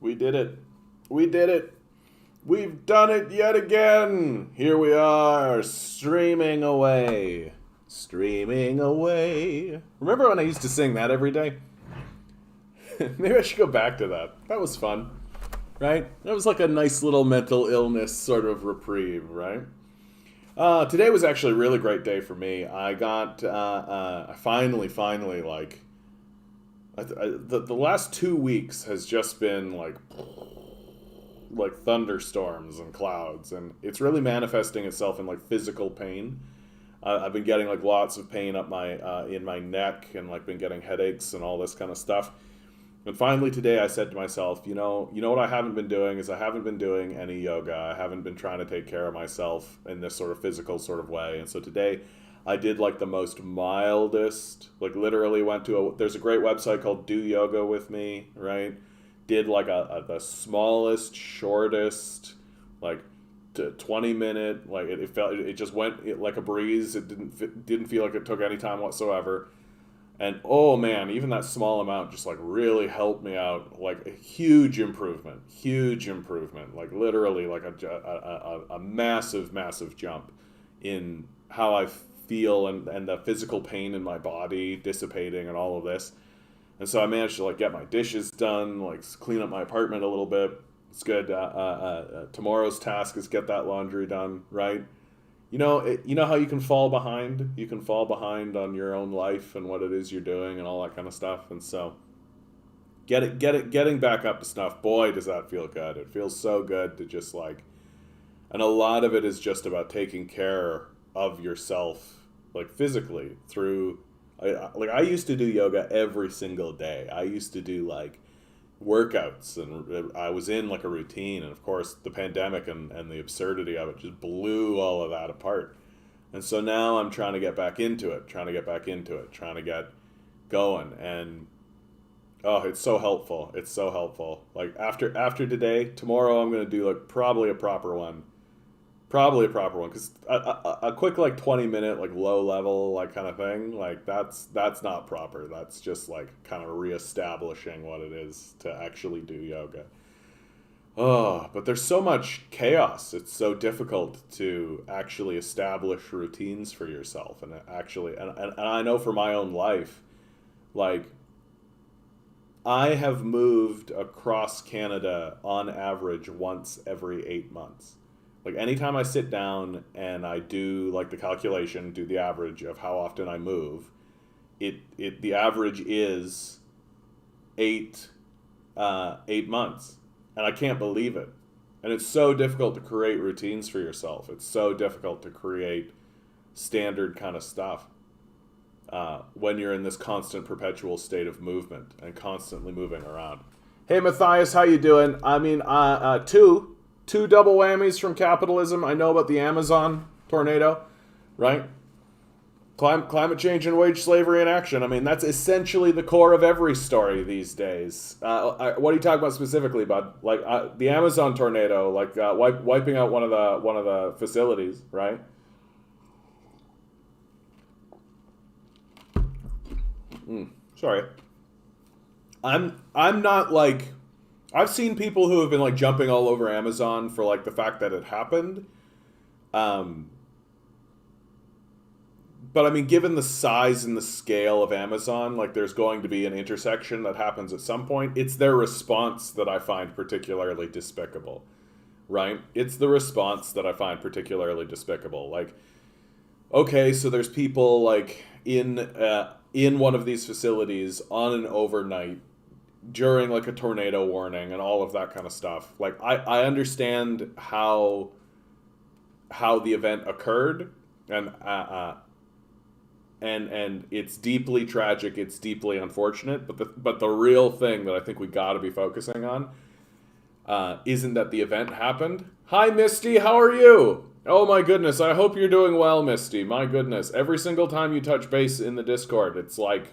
We did it. We did it. We've done it yet again. Here we are, streaming away. Streaming away. Remember when I used to sing that every day? Maybe I should go back to that. That was fun, right? That was like a nice little mental illness sort of reprieve, right? Today was actually a really great day for me. I got, I finally, like, the last 2 weeks has just been like thunderstorms and clouds, and it's really manifesting itself in like physical pain. I've been getting like lots of pain up my in my neck, and like been getting headaches and all this kind of stuff. And finally today I said to myself, you know what I haven't been doing is I haven't been doing any yoga. I haven't been trying to take care of myself in this sort of physical sort of way. And so today I did like the most mildest, like literally went to there's a great website called Do Yoga With Me, right? Did like the smallest, shortest, like 20-minute, like it felt, it just went like a breeze. It didn't feel like it took any time whatsoever. And oh man, even that small amount just like really helped me out. Like a huge improvement, like literally like a massive, massive jump in how I feel, and the physical pain in my body dissipating and all of this. And so I managed to like get my dishes done, like clean up my apartment a little bit. It's good. Tomorrow's task is get that laundry done, right? You know how you can fall behind? You can fall behind on your own life and what it is you're doing and all that kind of stuff. And so getting back up to snuff, boy, does that feel good. It feels so good to just like, and a lot of it is just about taking care of yourself, like physically through, I used to do yoga every single day. I used to do like workouts, and I was in like a routine, and of course the pandemic and the absurdity of it just blew all of that apart. And so now I'm trying to get back into it, trying to get going. And oh, it's so helpful. Like after today, tomorrow I'm going to do like probably a proper one, because a quick like 20-minute like low level like kind of thing, like that's not proper. That's just like kind of reestablishing what it is to actually do yoga. Oh, but there's so much chaos. It's so difficult to actually establish routines for yourself, and actually, and I know for my own life, like I have moved across Canada on average once every 8 months. Like anytime I sit down and I do like the calculation, do the average of how often I move, the average is 8 months, and I can't believe it. And it's so difficult to create routines for yourself. It's so difficult to create standard kind of stuff when you're in this constant, perpetual state of movement and constantly moving around. Hey Matthias, how you doing? I mean, two double whammies from capitalism. I know about the Amazon tornado, right? Climate change and wage slavery in action. I mean, that's essentially the core of every story these days. What are you talking about specifically, bud? Like the Amazon tornado, like wiping out one of the facilities, right? Sorry, I'm not like, I've seen people who have been like jumping all over Amazon for like the fact that it happened. Um, but I mean, given the size and the scale of Amazon, like there's going to be an intersection that happens at some point. It's their response that I find particularly despicable, right? It's the response that I find particularly despicable. Like, okay, so there's people like in one of these facilities on an overnight during like a tornado warning and all of that kind of stuff. Like I understand how the event occurred, and and it's deeply tragic, it's deeply unfortunate, but the real thing that I think we got to be focusing on isn't that the event happened. Hi Misty, how are you? Oh my goodness, I hope you're doing well, Misty. My goodness, every single time you touch base in the Discord, it's like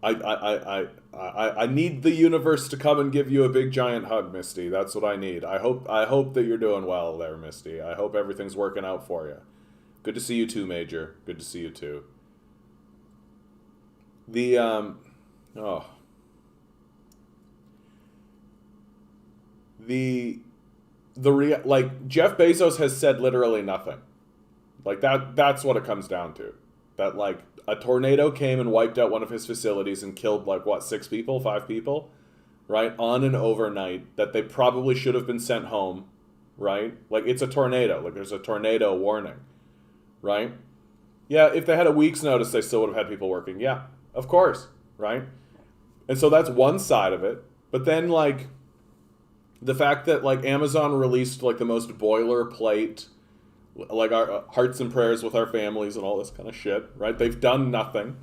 I need the universe to come and give you a big giant hug, Misty. That's what I need. I hope that you're doing well there, Misty. I hope everything's working out for you. Good to see you too, Major. Good to see you too. The oh like Jeff Bezos has said literally nothing. Like that's what it comes down to. That like a tornado came and wiped out one of his facilities and killed like what, 5 people, right? On an overnight, that they probably should have been sent home, right? Like it's a tornado. Like there's a tornado warning, right? Yeah, if they had a week's notice, they still would have had people working. Yeah, of course, right? And so that's one side of it. But then like the fact that like Amazon released like the most boilerplate, like our hearts and prayers with our families and all this kind of shit, right? They've done nothing.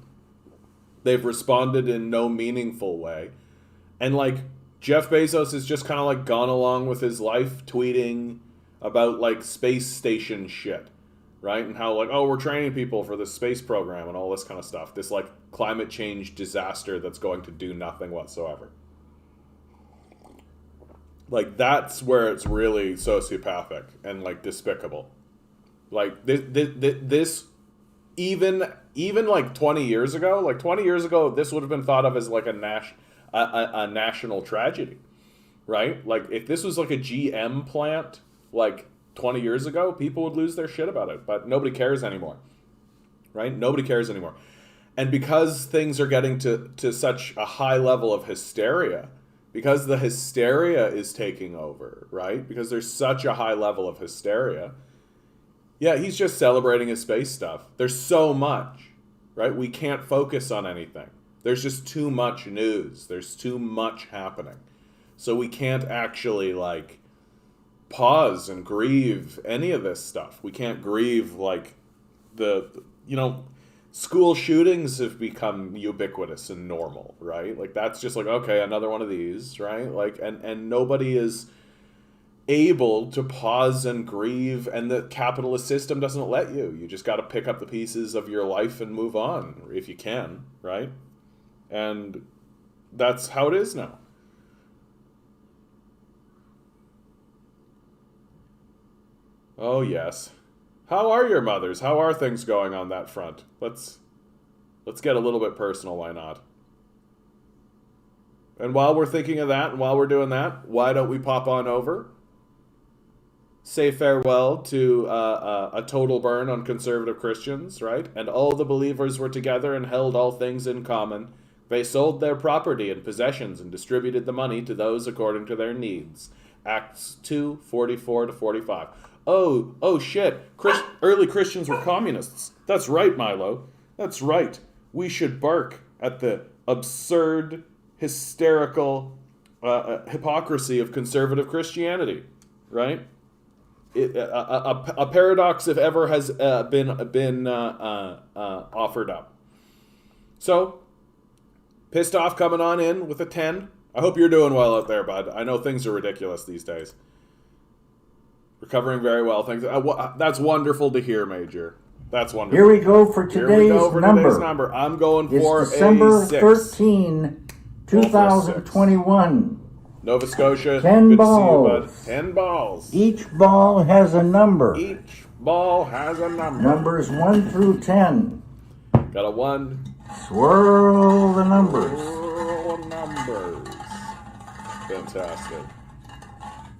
They've responded in no meaningful way. And like Jeff Bezos has just kind of like gone along with his life tweeting about like space station shit, right? And how like, oh, we're training people for this space program and all this kind of stuff. This like climate change disaster that's going to do nothing whatsoever. Like that's where it's really sociopathic and like despicable. Like this even like 20 years ago, this would have been thought of as like a national tragedy, right? Like if this was like a GM plant like 20 years ago, people would lose their shit about it, but nobody cares anymore, right? Nobody cares anymore. And because things are getting to such a high level of hysteria, because the hysteria is taking over, right? Because there's such a high level of hysteria. Yeah, he's just celebrating his space stuff. There's so much, right? We can't focus on anything. There's just too much news. There's too much happening. So we can't actually, like, pause and grieve any of this stuff. We can't grieve, like, school shootings have become ubiquitous and normal, right? Like, that's just like, okay, another one of these, right? Like, and nobody is able to pause and grieve, and the capitalist system doesn't let you. You just got to pick up the pieces of your life and move on if you can, right? And that's how it is now. Oh yes. How are your mothers? How are things going on that front? Let's get a little bit personal, why not? And while we're thinking of that and while we're doing that, why don't we pop on over? Say farewell to a total burn on conservative Christians, right? And all the believers were together and held all things in common. They sold their property and possessions and distributed the money to those according to their needs. Acts 2:44-45. Oh shit. Early Christians were communists. That's right, Milo. That's right. We should bark at the absurd, hysterical hypocrisy of conservative Christianity, right? A paradox, if ever, has been offered up. So, pissed off coming on in with a 10. I hope you're doing well out there, bud. I know things are ridiculous these days. Recovering very well. Thanks. That's wonderful to hear, Major. That's wonderful. Here we go for today's number. I'm going for December a 6. 13, 2021. Nova Scotia. 10 good balls. To see you, bud. 10 balls. Each ball has a number. Each ball has a number. Numbers 1 through 10. Got a 1. Swirl the numbers. Swirl numbers. Fantastic.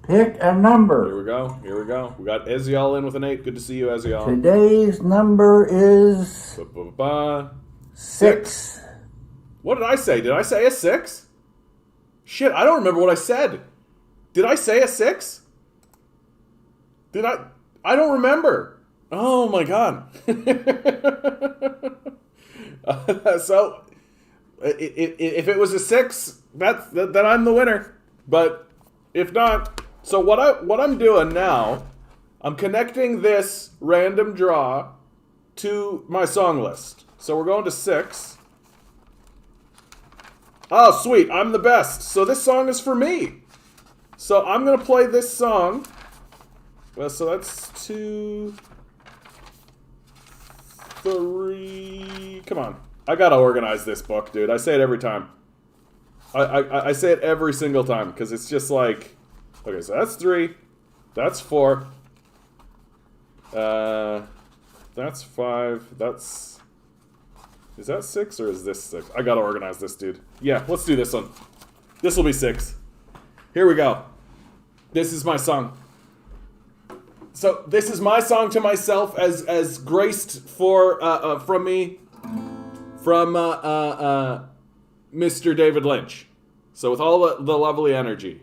Pick a number. Here we go. We got Ezial in with an 8. Good to see you, Ezial. Today's number is 6. What did I say? Did I say a 6? Shit, I don't remember what I said. Did I say a 6? Did I? I don't remember. Oh my god. So, if it was a 6, then I'm the winner. But if not, so what I'm doing now, I'm connecting this random draw to my song list. So we're going to 6. Oh, sweet. I'm the best. So this song is for me. So I'm going to play this song. Well, so that's 2, 3. Come on. I got to organize this book, dude. I say it every time. I say it every single time because it's just like, okay, so that's 3. That's 4. That's 5. That's... Is that 6 or is this 6? I gotta organize this, dude. Yeah, let's do this one. This will be 6. Here we go. This is my song. So this is my song to myself, as graced from me from Mr. David Lynch. So with all the lovely energy.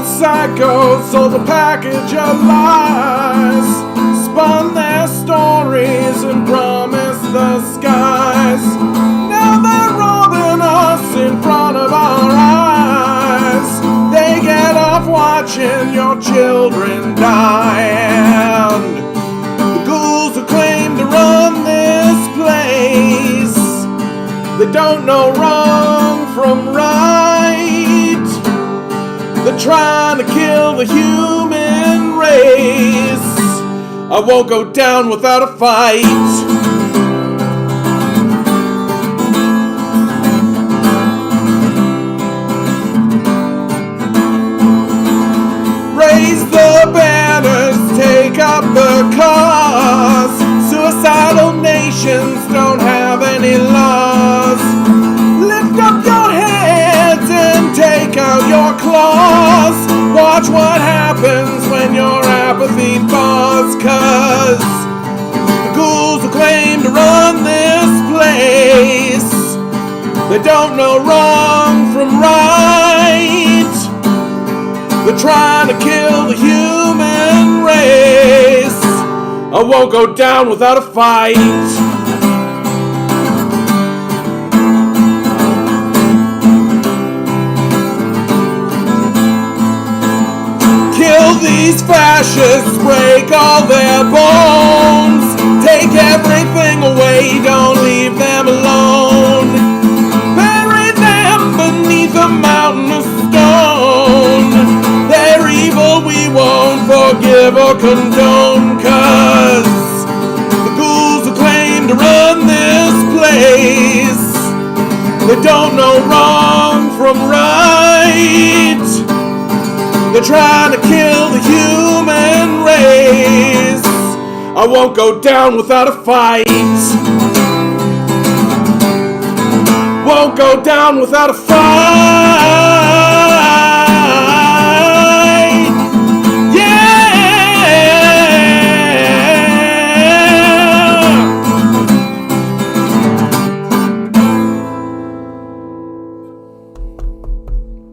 Psychos sold a package of lies, spun their stories and promised the skies. Now they're robbing us in front of our eyes. They get off watching your children die. And the ghouls who claim to run this place, they don't know wrong from right. They're trying to kill the human race. I won't go down without a fight. Raise the banners, take up the cause. Suicidal nations don't have any laws. Lift up your heads and take out your claws. Watch what happens when your apathy thaws. 'Cause the ghouls who claim to run this place, they don't know wrong from right. They're trying to kill the human race. I won't go down without a fight. Kill these fascists, break all their bones. Take everything away, don't leave them alone. Bury them beneath a mountain of stone. They're evil, we won't forgive or condone. 'Cause the ghouls who claim to run this place, they don't know wrong from right. They're trying to kill the human race. I won't go down without a fight. Won't go down without a fight. Yeah!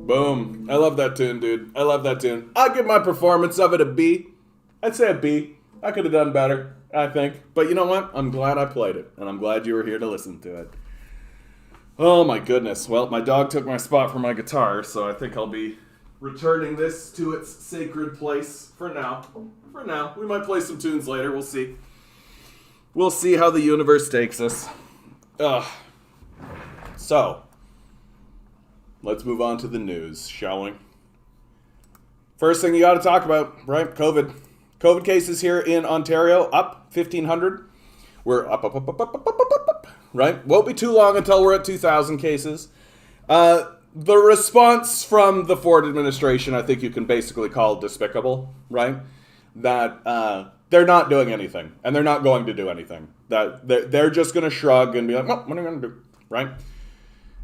Boom. I love that tune, dude. I love that tune. I'll give my performance of it a B. I'd say a B. I could have done better, I think. But you know what? I'm glad I played it, and I'm glad you were here to listen to it. Oh my goodness. Well, my dog took my spot for my guitar, so I think I'll be returning this to its sacred place for now. For now. We might play some tunes later. We'll see. We'll see how the universe takes us. So, let's move on to the news, shall we? First thing you got to talk about, right? COVID. COVID cases here in Ontario, up 1,500. We're up, right? Won't be too long until we're at 2,000 cases. The response from the Ford administration, I think you can basically call despicable, right? That they're not doing anything, and they're not going to do anything. That they're just going to shrug and be like, oh, what are we going to do, right?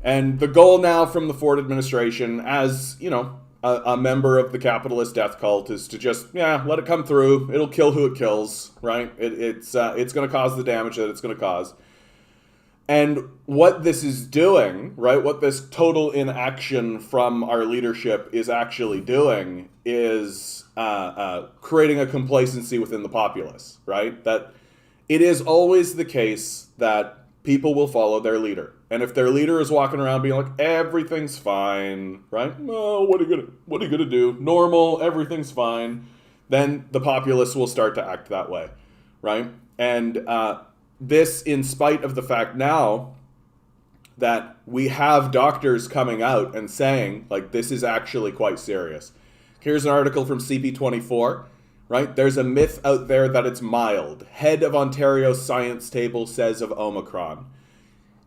And the goal now from the Ford administration, as, you know, a member of the capitalist death cult, is to just, let it come through. It'll kill who it kills, right? It's going to cause the damage that it's going to cause. And what this is doing, right, what this total inaction from our leadership is actually doing is creating a complacency within the populace, right? That it is always the case that people will follow their leader. And if their leader is walking around being like, everything's fine, right? Oh, what are you gonna do? Normal, everything's fine. Then the populace will start to act that way, right? And this, in spite of the fact now that we have doctors coming out and saying, like, this is actually quite serious. Here's an article from CP24, right? There's a myth out there that it's mild. Head of Ontario science table says of Omicron.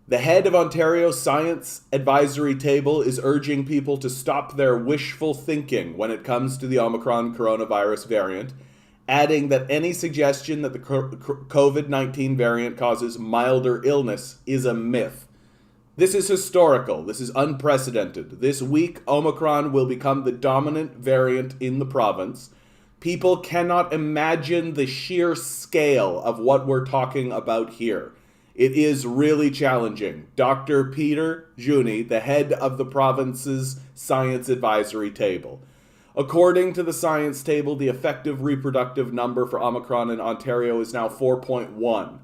The head of Ontario's Science Advisory Table is urging people to stop their wishful thinking when it comes to the Omicron coronavirus variant, adding that any suggestion that the COVID-19 variant causes milder illness is a myth. This is historical. This is unprecedented. This week, Omicron will become the dominant variant in the province. People cannot imagine the sheer scale of what we're talking about here. It is really challenging. Dr. Peter Juni, the head of the province's Science Advisory Table. According to the Science Table, the effective reproductive number for Omicron in Ontario is now 4.1,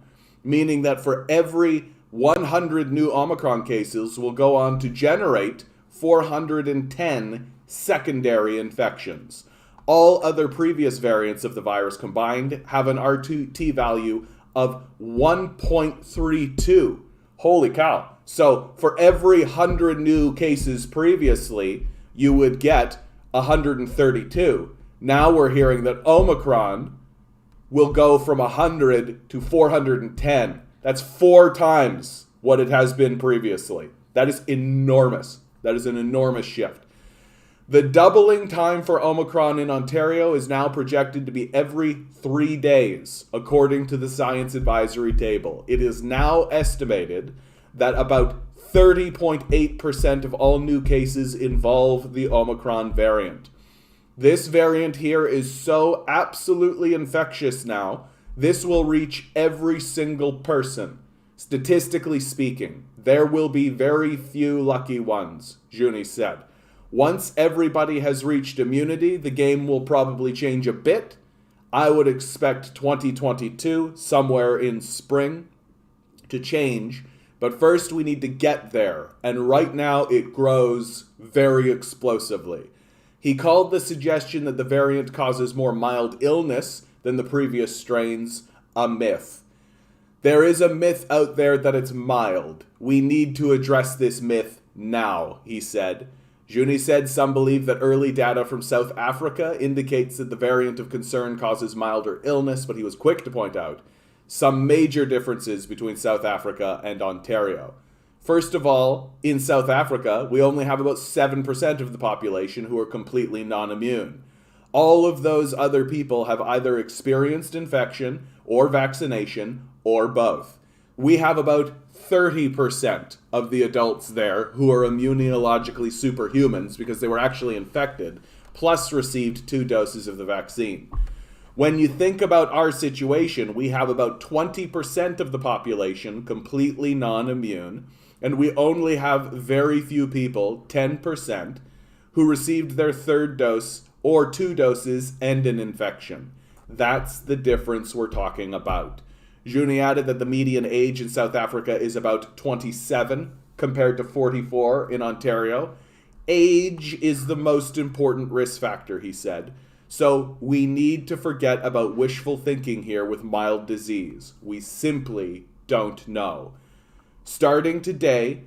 meaning that for every 100 new Omicron cases will go on to generate 410 secondary infections. All other previous variants of the virus combined have an R2T value of 1.32. Holy cow. So for every 100 new cases previously, you would get 132. Now we're hearing that Omicron will go from 100 to 410. That's 4 times what it has been previously. That is enormous. That is an enormous shift. The doubling time for Omicron in Ontario is now projected to be every 3 days, according to the Science Advisory Table. It is now estimated that about 30.8% of all new cases involve the Omicron variant. This variant here is so absolutely infectious now, this will reach every single person. Statistically speaking, there will be very few lucky ones, Juni said. Once everybody has reached immunity, the game will probably change a bit. I would expect 2022, somewhere in spring, to change. But first we need to get there, and right now it grows very explosively. He called the suggestion that the variant causes more mild illness than the previous strains a myth. There is a myth out there that it's mild. We need to address this myth now, he said. Juni said some believe that early data from South Africa indicates that the variant of concern causes milder illness, but he was quick to point out some major differences between South Africa and Ontario. First of all, in South Africa, we only have about 7% of the population who are completely non-immune. All of those other people have either experienced infection or vaccination or both. We have about 30% of the adults there who are immunologically superhumans because they were actually infected, plus received 2 doses of the vaccine. When you think about our situation, we have about 20% of the population completely non-immune, and we only have very few people, 10%, who received their 3rd dose or 2 doses and an infection. That's the difference we're talking about. Juni added that the median age in South Africa is about 27 compared to 44 in Ontario. Age is the most important risk factor, he said. So we need to forget about wishful thinking here with mild disease. We simply don't know. Starting today,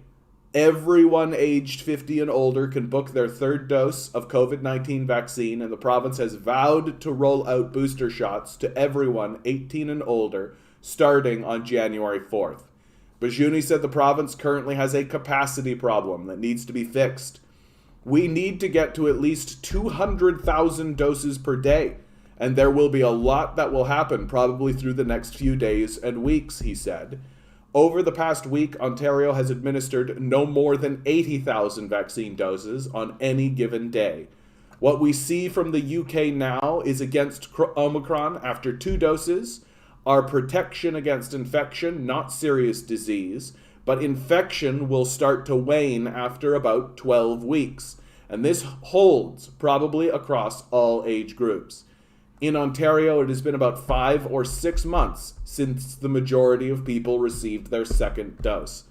everyone aged 50 and older can book their 3rd dose of COVID-19 vaccine, and the province has vowed to roll out booster shots to everyone 18 and older starting on January 4th. Bajuni said the province currently has a capacity problem that needs to be fixed. We need to get to at least 200,000 doses per day, and there will be a lot that will happen probably through the next few days and weeks, he said. Over the past week, Ontario has administered no more than 80,000 vaccine doses on any given day. What we see from the UK now is against Omicron after 2 doses, are protection against infection, not serious disease, but infection will start to wane after about 12 weeks. And this holds probably across all age groups. In Ontario, it has been about 5 or 6 months since the majority of people received their 2nd dose.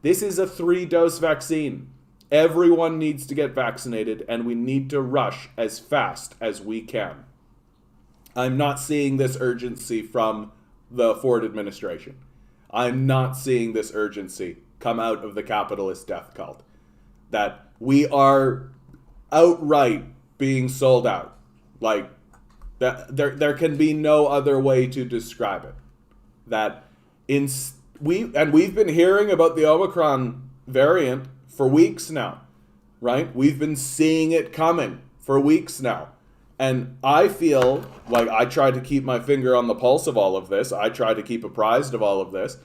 This is a 3-dose vaccine. Everyone needs to get vaccinated, and we need to rush as fast as we can. I'm not seeing this urgency from the Ford administration. I'm not seeing this urgency come out of the capitalist death cult. That we are outright being sold out. Like, That there can be no other way to describe it. That we've been hearing about the Omicron variant for weeks now, right? We've been seeing it coming for weeks now. And I feel like I try to keep my finger on the pulse of all of this. I try to keep apprised of all of this.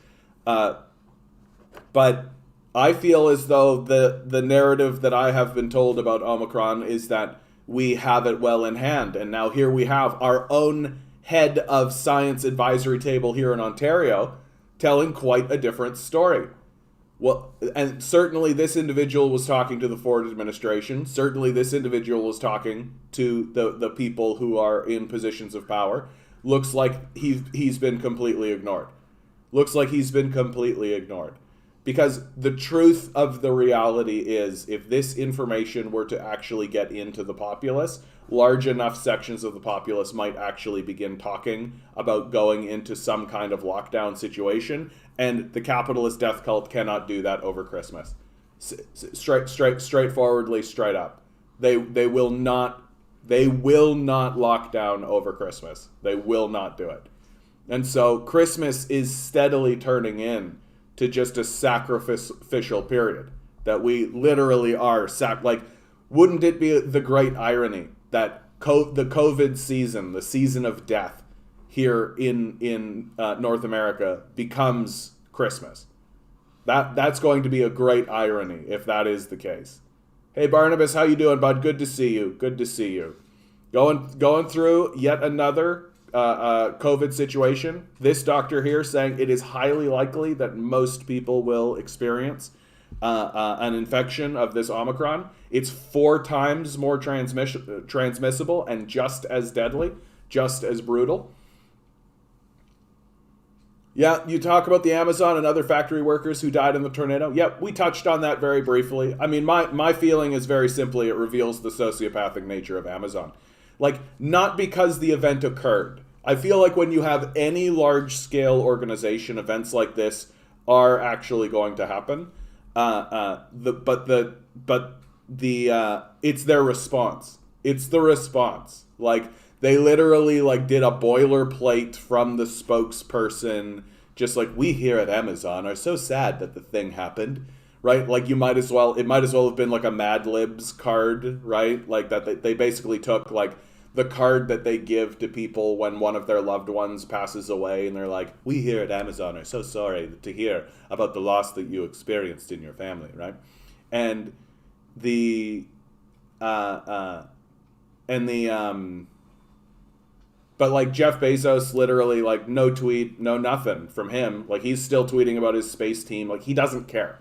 But I feel as though the narrative that I have been told about Omicron is that we have it well in hand. And now here we have our own head of science advisory table here in Ontario telling quite a different story. Well, and certainly this individual was talking to the Ford administration. Certainly this individual was talking to the people who are in positions of power. Looks like he's been completely ignored. Looks like he's been completely ignored. Because the truth of the reality is, if this information were to actually get into the populace, large enough sections of the populace might actually begin talking about going into some kind of lockdown situation, and the capitalist death cult cannot do that over Christmas. Straightforwardly, straight up. They will not lock down over Christmas. They will not do it. And so Christmas is steadily turning in to just a sacrificial period that we literally are wouldn't it be the great irony that the COVID season, the season of death here in North America becomes Christmas? That's going to be a great irony if that is the case. Hey Barnabas, how you doing, bud? Good to see you. Good to see you. Going through yet another COVID situation. This doctor here saying it is highly likely that most people will experience an infection of this Omicron. It's 4 times more transmissible and just as deadly, just as brutal. Yeah, you talk about the Amazon and other factory workers who died in the tornado. Yeah, we touched on that very briefly. I mean, my feeling is very simply it reveals the sociopathic nature of Amazon. Like, not because the event occurred. I feel like when you have any large-scale organization, events like this are actually going to happen. It's their response. It's the response. Like, they literally did a boilerplate from the spokesperson, just like, we here at Amazon are so sad that the thing happened. Right? Like, it might as well have been like a Mad Libs card, right? Like that they basically took like the card that they give to people when one of their loved ones passes away, and they're like, we here at Amazon are so sorry to hear about the loss that you experienced in your family, right? And but like Jeff Bezos, literally, like, no tweet, no nothing from him. Like, he's still tweeting about his space team. Like, he doesn't care.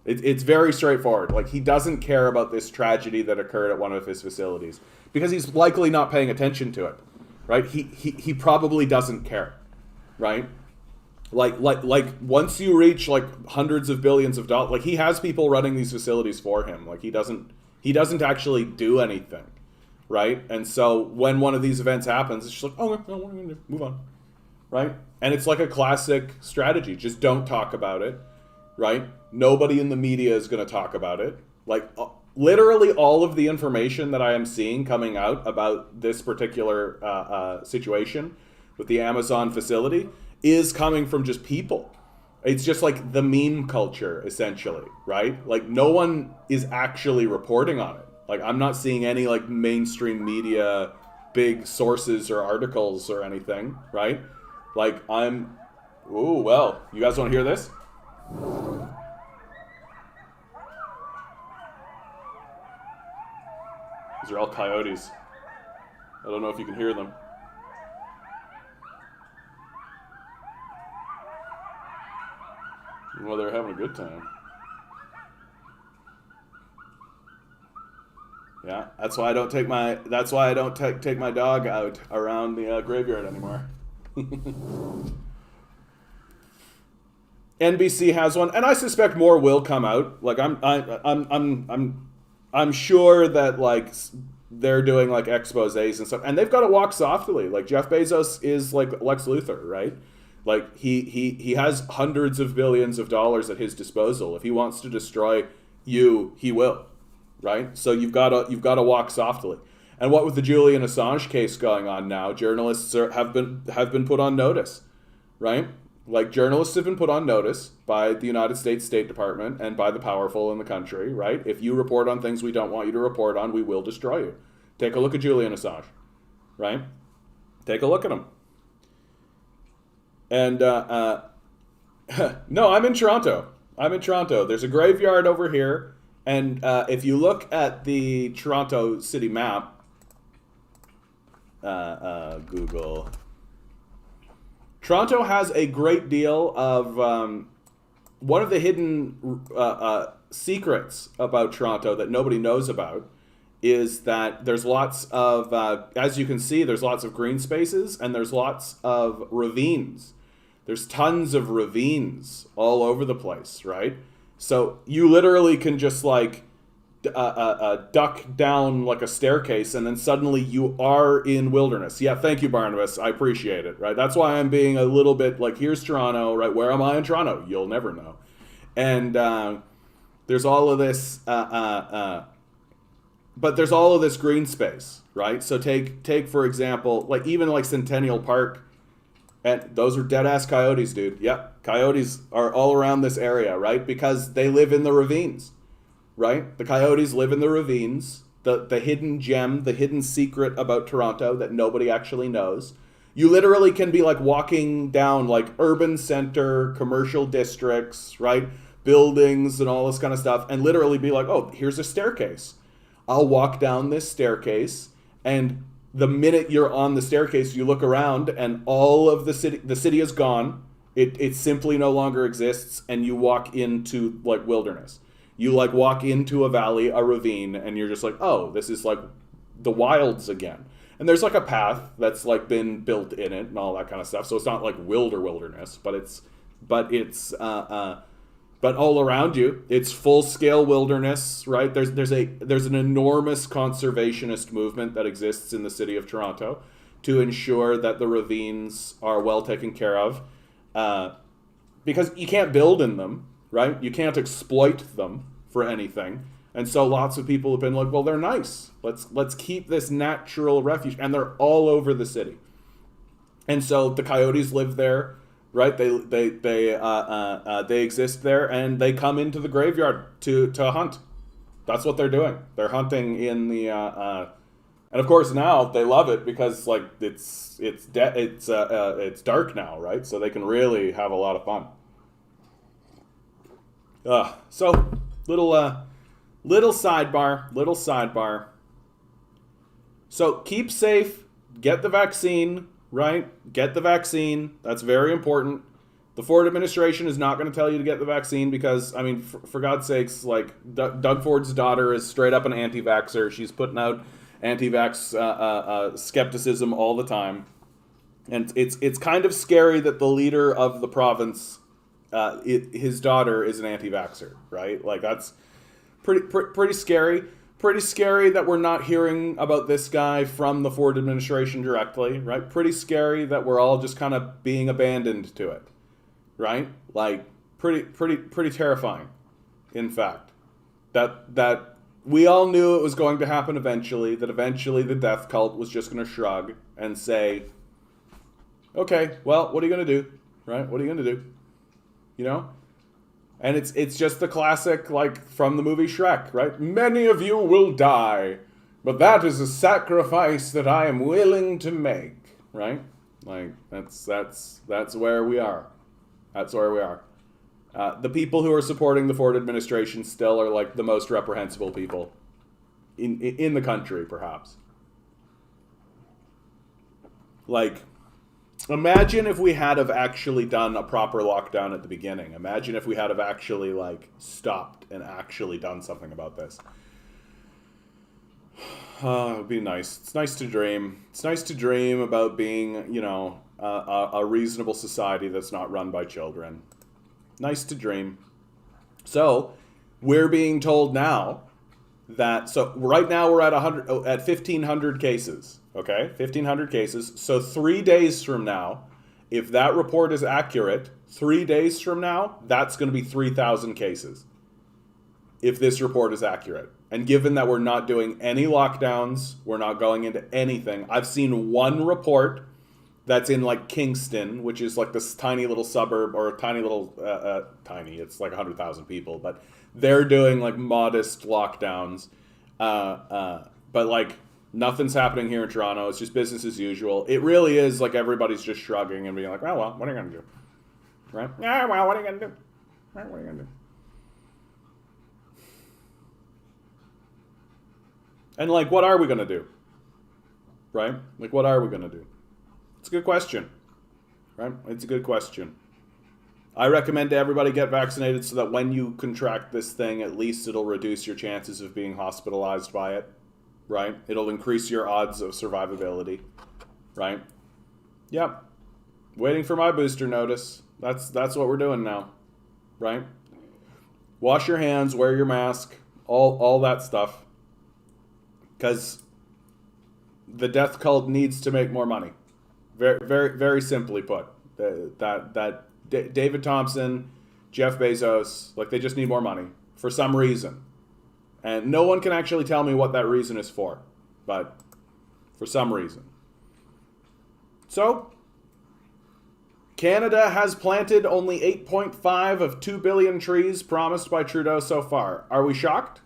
It's very straightforward. Like, he doesn't care about this tragedy that occurred at one of his facilities because he's likely not paying attention to it, right? He probably doesn't care, right? Like once you reach like hundreds of billions of dollars, like, he has people running these facilities for him. Like, he doesn't actually do anything, right? And so when one of these events happens, it's just like, oh, no, we're gonna move on, right? And it's like a classic strategy. Just don't talk about it. Right? Nobody in the media is going to talk about it. Like, literally all of the information that I am seeing coming out about this particular situation with the Amazon facility is coming from just people. It's just like the meme culture, essentially, right? Like, no one is actually reporting on it. Like, I'm not seeing any like mainstream media, big sources or articles or anything, right? Like, ooh, well, you guys want to hear this? These are all coyotes. I don't know if you can hear them. Well, they're having a good time. Yeah, that's why I don't take my dog out around the graveyard anymore. NBC has one, and I suspect more will come out. Like, I'm sure that like they're doing like exposés and stuff, and they've got to walk softly. Like, Jeff Bezos is like Lex Luthor, right? Like, he has hundreds of billions of dollars at his disposal. If he wants to destroy you, he will, right? So you've got to walk softly. And what with the Julian Assange case going on now, journalists have been put on notice, right? Like, journalists have been put on notice by the United States State Department and by the powerful in the country, right? If you report on things we don't want you to report on, we will destroy you. Take a look at Julian Assange, right? Take a look at him. And, no, I'm in Toronto. There's a graveyard over here. And if you look at the Toronto city map, Google, Toronto has a great deal of, one of the hidden secrets about Toronto that nobody knows about is that there's lots of, as you can see, there's lots of green spaces and there's lots of ravines. There's tons of ravines all over the place, right? So you literally can just like duck down like a staircase and then suddenly you are in wilderness. Yeah, thank you, Barnabas. I appreciate it, right? That's why I'm being a little bit like, here's Toronto, right? Where am I in Toronto? You'll never know. And there's all of this, but there's all of this green space, right? So take for example, like even like Centennial Park, and those are dead-ass coyotes, dude. Yep, coyotes are all around this area, right? Because they live in the ravines, right? The coyotes live in the ravines, the hidden gem, the hidden secret about Toronto that nobody actually knows. You literally can be like walking down like urban center, commercial districts, right? Buildings and all this kind of stuff, and literally be like, oh, here's a staircase. I'll walk down this staircase, and the minute you're on the staircase, you look around and all of the city is gone. It simply no longer exists, and you walk into like wilderness. You like walk into a valley, a ravine, and you're just like, oh, this is like the wilds again. And there's like a path that's like been built in it and all that kind of stuff. So it's not like wilderness, but all around you, it's full-scale wilderness, right? There's an enormous conservationist movement that exists in the city of Toronto to ensure that the ravines are well taken care of, because you can't build in them, right? You can't exploit them for anything, and so lots of people have been like, well, they're nice. Let's keep this natural refuge, and they're all over the city, and so the coyotes live there. Right, they exist there, and they come into the graveyard to hunt. That's what they're doing. They're hunting in the and of course now they love it because like it's dark now, right? So they can really have a lot of fun. So little sidebar. So keep safe. Get the vaccine. Right? Get the vaccine. That's very important. The Ford administration is not going to tell you to get the vaccine because, I mean, for God's sakes, like, Doug Ford's daughter is straight up an anti-vaxxer. She's putting out anti-vax skepticism all the time. And it's kind of scary that the leader of the province, his daughter is an anti-vaxxer, right? Like, that's pretty scary. Pretty scary that we're not hearing about this guy from the Ford administration directly, right? Pretty scary that we're all just kind of being abandoned to it, right? Like pretty terrifying, in fact. That we all knew it was going to happen eventually, that eventually the death cult was just going to shrug and say, okay, well, what are you going to do, right? What are you going to do? You know? And it's just the classic, like, from the movie Shrek, right? Many of you will die, but that is a sacrifice that I am willing to make, right? Like, that's where we are. That's where we are. The people who are supporting the Ford administration still are, like, the most reprehensible people in the country, perhaps. Like, imagine if we had have actually done a proper lockdown at the beginning. Imagine if we had have actually, like, stopped and actually done something about this. It would be nice. It's nice to dream. It's nice to dream about being, you know, a reasonable society that's not run by children. Nice to dream. So, we're being told now that, so right now we're at 1,500 cases. Okay, 1,500 cases. So 3 days from now, if that report is accurate, 3 days from now, that's going to be 3,000 cases. if this report is accurate. And given that we're not doing any lockdowns, we're not going into anything. I've seen one report that's in like Kingston, which is like this tiny little suburb, or a tiny little, tiny, it's like 100,000 people, but they're doing like modest lockdowns. But like nothing's happening here in Toronto. It's just business as usual. It really is like everybody's just shrugging and being like, oh, well, what are you going to do? Right? Yeah, well, what are you going to do? Right, what are you going to do? And like, what are we going to do? Right? Like, what are we going to do? It's a good question. Right? It's a good question. I recommend to everybody get vaccinated so that when you contract this thing, at least it'll reduce your chances of being hospitalized by it. Right? It'll increase your odds of survivability. Right? Yep. Waiting for my booster notice. That's what we're doing now. Right? Wash your hands, wear your mask, all that stuff. Because the death cult needs to make more money. Very, very, very simply put. David Thompson, Jeff Bezos, like they just need more money for some reason. And no one can actually tell me what that reason is for. But for some reason. So, Canada has planted only 8.5 of 2 billion trees promised by Trudeau so far. Are we shocked?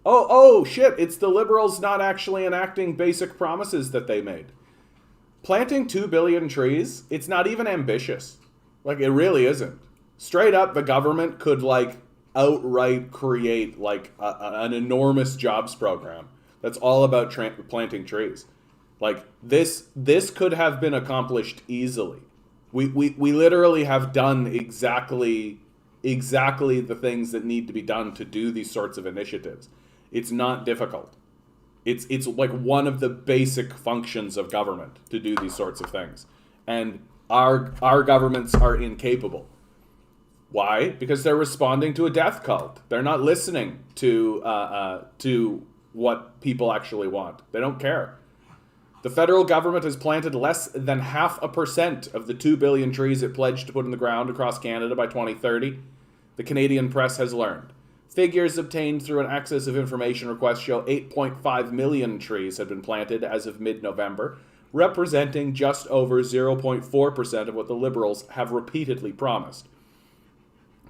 Oh, shit, it's the Liberals not actually enacting basic promises that they made. Planting 2 billion trees, it's not even ambitious. Like, it really isn't. Straight up, the government could, like, outright create, like, an enormous jobs program that's all about planting trees. Like, this could have been accomplished easily. We literally have done exactly the things that need to be done to do these sorts of initiatives. It's not difficult. It's like one of the basic functions of government to do these sorts of things. And our governments are incapable. Why? Because they're responding to a death cult. They're not listening to what people actually want. They don't care. The federal government has planted less than 0.5% of the 2 billion trees it pledged to put in the ground across Canada by 2030. The Canadian press has learned. Figures obtained through an Access of Information request show 8.5 million trees had been planted as of mid-November, representing just over 0.4% of what the Liberals have repeatedly promised.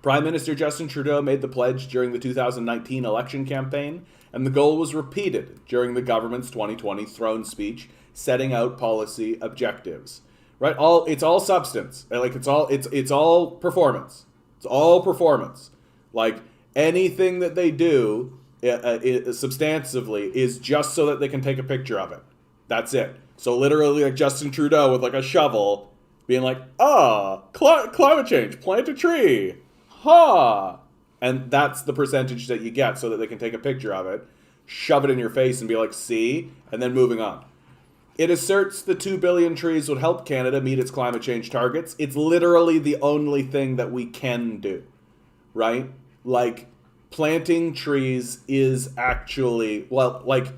Prime Minister Justin Trudeau made the pledge during the 2019 election campaign, and the goal was repeated during the government's 2020 throne speech, setting out policy objectives. Right? It's all substance. Like it's all performance. It's all performance. Like anything that they do substantively is just so that they can take a picture of it. That's it. So literally like Justin Trudeau with like a shovel being like, climate change, plant a tree. Ha! And that's the percentage that you get so that they can take a picture of it, shove it in your face and be like, see? And then moving on. It asserts the 2 billion trees would help Canada meet its climate change targets. It's literally the only thing that we can do, right? Like, planting trees is actually, and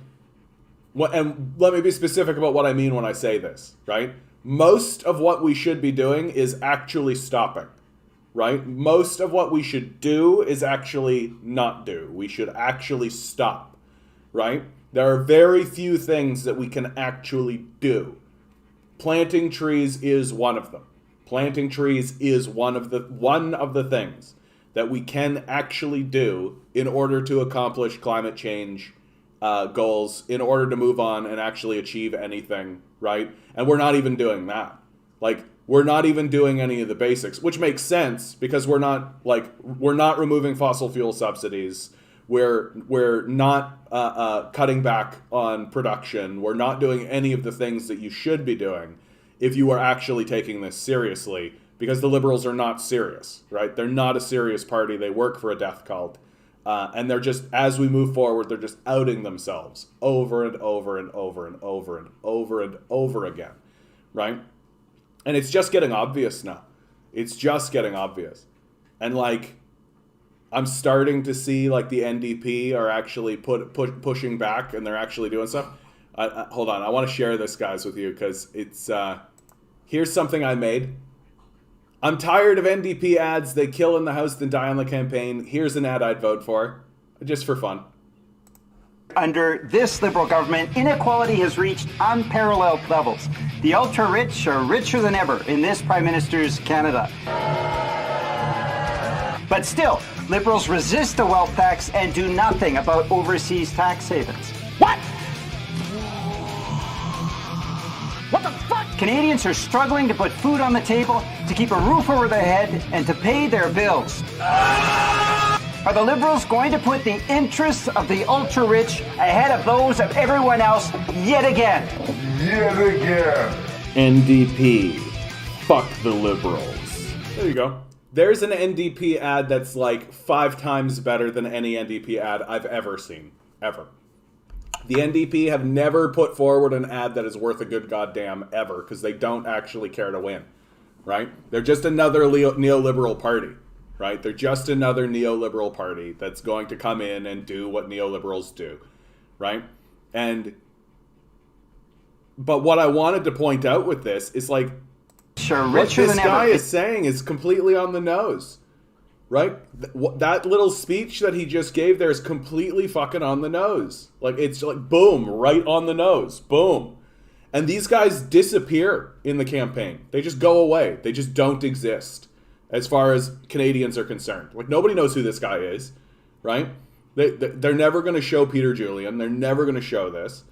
let me be specific about what I mean when I say this, right? Most of what we should be doing is actually stopping, right? Most of what we should do is actually not do. We should actually stop, right? There are very few things that we can actually do. Planting trees is one of them. Planting trees is one of the things that we can actually do in order to accomplish climate change goals, in order to move on and actually achieve anything, right? And we're not even doing that. Like, we're not even doing any of the basics, which makes sense because we're not removing fossil fuel subsidies. We're not cutting back on production. We're not doing any of the things that you should be doing if you are actually taking this seriously, because the Liberals are not serious, right? They're not a serious party. They work for a death cult. And they're just, as we move forward, they're just outing themselves over and over and over and over and over and over again, right? And it's just getting obvious now. It's just getting obvious. And like, I'm starting to see like the NDP are actually pushing back, and they're actually doing stuff. Hold on, I want to share this, guys, with you because it's here's something I made. I'm tired of NDP ads. They kill in the House, then die on the campaign. Here's an ad I'd vote for. Just for fun. Under this Liberal government, inequality has reached unparalleled levels. The ultra-rich are richer than ever in this Prime Minister's Canada. But still, Liberals resist the wealth tax and do nothing about overseas tax havens. What? What the fuck? Canadians are struggling to put food on the table, to keep a roof over their head, and to pay their bills. Are the Liberals going to put the interests of the ultra-rich ahead of those of everyone else yet again? Yet again. NDP. Fuck the Liberals. There you go. There's an NDP ad that's like 5 times better than any NDP ad I've ever seen. Ever. The NDP have never put forward an ad that is worth a good goddamn ever, because they don't actually care to win. Right? They're just another neoliberal party. Right? They're just another neoliberal party that's going to come in and do what neoliberals do. Right? But what I wanted to point out with this is like, Sure, what richer this than guy ever. is saying is completely on the nose. Right? That little speech that he just gave there is completely fucking on the nose. Like, it's like, boom, right on the nose. Boom. And these guys disappear in the campaign. They just go away. They just don't exist as far as Canadians are concerned. Like, nobody knows who this guy is, right? They're never going to show Peter Julian. They're never going to show this.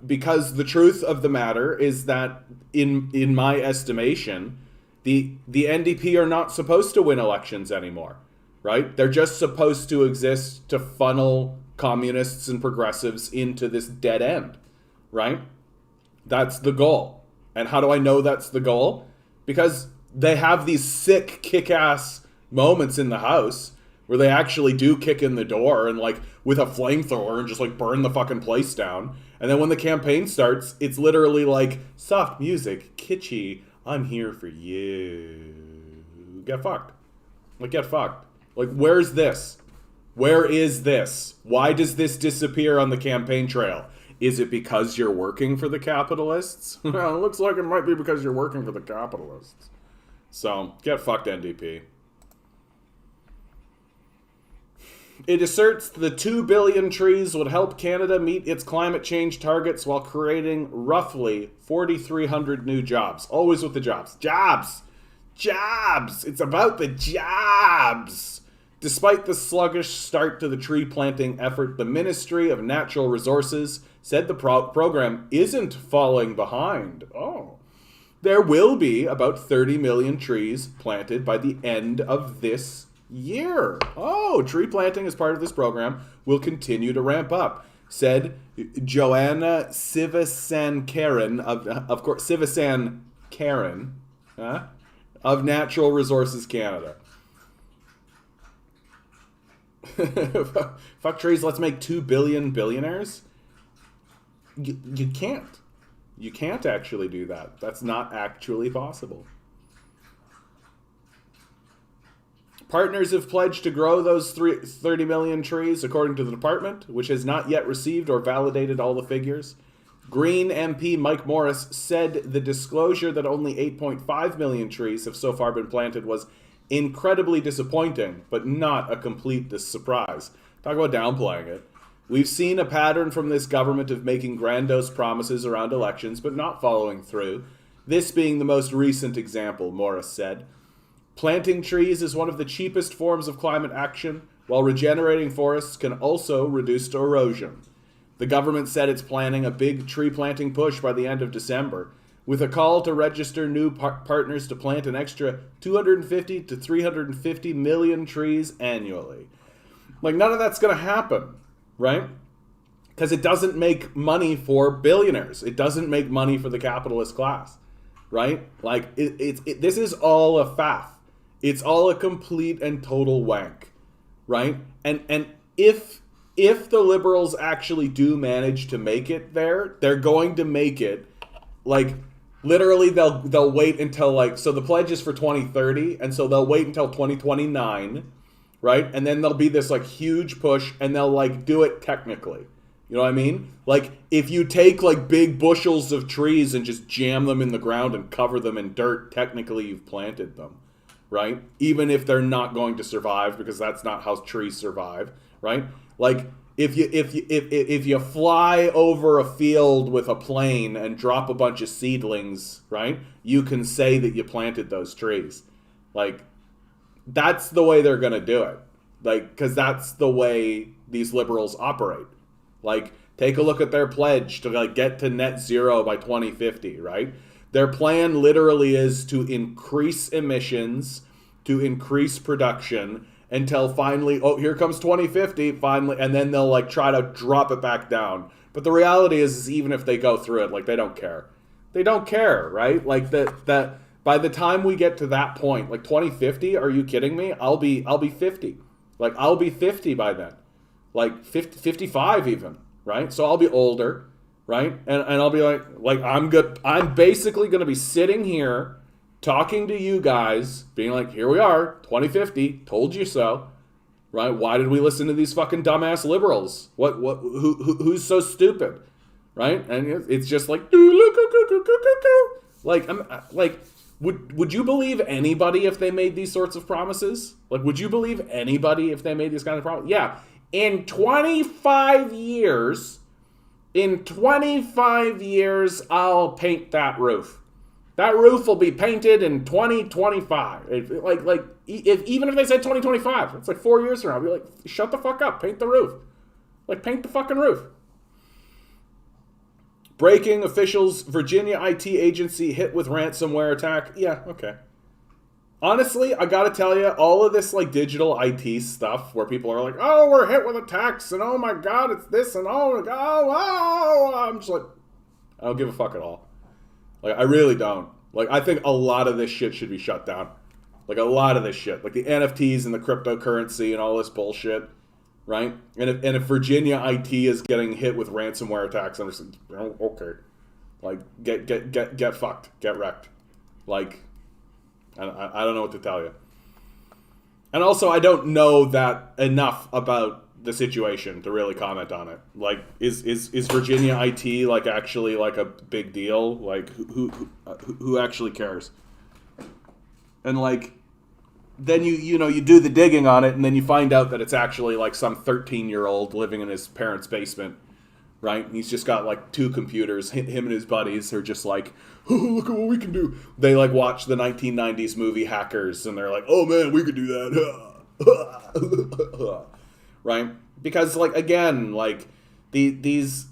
Because the truth of the matter is that, in my estimation, the NDP are not supposed to win elections anymore, right? They're just supposed to exist to funnel communists and progressives into this dead end, right? That's the goal. And how do I know that's the goal? Because they have these sick, kick-ass moments in the House where they actually do kick in the door and, like, with a flamethrower and just, like, burn the fucking place down. And then when the campaign starts, it's literally like, soft music, kitschy, I'm here for you. Get fucked. Like, get fucked. Like, where's this? Where is this? Why does this disappear on the campaign trail? Is it because you're working for the capitalists? Well, it looks like it might be because you're working for the capitalists. So, get fucked, NDP. It asserts the 2 billion trees would help Canada meet its climate change targets while creating roughly 4,300 new jobs. Always with the jobs. Jobs! Jobs! It's about the jobs! Despite the sluggish start to the tree planting effort, the Ministry of Natural Resources said the program isn't falling behind. Oh. There will be about 30 million trees planted by the end of this year. Oh, tree planting as part of this program will continue to ramp up, said Joanna Sivasan-Karen of course, Sivasan-Karen of Natural Resources Canada. Fuck trees, let's make 2 billion billionaires? You can't. You can't actually do that. That's not actually possible. Partners have pledged to grow those 30 million trees, according to the department, which has not yet received or validated all the figures. Green MP Mike Morris said the disclosure that only 8.5 million trees have so far been planted was incredibly disappointing, but not a complete surprise. Talk about downplaying it. We've seen a pattern from this government of making grandiose promises around elections, but not following through. This being the most recent example, Morris said. Planting trees is one of the cheapest forms of climate action, while regenerating forests can also reduce erosion. The government said it's planning a big tree planting push by the end of December, with a call to register new partners to plant an extra 250 to 350 million trees annually. Like, none of that's going to happen, right? Because it doesn't make money for billionaires. It doesn't make money for the capitalist class, right? Like, this is all a faff. It's all a complete and total wank, right? And if the Liberals actually do manage to make it there, they're going to make it, like, literally they'll wait until, like, so the pledge is for 2030, and so they'll wait until 2029, right? And then there'll be this, like, huge push, and they'll, like, do it technically. You know what I mean? Like, if you take, like, big bushels of trees and just jam them in the ground and cover them in dirt, technically you've planted them. Right? Even if they're not going to survive, because that's not how trees survive, right? Like if you fly over a field with a plane and drop a bunch of seedlings, right? You can say that you planted those trees. Like that's the way they're going to do it. Like cuz that's the way these liberals operate. Like take a look at their pledge to like get to net zero by 2050, right? Their plan literally is to increase emissions, to increase production until finally, oh, here comes 2050, finally, and then they'll like try to drop it back down. But the reality is even if they go through it, like they don't care. They don't care, right? Like that by the time we get to that point, like 2050, are you kidding me? I'll be 50. Like I'll be 50 by then. Like 50, 55 even, right? So I'll be older. Right? And I'll be like, I'm basically going to be sitting here talking to you guys, being like, here we are, 2050, told you so. Right? Why did we listen to these fucking dumbass liberals? Who's so stupid? Right? And it's just like, would you believe anybody if they made these sorts of promises? Like, would you believe anybody if they made these kind of promises? Yeah. In 25 years... In 25 years, I'll paint that roof. That roof will be painted in 2025. Even if they said 2025, it's like 4 years from now. I'll be like, shut the fuck up. Paint the roof. Like, paint the fucking roof. Breaking officials, Virginia IT agency hit with ransomware attack. Yeah, okay. Honestly, I gotta tell you, all of this like digital IT stuff where people are like, oh, we're hit with attacks and oh my god, it's this and oh my god, oh, I'm just like, I don't give a fuck at all. Like, I really don't. Like, I think a lot of this shit should be shut down. Like, a lot of this shit. Like, the NFTs and the cryptocurrency and all this bullshit, right? And if Virginia IT is getting hit with ransomware attacks, I'm just like, oh, okay. Like, get fucked. Get wrecked. Like... I don't know what to tell you. And also, I don't know that enough about the situation to really comment on it. Like, is Virginia IT like actually like a big deal? Like, who actually cares? And like, then you do the digging on it, and then you find out that it's actually like some 13-year-old living in his parents' basement, right? And he's just got like 2 computers. Him and his buddies are just like, oh, look at what we can do. They like watch the 1990s movie Hackers, and they're like, oh man, we could do that. Right? Because like, again, like these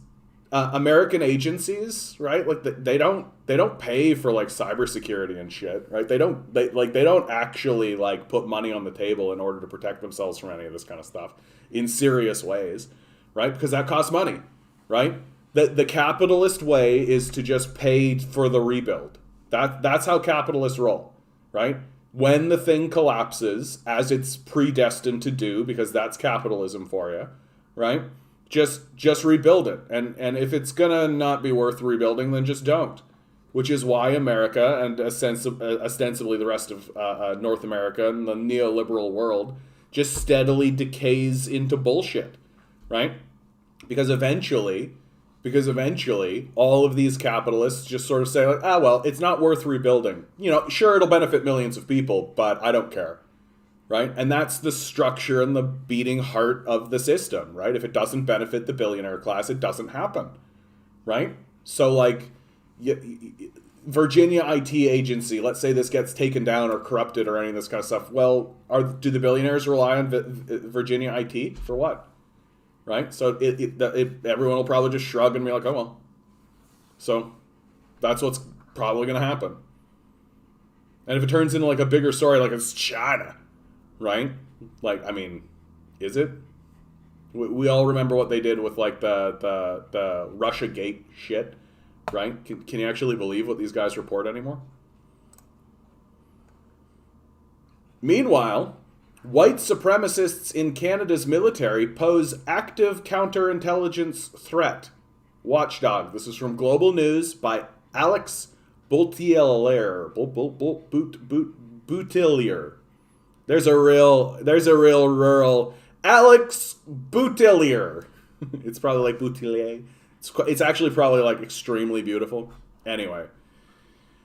American agencies, right? Like they don't pay for like cybersecurity and shit, right? They don't actually like put money on the table in order to protect themselves from any of this kind of stuff in serious ways, right? Because that costs money, right? The capitalist way is to just pay for the rebuild. That's how capitalists roll, right? When the thing collapses, as it's predestined to do, because that's capitalism for you, right? Just rebuild it. And if it's gonna not be worth rebuilding, then just don't. Which is why America and ostensibly the rest of North America and the neoliberal world just steadily decays into bullshit, right? Because eventually all of these capitalists just sort of say like, well, it's not worth rebuilding. Sure, it'll benefit millions of people, but I don't care, right? And that's the structure and the beating heart of the system, right? If it doesn't benefit the billionaire class, it doesn't happen, right? So like, Virginia IT agency, let's say this gets taken down or corrupted or any of this kind of stuff. Well, do the billionaires rely on Virginia IT for what? Right? So everyone will probably just shrug and be like, oh, well. So that's what's probably going to happen. And if it turns into like a bigger story, like it's China, right? Like, I mean, is it? We all remember what they did with like the Russia Gate shit, right? Can you actually believe what these guys report anymore? Meanwhile, white supremacists in Canada's military pose active counterintelligence threat. Watchdog. This is from Global News by Alex Boutillier. Boutillier. There's a real rural Alex Boutillier. It's probably like Boutillier. It's actually probably like extremely beautiful. Anyway.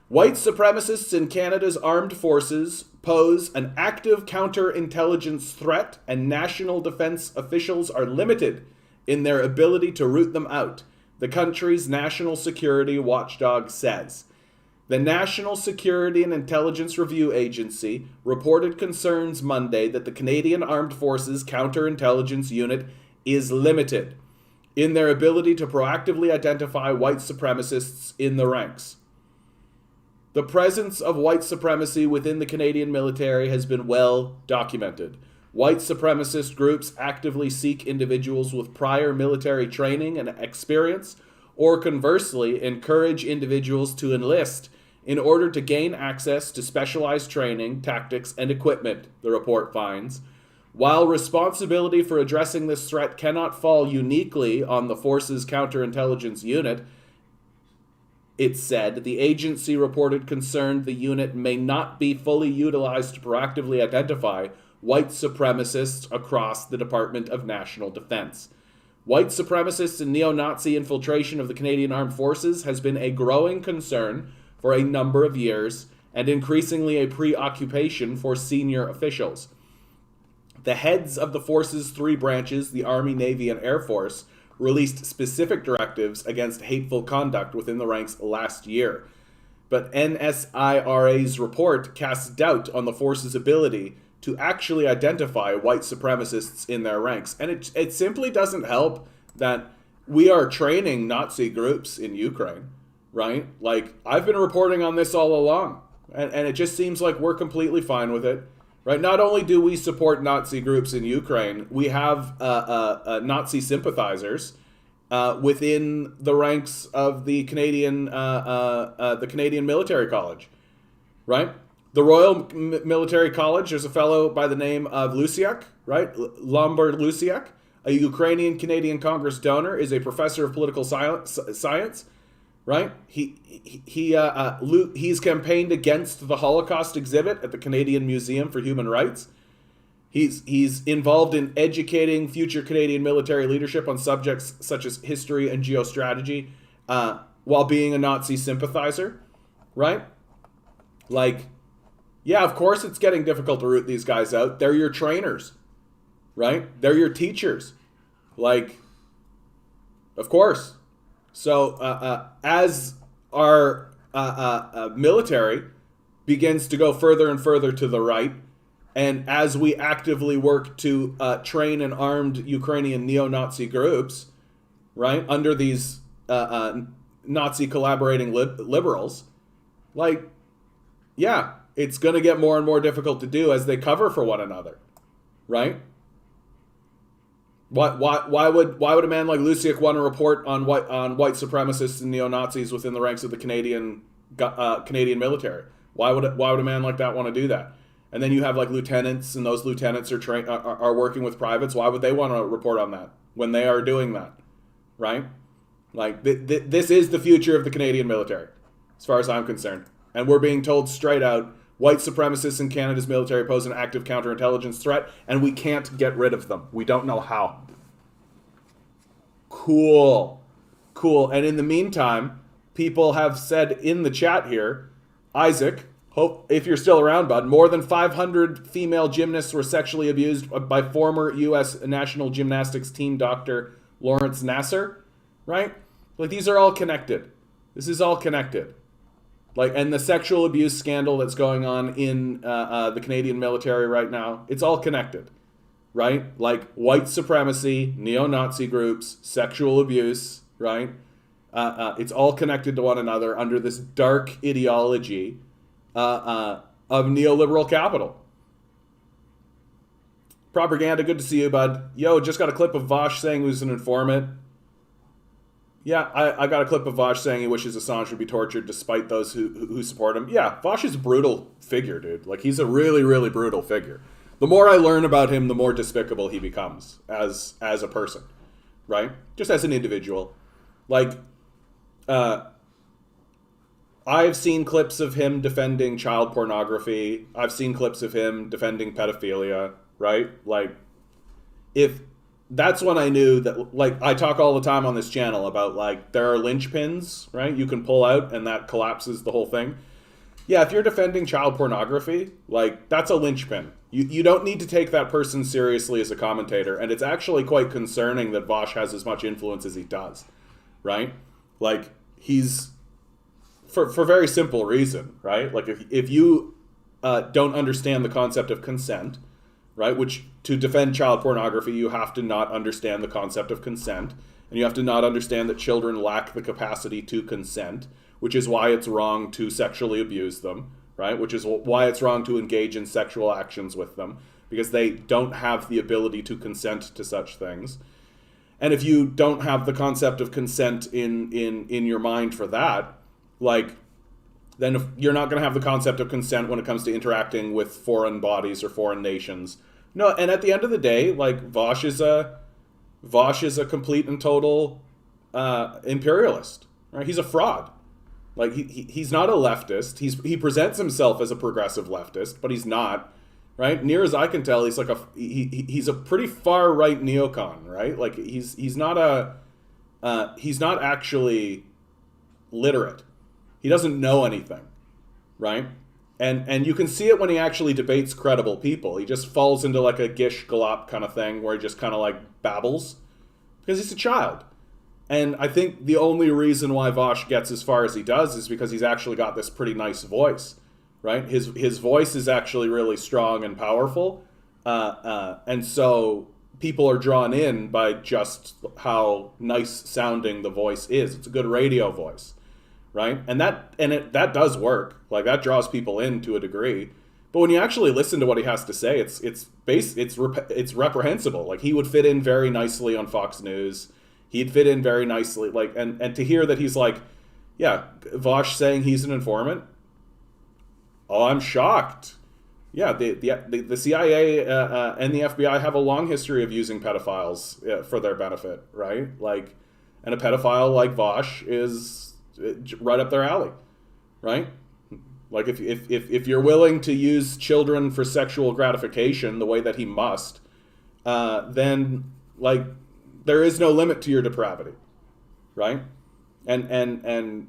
White supremacists in Canada's armed forces pose an active counterintelligence threat, and national defense officials are limited in their ability to root them out, the country's national security watchdog says. The National Security and Intelligence Review Agency reported concerns Monday that the Canadian Armed Forces Counterintelligence Unit is limited in their ability to proactively identify white supremacists in the ranks. The presence of white supremacy within the Canadian military has been well documented. White supremacist groups actively seek individuals with prior military training and experience, or conversely, encourage individuals to enlist in order to gain access to specialized training, tactics, and equipment, the report finds. While responsibility for addressing this threat cannot fall uniquely on the force's counterintelligence unit, it said the agency reported concern the unit may not be fully utilized to proactively identify white supremacists across the Department of National Defense. White supremacists and neo-Nazi infiltration of the Canadian Armed Forces has been a growing concern for a number of years and increasingly a preoccupation for senior officials. The heads of the force's three branches, the Army, Navy, and Air Force, released specific directives against hateful conduct within the ranks last year. But NSIRA's report casts doubt on the force's ability to actually identify white supremacists in their ranks. And it simply doesn't help that we are training Nazi groups in Ukraine, right? Like, I've been reporting on this all along, and it just seems like we're completely fine with it. Right? Not only do we support Nazi groups in Ukraine, we have Nazi sympathizers within the ranks of the Canadian Military College. Right? The Royal Military College. There's a fellow by the name of Lusiak, right? Lombard Lusiak, a Ukrainian Canadian Congress donor, is a professor of political science. Right? He's campaigned against the Holocaust exhibit at the Canadian Museum for Human Rights. He's involved in educating future Canadian military leadership on subjects such as history and geostrategy, while being a Nazi sympathizer. Right? Like, yeah, of course it's getting difficult to root these guys out. They're your trainers. Right? They're your teachers. Like, of course. So as our military begins to go further and further to the right, and as we actively work to train and armed Ukrainian neo-Nazi groups, right, under these Nazi collaborating liberals, like, yeah, it's going to get more and more difficult to do as they cover for one another, right? Why would a man like Lusiak want to report on white supremacists and neo-Nazis within the ranks of the Canadian military? Why would a man like that want to do that? And then you have like lieutenants, and those lieutenants are working with privates. Why would they want to report on that when they are doing that, right? Like this is the future of the Canadian military, as far as I'm concerned. And we're being told straight out, white supremacists in Canada's military pose an active counterintelligence threat, and we can't get rid of them. We don't know how. Cool. And in the meantime, people have said in the chat here, Isaac, hope if you're still around, bud, more than 500 female gymnasts were sexually abused by former U.S. national gymnastics team doctor Lawrence Nasser, right? Like, these are all connected. This is all connected. Like, and the sexual abuse scandal that's going on in the Canadian military right now, it's all connected, right? Like, white supremacy, neo-Nazi groups, sexual abuse, right? It's all connected to one another under this dark ideology of neoliberal capital. Propaganda, good to see you, bud. Yo, just got a clip of Vosh saying he was an informant. Yeah, I got a clip of Vosh saying he wishes Assange would be tortured despite those who support him. Yeah, Vosh is a brutal figure, dude. Like, he's a really, really brutal figure. The more I learn about him, the more despicable he becomes as a person, right? Just as an individual. Like, I've seen clips of him defending child pornography. I've seen clips of him defending pedophilia, right? Like, if... That's when I knew that, like, I talk all the time on this channel about, like, there are linchpins, right? You can pull out and that collapses the whole thing. yeah, if you're defending child pornography, like, that's a linchpin. You don't need to take that person seriously as a commentator, and it's actually quite concerning that Vosh has as much influence as he does, right? Like, he's, for very simple reason, right? Like, if you don't understand the concept of consent, right, which, to defend child pornography, you have to not understand the concept of consent, and you have to not understand that children lack the capacity to consent, which is why it's wrong to sexually abuse them, right? Which is why it's wrong to engage in sexual actions with them, because they don't have the ability to consent to such things. And if you don't have the concept of consent in your mind for that, like, then if you're not going to have the concept of consent when it comes to interacting with foreign bodies or foreign nations. No, and at the end of the day, like, Vosh is a complete and total imperialist, right? He's a fraud. Like, he's not a leftist. He presents himself as a progressive leftist, but he's not, right? Near as I can tell, he's like he's a pretty far right neocon, right? Like, he's not actually literate. He doesn't know anything, right? And you can see it when he actually debates credible people. He just falls into like a gish galop kind of thing where he just kind of like babbles because he's a child. And I think the only reason why Vosh gets as far as he does is because he's actually got this pretty nice voice, right? His voice is actually really strong and powerful. And so people are drawn in by just how nice sounding the voice is. It's a good radio voice, right? And that does work. Like, that draws people in to a degree. But when you actually listen to what he has to say, it's reprehensible. Like, he would fit in very nicely on Fox News. He'd fit in very nicely, like, and to hear that he's like, yeah, Vosh saying he's an informant. Oh, I'm shocked. Yeah, the CIA and the FBI have a long history of using pedophiles for their benefit, right? Like, and a pedophile like Vosh is right up their alley, right? Like, if you're willing to use children for sexual gratification the way that he must, then, like, there is no limit to your depravity, right? And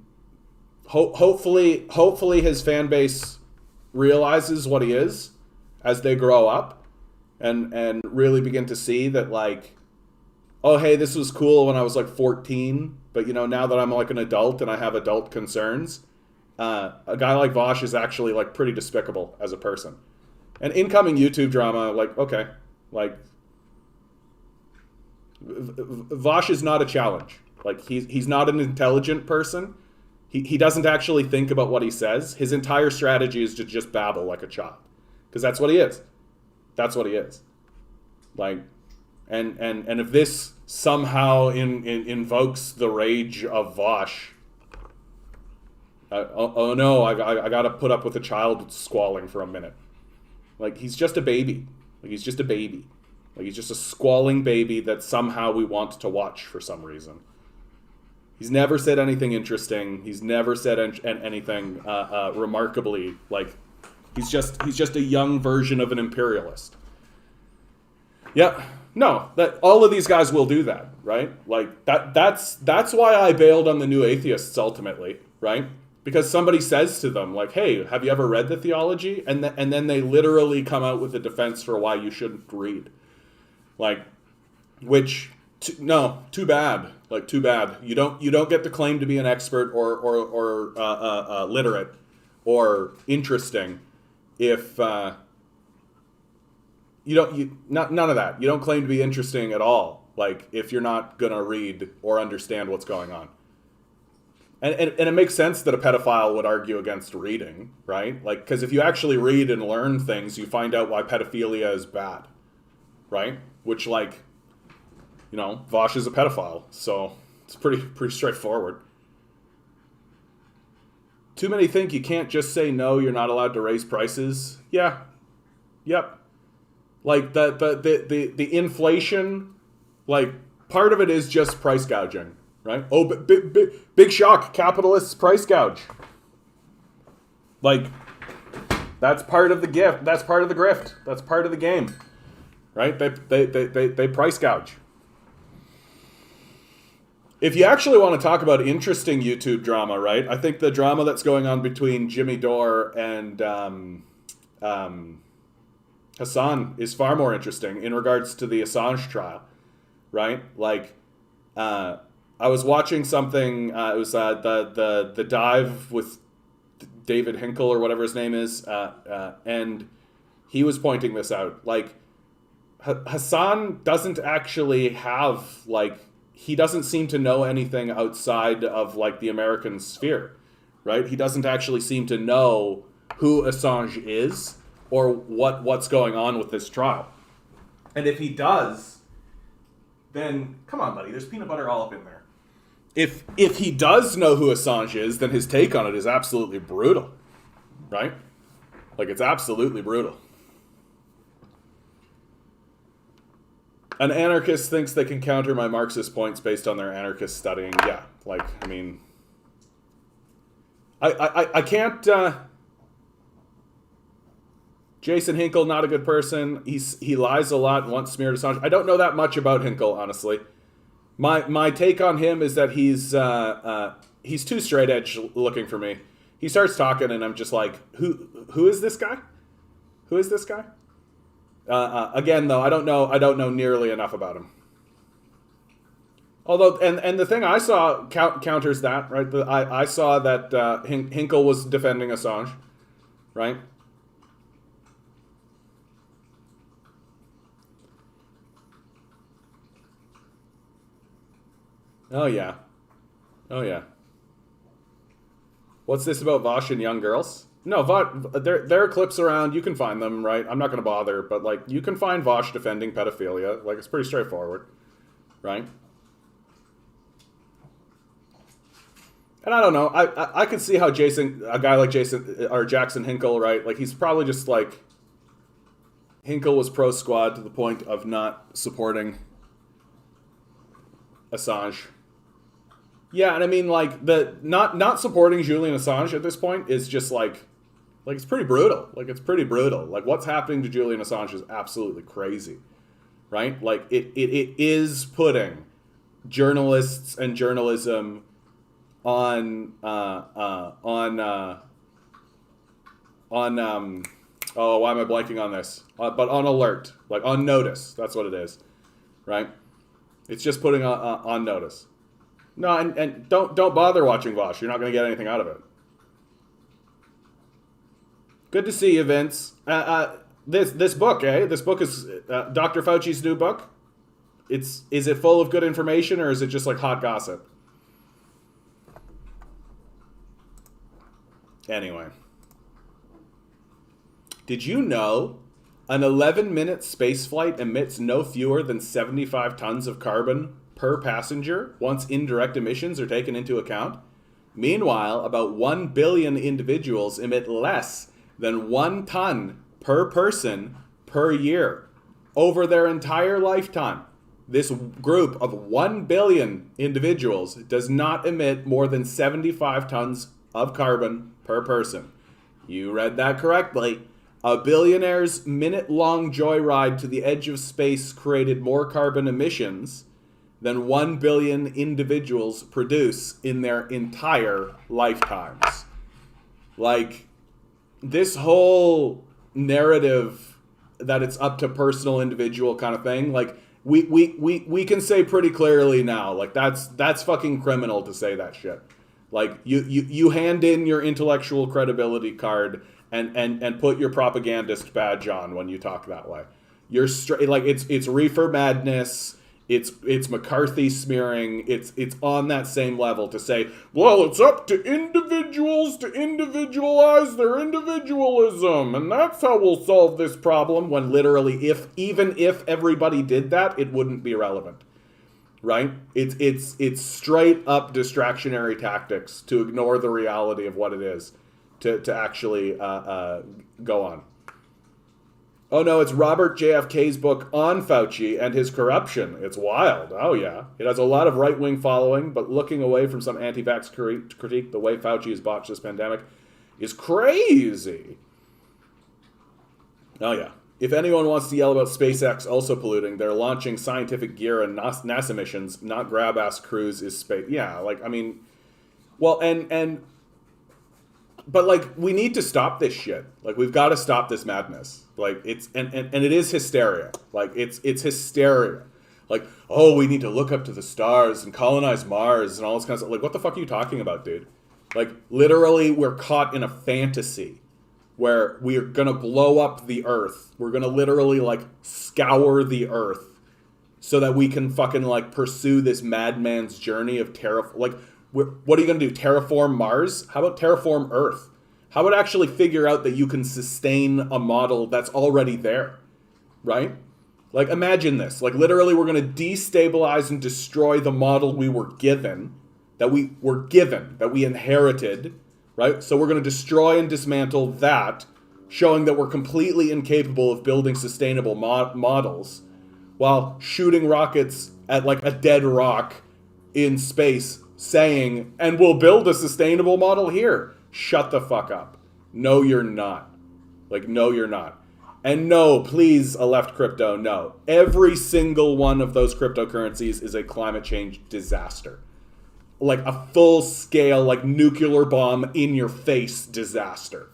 hopefully his fan base realizes what he is as they grow up and really begin to see that, like, oh, hey, this was cool when I was like 14, but, you know, now that I'm like an adult and I have adult concerns, a guy like Vosh is actually like pretty despicable as a person. And incoming YouTube drama, like, okay, like, Vosh is not a challenge. Like, he's not an intelligent person. He doesn't actually think about what he says. His entire strategy is to just babble like a child, because that's what he is. That's what he is. Like, and if this somehow invokes the rage of Vosh, oh no, I got to put up with a child squalling for a minute. Like, he's just a baby. Like, he's just a baby. Like, he's just a squalling baby that somehow we want to watch for some reason. He's never said anything interesting. He's never said anything remarkably. Like, he's just a young version of an imperialist. Yeah, no, that all of these guys will do that, right? Like, that's why I bailed on the New Atheists ultimately, right? Because somebody says to them, like, hey, have you ever read the theology? And then they literally come out with a defense for why you shouldn't read. Like, which, too bad. Like, too bad. You don't get to claim to be an expert or literate or interesting if none of that. You don't claim to be interesting at all. Like, if you're not gonna read or understand what's going on. And it makes sense that a pedophile would argue against reading, right? Like, because if you actually read and learn things, you find out why pedophilia is bad, right? Which, like, you know, Vosh is a pedophile, so it's pretty straightforward. Too many think you can't just say no, you're not allowed to raise prices. Yeah. Yep. Like, the inflation, like, part of it is just price gouging, right? Oh, big shock, capitalists price gouge. Like, that's part of the gift. That's part of the grift. That's part of the game, right? They price gouge. If you actually want to talk about interesting YouTube drama, right? I think the drama that's going on between Jimmy Dore and Hassan is far more interesting in regards to the Assange trial, right? Like, I was watching something. It was the dive with David Hinkle or whatever his name is, and he was pointing this out. Like, Hassan doesn't actually have, like, he doesn't seem to know anything outside of, like, the American sphere, right? He doesn't actually seem to know who Assange is or what's going on with this trial. And if he does, then come on, buddy, there's peanut butter all up in there. If he does know who Assange is, then his take on it is absolutely brutal, right? Like, it's absolutely brutal. An anarchist thinks they can counter my Marxist points based on their anarchist studying. Yeah, like, I mean, I can't. Jason Hinkle, not a good person. He lies a lot and once smeared Assange. I don't know that much about Hinkle, honestly. My take on him is that he's too straight edge looking for me. He starts talking and I'm just like, who is this guy? Who is this guy? Again, though, I don't know nearly enough about him. Although, and the thing I saw counters that, right? I saw that Hinkle was defending Assange, right? Oh yeah. What's this about Vosh and young girls? No, there are clips around. You can find them, right? I'm not going to bother, but, like, you can find Vosh defending pedophilia. Like, it's pretty straightforward, right? And I don't know. I could see how a guy like Jackson Hinkle, right? Like, he's probably just like, Hinkle was pro squad to the point of not supporting Assange. Yeah, and I mean, like, the not supporting Julian Assange at this point is just like it's pretty brutal. Like, it's pretty brutal. Like, what's happening to Julian Assange is absolutely crazy, right? Like, it is putting journalists and journalism on oh, why am I blanking on this? But on alert, like on notice. That's what it is, right? It's just putting on notice. No, and don't bother watching Vosh. You're not going to get anything out of it. Good to see you, Vince. This book, This book is Dr. Fauci's new book. Is it full of good information or is it just like hot gossip? Anyway. Did you know an 11-minute spaceflight emits no fewer than 75 tons of carbon per passenger once indirect emissions are taken into account? Meanwhile, about 1 billion individuals emit less than 1 ton per person per year over their entire lifetime. This group of 1 billion individuals does not emit more than 75 tons of carbon per person. You read that correctly. A billionaire's minute-long joyride to the edge of space created more carbon emissions than 1 billion individuals produce in their entire lifetimes. Like, this whole narrative that it's up to personal individual kind of thing, like, we can say pretty clearly now, like, that's fucking criminal to say that shit. Like, you hand in your intellectual credibility card and put your propagandist badge on when you talk that way. You're straight, like, it's reefer madness. It's McCarthy smearing. It's on that same level to say, well, it's up to individuals to individualize their individualism, and that's how we'll solve this problem. When literally, even if everybody did that, it wouldn't be relevant, right? It's straight up distractionary tactics to ignore the reality of what it is to actually go on. Oh no, it's Robert JFK's book on Fauci and his corruption. It's wild. Oh yeah. It has a lot of right-wing following, but looking away from some anti-vax critique, the way Fauci has botched this pandemic is crazy. Oh yeah. If anyone wants to yell about SpaceX also polluting, they're launching scientific gear and NASA missions, not grab-ass crews is space. Yeah, like, I mean, well, but like, we need to stop this shit. Like, we've got to stop this madness. Like, it's, and it is hysteria. Like, it's hysteria. Like, oh, we need to look up to the stars and colonize Mars and all this kind of stuff. Like, what the fuck are you talking about, dude? Like, literally, we're caught in a fantasy where we are going to blow up the Earth. We're going to literally, like, scour the Earth so that we can fucking, like, pursue this madman's journey of like, what are you going to do, terraform Mars? How about terraform Earth? How about actually figure out that you can sustain a model that's already there, right? Like, imagine this. Like, literally, we're going to destabilize and destroy the model we were given, that we inherited, right? So we're going to destroy and dismantle that, showing that we're completely incapable of building sustainable models, while shooting rockets at, like, a dead rock in space, saying, and we'll build a sustainable model here. Shut the fuck up. No, you're not. Like, no, you're not. And no, please, a left crypto, no. Every single one of those cryptocurrencies is a climate change disaster. Like a full-scale, like, nuclear bomb in your face disaster.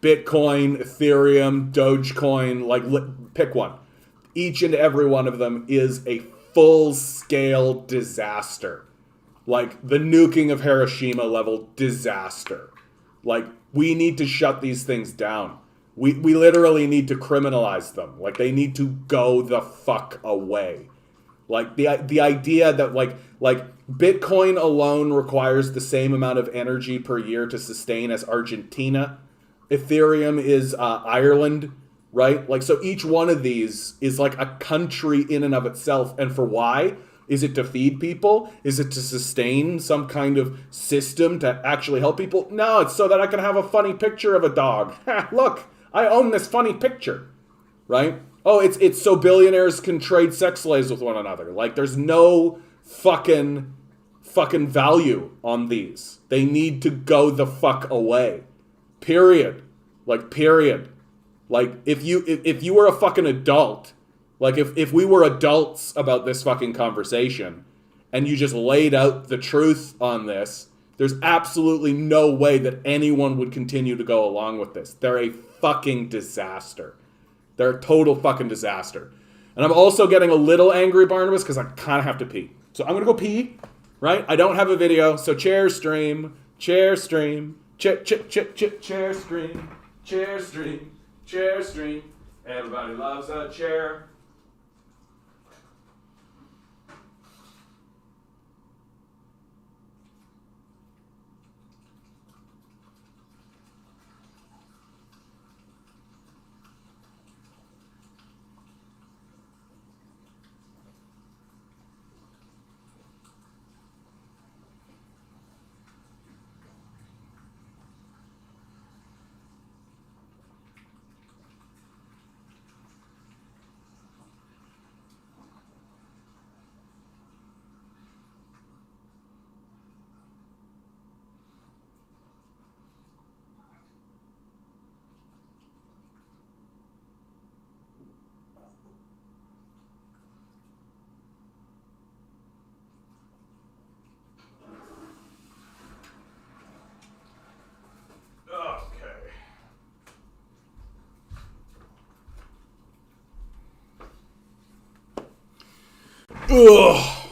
Bitcoin, Ethereum, Dogecoin, like, pick one. Each and every one of them is a full-scale disaster. Like, the nuking of Hiroshima level disaster. Like, we need to shut these things down. We literally need to criminalize them. Like, they need to go the fuck away. Like, the idea that, like Bitcoin alone requires the same amount of energy per year to sustain as Argentina. Ethereum is Ireland, right? Like, so each one of these is like a country in and of itself. And for why? Is it to feed people? Is it to sustain some kind of system to actually help people? No, it's so that I can have a funny picture of a dog. Look, I own this funny picture, right? Oh, it's so billionaires can trade sex slaves with one another. Like, there's no fucking value on these. They need to go the fuck away. Period. Like, period. Like, if you were a fucking adult, like, if we were adults about this fucking conversation, and you just laid out the truth on this, there's absolutely no way that anyone would continue to go along with this. They're a fucking disaster. They're a total fucking disaster. And I'm also getting a little angry, Barnabas, because I kind of have to pee. So I'm going to go pee, right? I don't have a video, so chair stream, chair stream, chair stream, chair stream, chair stream. Everybody loves a chair. Ugh.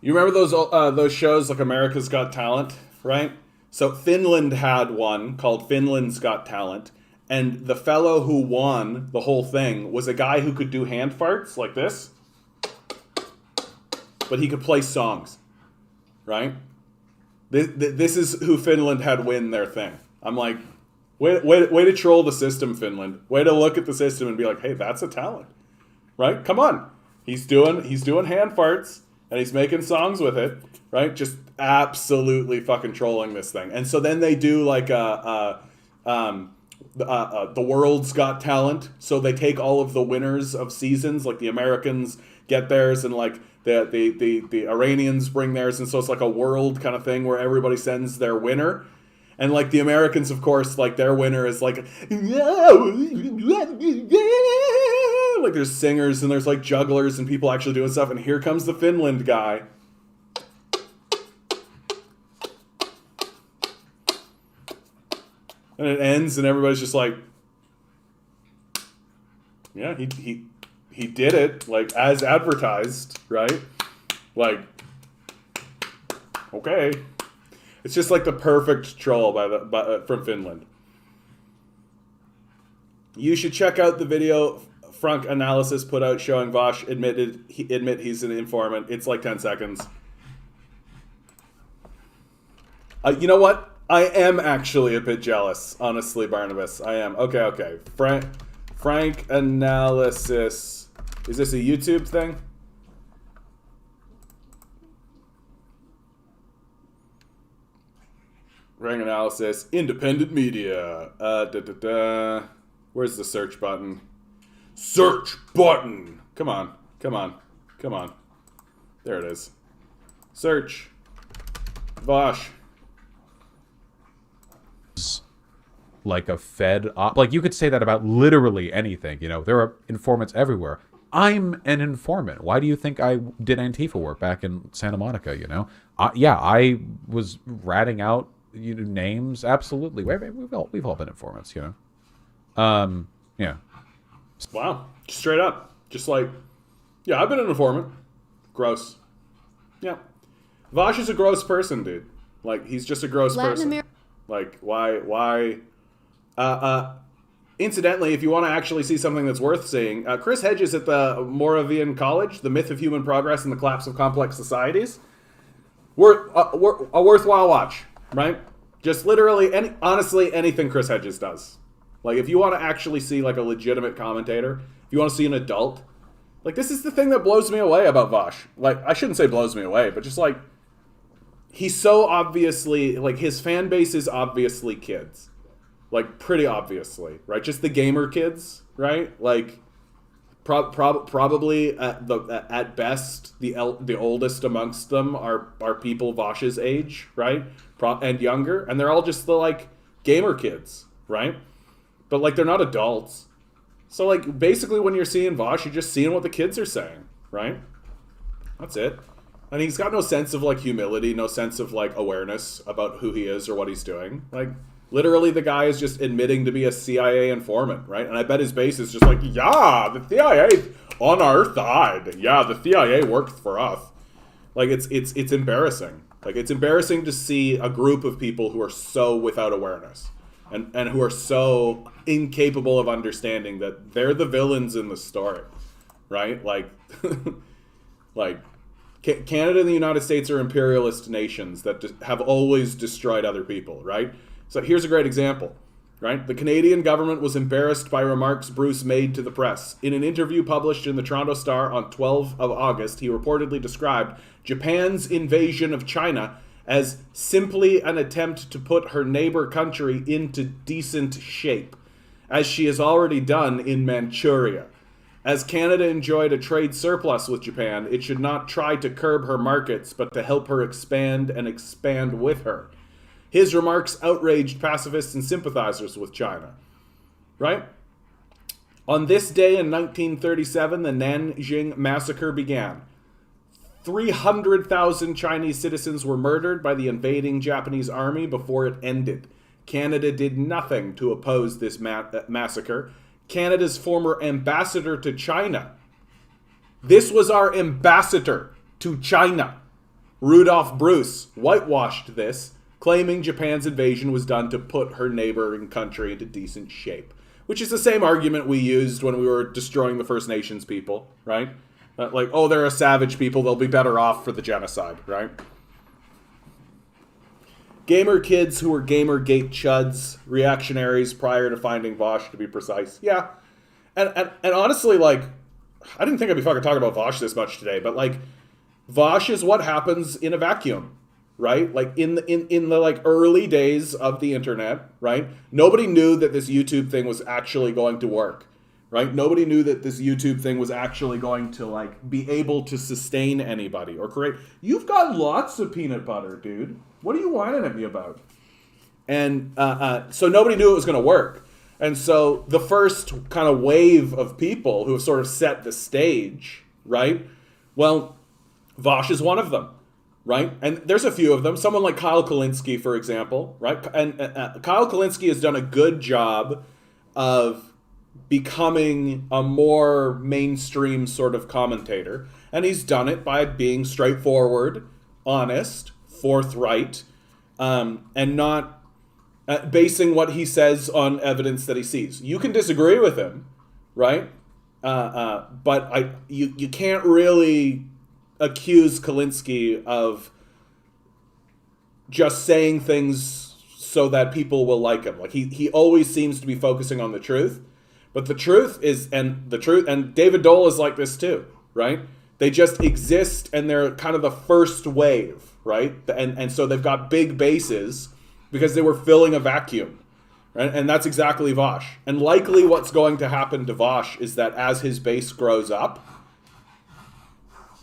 You remember those shows like America's Got Talent, right? So Finland had one called Finland's Got Talent, and the fellow who won the whole thing was a guy who could do hand farts like this, but he could play songs, right? This is who Finland had win their thing. I'm like, way to troll the system, Finland. Way to look at the system and be like, hey, that's a talent, right? Come on, he's doing hand farts and he's making songs with it, right? Just absolutely fucking trolling this thing. And so then they do like the World's Got Talent. So they take all of the winners of seasons, like the Americans get theirs, and like the Iranians bring theirs, and so it's like a world kind of thing where everybody sends their winner. And like the Americans, of course, like their winner is like, like there's singers and there's like jugglers and people actually doing stuff. And here comes the Finland guy. And it ends and everybody's just like, yeah, he did it, like as advertised, right? Like, okay. It's just like the perfect troll from Finland. You should check out the video Frank Analysis put out showing Vosh admit he's an informant. It's like 10 seconds. You know what? I am actually a bit jealous, honestly, Barnabas. I am. Okay. Frank Analysis. Is this a YouTube thing? Rank Analysis, independent media. Where's the search button? Search button! Come on. There it is. Search. Vosh. Like a Fed op. Like, you could say that about literally anything. You know, there are informants everywhere. I'm an informant. Why do you think I did Antifa work back in Santa Monica, you know? I was ratting out names. Absolutely. We've all been informants, you know? Yeah. Wow. Straight up. Just like, yeah, I've been an informant. Gross. Yeah. Vosh is a gross person, dude. Like, he's just a gross person. Like, why? Incidentally, if you want to actually see something that's worth seeing, Chris Hedges at the Moravian College, The Myth of Human Progress and the Collapse of Complex Societies, were a worthwhile watch, right? Just literally, honestly, anything Chris Hedges does. Like, if you want to actually see, like, a legitimate commentator, if you want to see an adult, like, this is the thing that blows me away about Vosh. Like, I shouldn't say blows me away, but just, like, he's so obviously, like, his fan base is obviously kids. Like, pretty obviously, right? Just the gamer kids, right? Like, probably at best, the oldest amongst them are people Vosh's age, right? And younger, and they're all just the, like, gamer kids, right? But, like, they're not adults. So, like, basically when you're seeing Vosh, you're just seeing what the kids are saying, right? That's it. And he's got no sense of, like, humility, no sense of, like, awareness about who he is or what he's doing. Like, literally the guy is just admitting to be a CIA informant, right? And I bet his base is just like, yeah, the CIA on our side. Yeah, the CIA worked for us. Like, it's embarrassing. Like, it's embarrassing to see a group of people who are so without awareness and who are so incapable of understanding that they're the villains in the story, right? Like, like, Canada and the United States are imperialist nations that have always destroyed other people, right? So here's a great example, right? The Canadian government was embarrassed by remarks Bruce made to the press. In an interview published in the Toronto Star on 12 of August, he reportedly described Japan's invasion of China as simply an attempt to put her neighbor country into decent shape, as she has already done in Manchuria. As Canada enjoyed a trade surplus with Japan, it should not try to curb her markets, but to help her expand and expand with her. His remarks outraged pacifists and sympathizers with China, right? On this day in 1937, the Nanjing Massacre began. 300,000 Chinese citizens were murdered by the invading Japanese army before it ended. Canada did nothing to oppose this massacre. Canada's former ambassador to China. This was our ambassador to China. Rudolph Bruce whitewashed this, claiming Japan's invasion was done to put her neighboring country into decent shape. Which is the same argument we used when we were destroying the First Nations people, right? Like, oh, they're a savage people, they'll be better off for the genocide, right? Gamer kids who were Gamergate chuds, reactionaries prior to finding Vosh, to be precise. Yeah. And honestly, like, I didn't think I'd be fucking talking about Vosh this much today, but, like, Vosh is what happens in a vacuum, right? Like, in the like, early days of the internet, right? Nobody knew that this YouTube thing was actually going to work, right? Nobody knew that this YouTube thing was actually going to like be able to sustain anybody or create. You've got lots of peanut butter, dude. What are you whining at me about? And so nobody knew it was going to work. And so the first kind of wave of people who have sort of set the stage, right? Well, Vosh is one of them, right? And there's a few of them. Someone like Kyle Kulinski, for example, right? And Kyle Kulinski has done a good job of becoming a more mainstream sort of commentator. And he's done it by being straightforward, honest, forthright, and not basing what he says on evidence that he sees. You can disagree with him, right? But you can't really accuse Kulinski of just saying things so that people will like him. Like he always seems to be focusing on the truth. But the truth is, and David Dole is like this too, right? They just exist and they're kind of the first wave, right? And so they've got big bases because they were filling a vacuum, right? And that's exactly Vosh. And likely what's going to happen to Vosh is that as his base grows up,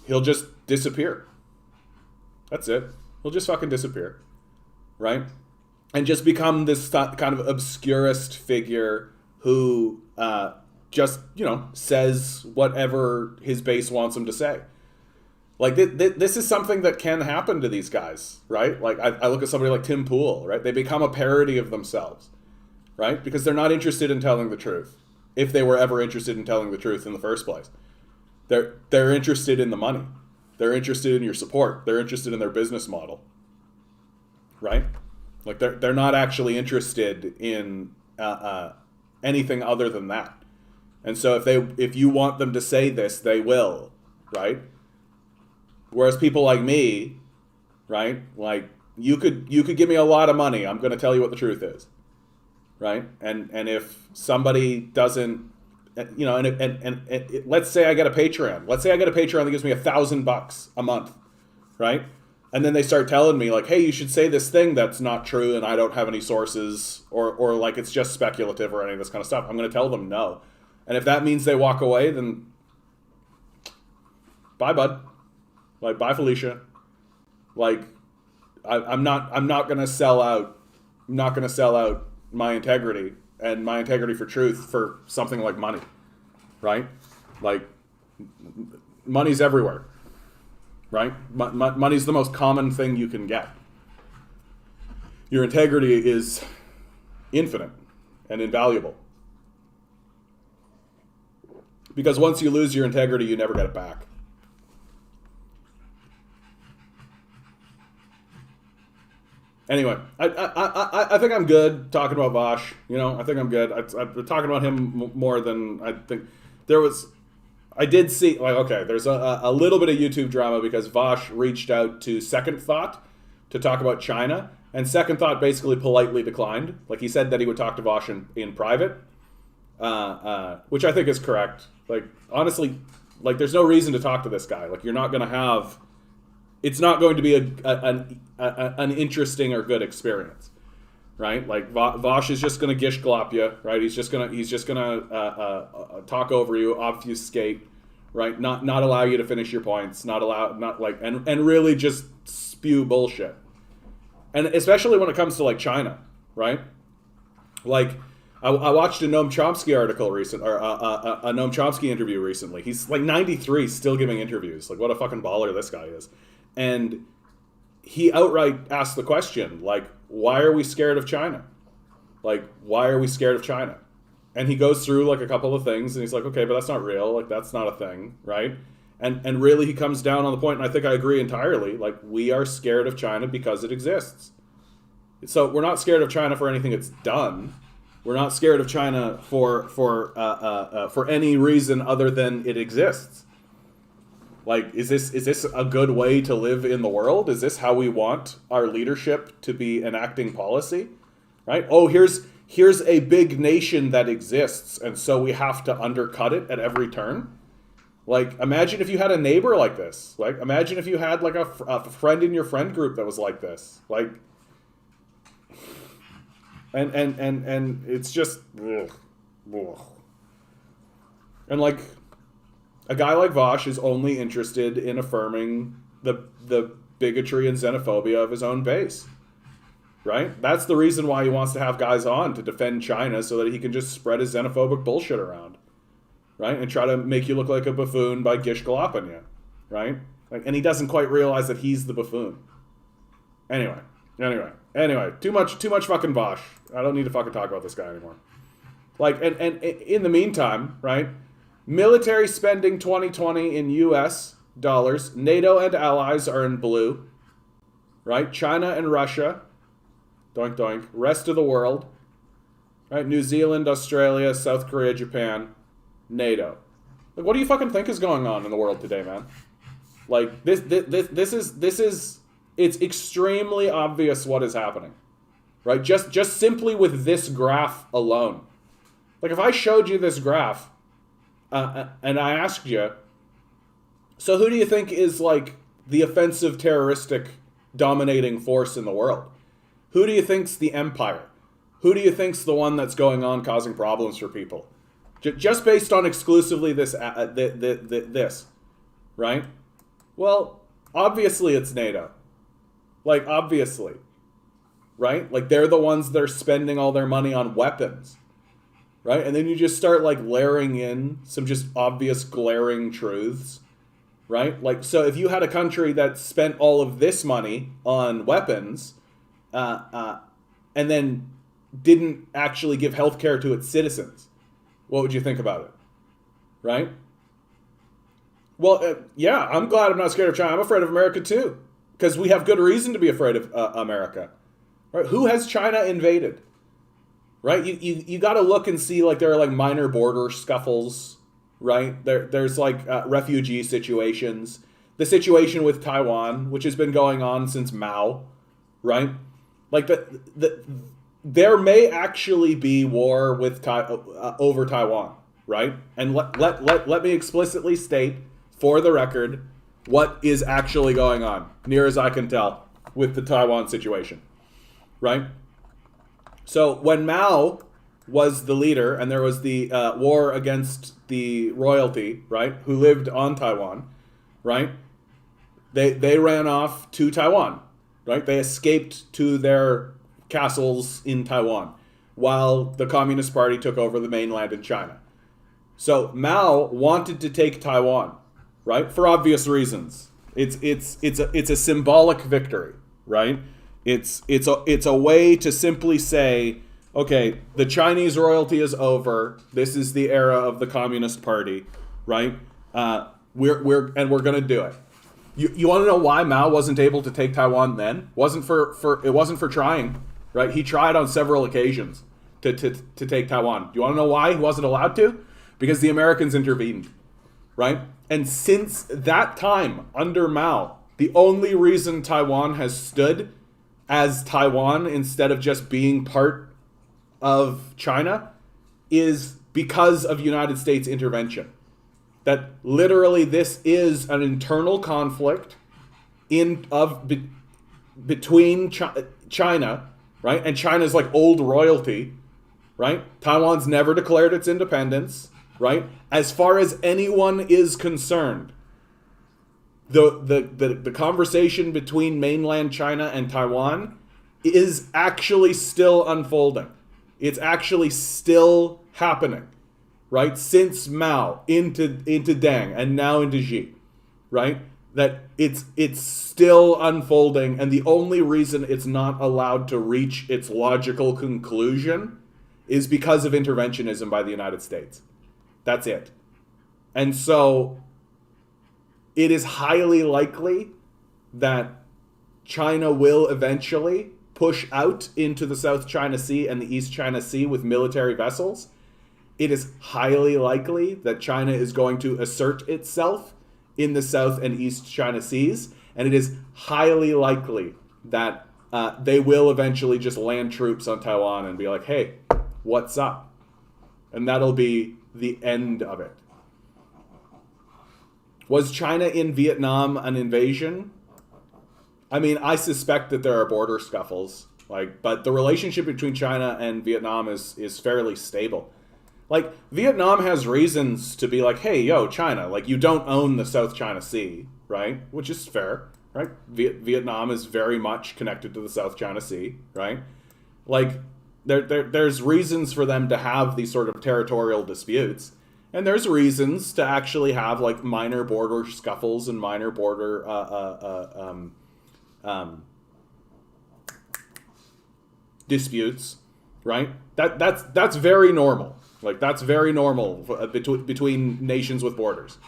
he'll just disappear. That's it. He'll just fucking disappear, right? And just become this kind of obscurist figure who just, says whatever his base wants him to say. Like, this is something that can happen to these guys, right? Like, I look at somebody like Tim Pool, right? They become a parody of themselves, right? Because they're not interested in telling the truth, if they were ever interested in telling the truth in the first place. They're interested in the money. They're interested in your support. They're interested in their business model, right? Like, they're not actually interested in anything other than that. And so if you want them to say this, they will, right? Whereas people like me, right? Like you could give me a lot of money. I'm going to tell you what the truth is, right? And if somebody doesn't, let's say I get a Patreon. Let's say I get a Patreon that gives me $1,000 a month, right? And then they start telling me like, hey, you should say this thing that's not true, and I don't have any sources, or like it's just speculative or any of this kind of stuff. I'm going to tell them no. And if that means they walk away, then bye, bud. Like, bye, Felicia. Like, I'm not gonna sell out. I'm not gonna sell out my integrity and my integrity for truth for something like money, right? Like, money's everywhere, right? Money's the most common thing you can get. Your integrity is infinite and invaluable. Because once you lose your integrity, you never get it back. Anyway, I think I'm good talking about Vosh. I think I'm good. I've been talking about him more than I think. I did see, like, okay, there's a little bit of YouTube drama because Vosh reached out to Second Thought to talk about China, and Second Thought basically politely declined. Like, he said that he would talk to Vosh in private, which I think is correct. Like, honestly, like, there's no reason to talk to this guy. Like, you're not going to have... It's not going to be an interesting or good experience, right? Like Vosh is just going to gish glop you, right? He's just gonna talk over you, obfuscate, right? Not allow you to finish your points, and really just spew bullshit. And especially when it comes to like China, right? Like I watched a Noam Chomsky article recently, or a Noam Chomsky interview recently. He's like 93, still giving interviews. Like, what a fucking baller this guy is. And he outright asked the question, like, why are we scared of China? Like, why are we scared of China? And he goes through, like, a couple of things, and he's like, okay, but that's not real. Like, that's not a thing, right? And really he comes down on the point, and I think I agree entirely, like, we are scared of China because it exists. So we're not scared of China for anything it's done. We're not scared of China for any reason other than it exists. Like, is this a good way to live in the world? Is this how we want our leadership to be enacting policy? Right? Oh, here's a big nation that exists, and so we have to undercut it at every turn. Like, imagine if you had a neighbor like this. Like, imagine if you had like a friend in your friend group that was like this. Like, and it's just, ugh. And like a guy like Vosh is only interested in affirming the bigotry and xenophobia of his own base. Right? That's the reason why he wants to have guys on to defend China, so that he can just spread his xenophobic bullshit around. Right? And try to make you look like a buffoon by gish galloping you. Right? And he doesn't quite realize that he's the buffoon. Anyway. Too much fucking Vosh. I don't need to fucking talk about this guy anymore. Like, and in the meantime, right? Military spending 2020 in US dollars. NATO and allies are in blue. Right? China and Russia. Doink doink. Rest of the world. Right? New Zealand, Australia, South Korea, Japan, NATO. Like, what do you fucking think is going on in the world today, man? Like, this is it's extremely obvious what is happening. Right? Just simply with this graph alone. Like, if I showed you this graph, and I asked you, so who do you think is, like, the offensive terroristic dominating force in the world? Who do you think's the empire? Who do you think's the one that's going on causing problems for people? Just based on exclusively this, right? Well, obviously it's NATO. Like, obviously. Right? Like, they're the ones that are spending all their money on weapons. Right? And then you just start, like, layering in some just obvious glaring truths. Right? Like, so if you had a country that spent all of this money on weapons, and then didn't actually give healthcare to its citizens, what would you think about it? Right? Well, yeah, I'm glad I'm not scared of China. I'm afraid of America too, because we have good reason to be afraid of America. Right? Who has China invaded? Right? You got to look and see, like, there are, like, minor border scuffles. Right? There's like refugee situations. The situation with Taiwan, which has been going on since Mao. Right? Like, there may actually be war with over Taiwan, right? And let me explicitly state, for the record, what is actually going on, near as I can tell, with the Taiwan situation, right? So when Mao was the leader, and there was the war against the royalty, right, who lived on Taiwan, right? They ran off to Taiwan. Right? They escaped to their castles in Taiwan while the Communist Party took over the mainland in China. So Mao wanted to take Taiwan, right? For obvious reasons. It's a symbolic victory, right? It's a way to simply say, okay, the Chinese royalty is over. This is the era of the Communist Party, right? We're going to do it. You want to know why Mao wasn't able to take Taiwan then? It wasn't for trying, right? He tried on several occasions to take Taiwan. Do you want to know why he wasn't allowed to? Because the Americans intervened, right? And since that time, under Mao, the only reason Taiwan has stood as Taiwan instead of just being part of China is because of United States intervention. That literally this is an internal conflict between China, right? And China's like old royalty, right? Taiwan's never declared its independence, right? As far as anyone is concerned, the conversation between mainland China and Taiwan is actually still unfolding. It's actually still happening. Right? Since Mao into Deng and now into Xi, right? That it's still unfolding, and the only reason it's not allowed to reach its logical conclusion is because of interventionism by the United States. That's it. And so it is highly likely that China will eventually push out into the South China Sea and the East China Sea with military vessels. It is highly likely that China is going to assert itself in the South and East China Seas, and it is highly likely that they will eventually just land troops on Taiwan and be like, hey, what's up? And that'll be the end of it. Was China in Vietnam an invasion? I mean, I suspect that there are border scuffles, but the relationship between China and Vietnam is fairly stable. Like, Vietnam has reasons to be like, hey, yo, China, like, you don't own the South China Sea, right? Which is fair, right? Vietnam is very much connected to the South China Sea, right? Like, there's reasons for them to have these sort of territorial disputes. And there's reasons to actually have, like, minor border scuffles and minor border disputes, right? That's very normal. Like, that's very normal between nations with borders.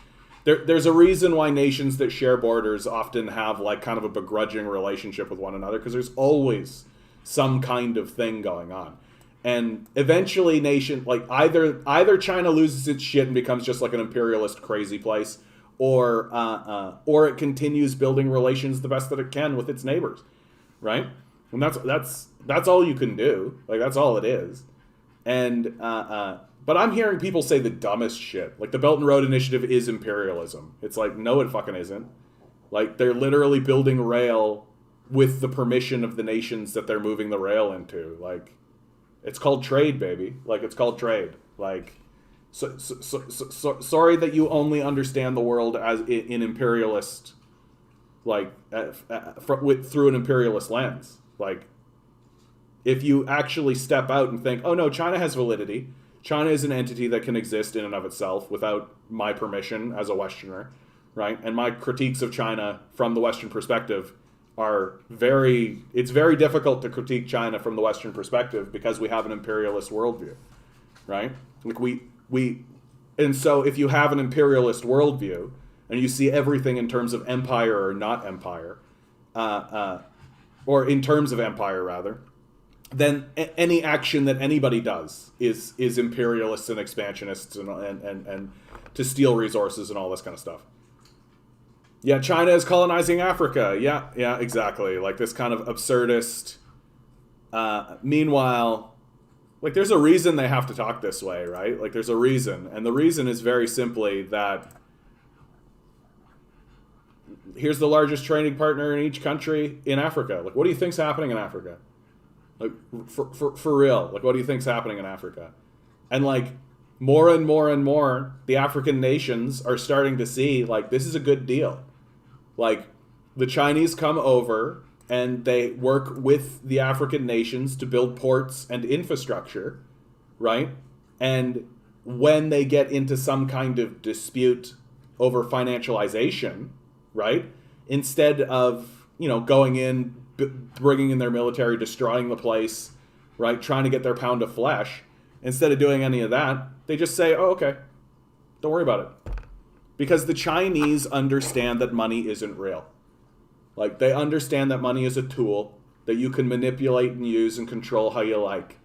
There's a reason why nations that share borders often have, like, kind of a begrudging relationship with one another, because there's always some kind of thing going on. And eventually either China loses its shit and becomes just like an imperialist crazy place, or it continues building relations the best that it can with its neighbors, right? And that's all you can do. Like, that's all it is. And but I'm hearing people say the dumbest shit. Like, the Belt and Road Initiative is imperialism. It's like, no, it fucking isn't. Like, they're literally building rail with the permission of the nations that they're moving the rail into. Like, it's called trade, baby. Like, it's called trade. Like, so sorry that you only understand the world as in imperialist, like, through an imperialist lens. Like, if you actually step out and think, oh no, China has validity. China is an entity that can exist in and of itself without my permission as a Westerner, right? And my critiques of China from the Western perspective it's very difficult to critique China from the Western perspective because we have an imperialist worldview, right? Like, and so if you have an imperialist worldview and you see everything in terms of empire or not empire, or in terms of empire rather, then any action that anybody does is imperialists and expansionists and to steal resources and all this kind of stuff. Yeah, China is colonizing Africa. Yeah, exactly. Like, this kind of absurdist. Meanwhile, like, there's a reason they have to talk this way, right? Like, there's a reason. And the reason is very simply that here's the largest trading partner in each country in Africa. Like, what do you think's happening in Africa? Like, for real. Like, what do you think's happening in Africa? And, like, more and more and more, the African nations are starting to see, like, this is a good deal. Like, the Chinese come over and they work with the African nations to build ports and infrastructure, right? And when they get into some kind of dispute over financialization, right? Instead of, going in, bringing in their military, destroying the place, right? Trying to get their pound of flesh. Instead of doing any of that, they just say, oh, okay, don't worry about it. Because the Chinese understand that money isn't real. Like, they understand that money is a tool that you can manipulate and use and control how you like.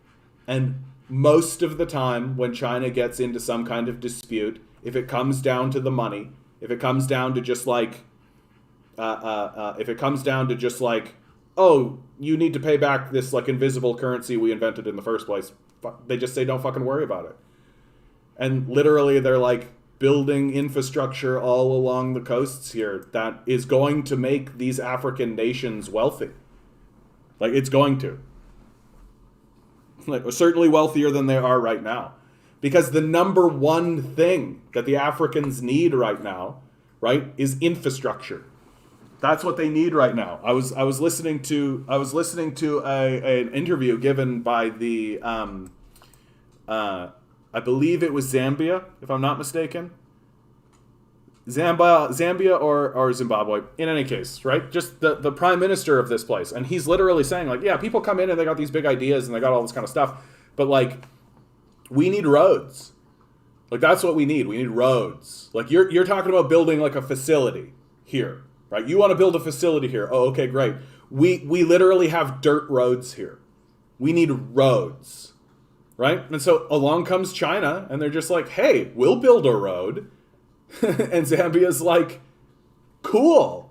And most of the time, when China gets into some kind of dispute, if it comes down to the money, if it comes down to just like, oh, you need to pay back this, like, invisible currency we invented in the first place, they just say, don't fucking worry about it. And literally, they're like building infrastructure all along the coasts here that is going to make these African nations wealthy. Like, it's going to. Like, certainly wealthier than they are right now. Because the number one thing that the Africans need right now, right, is infrastructure. That's what they need right now. I was listening to an interview given by the I believe it was Zambia, if I'm not mistaken. Zambia or Zimbabwe, in any case, right? Just the prime minister of this place. And he's literally saying, like, yeah, people come in and they got these big ideas and they got all this kind of stuff. But, like, we need roads. Like, that's what we need. We need roads. Like, you're talking about building, like, a facility here, right? You want to build a facility here. Oh, okay, great. We literally have dirt roads here. We need roads. Right? And so along comes China, and they're just like, hey, we'll build a road. And Zambia's like, cool.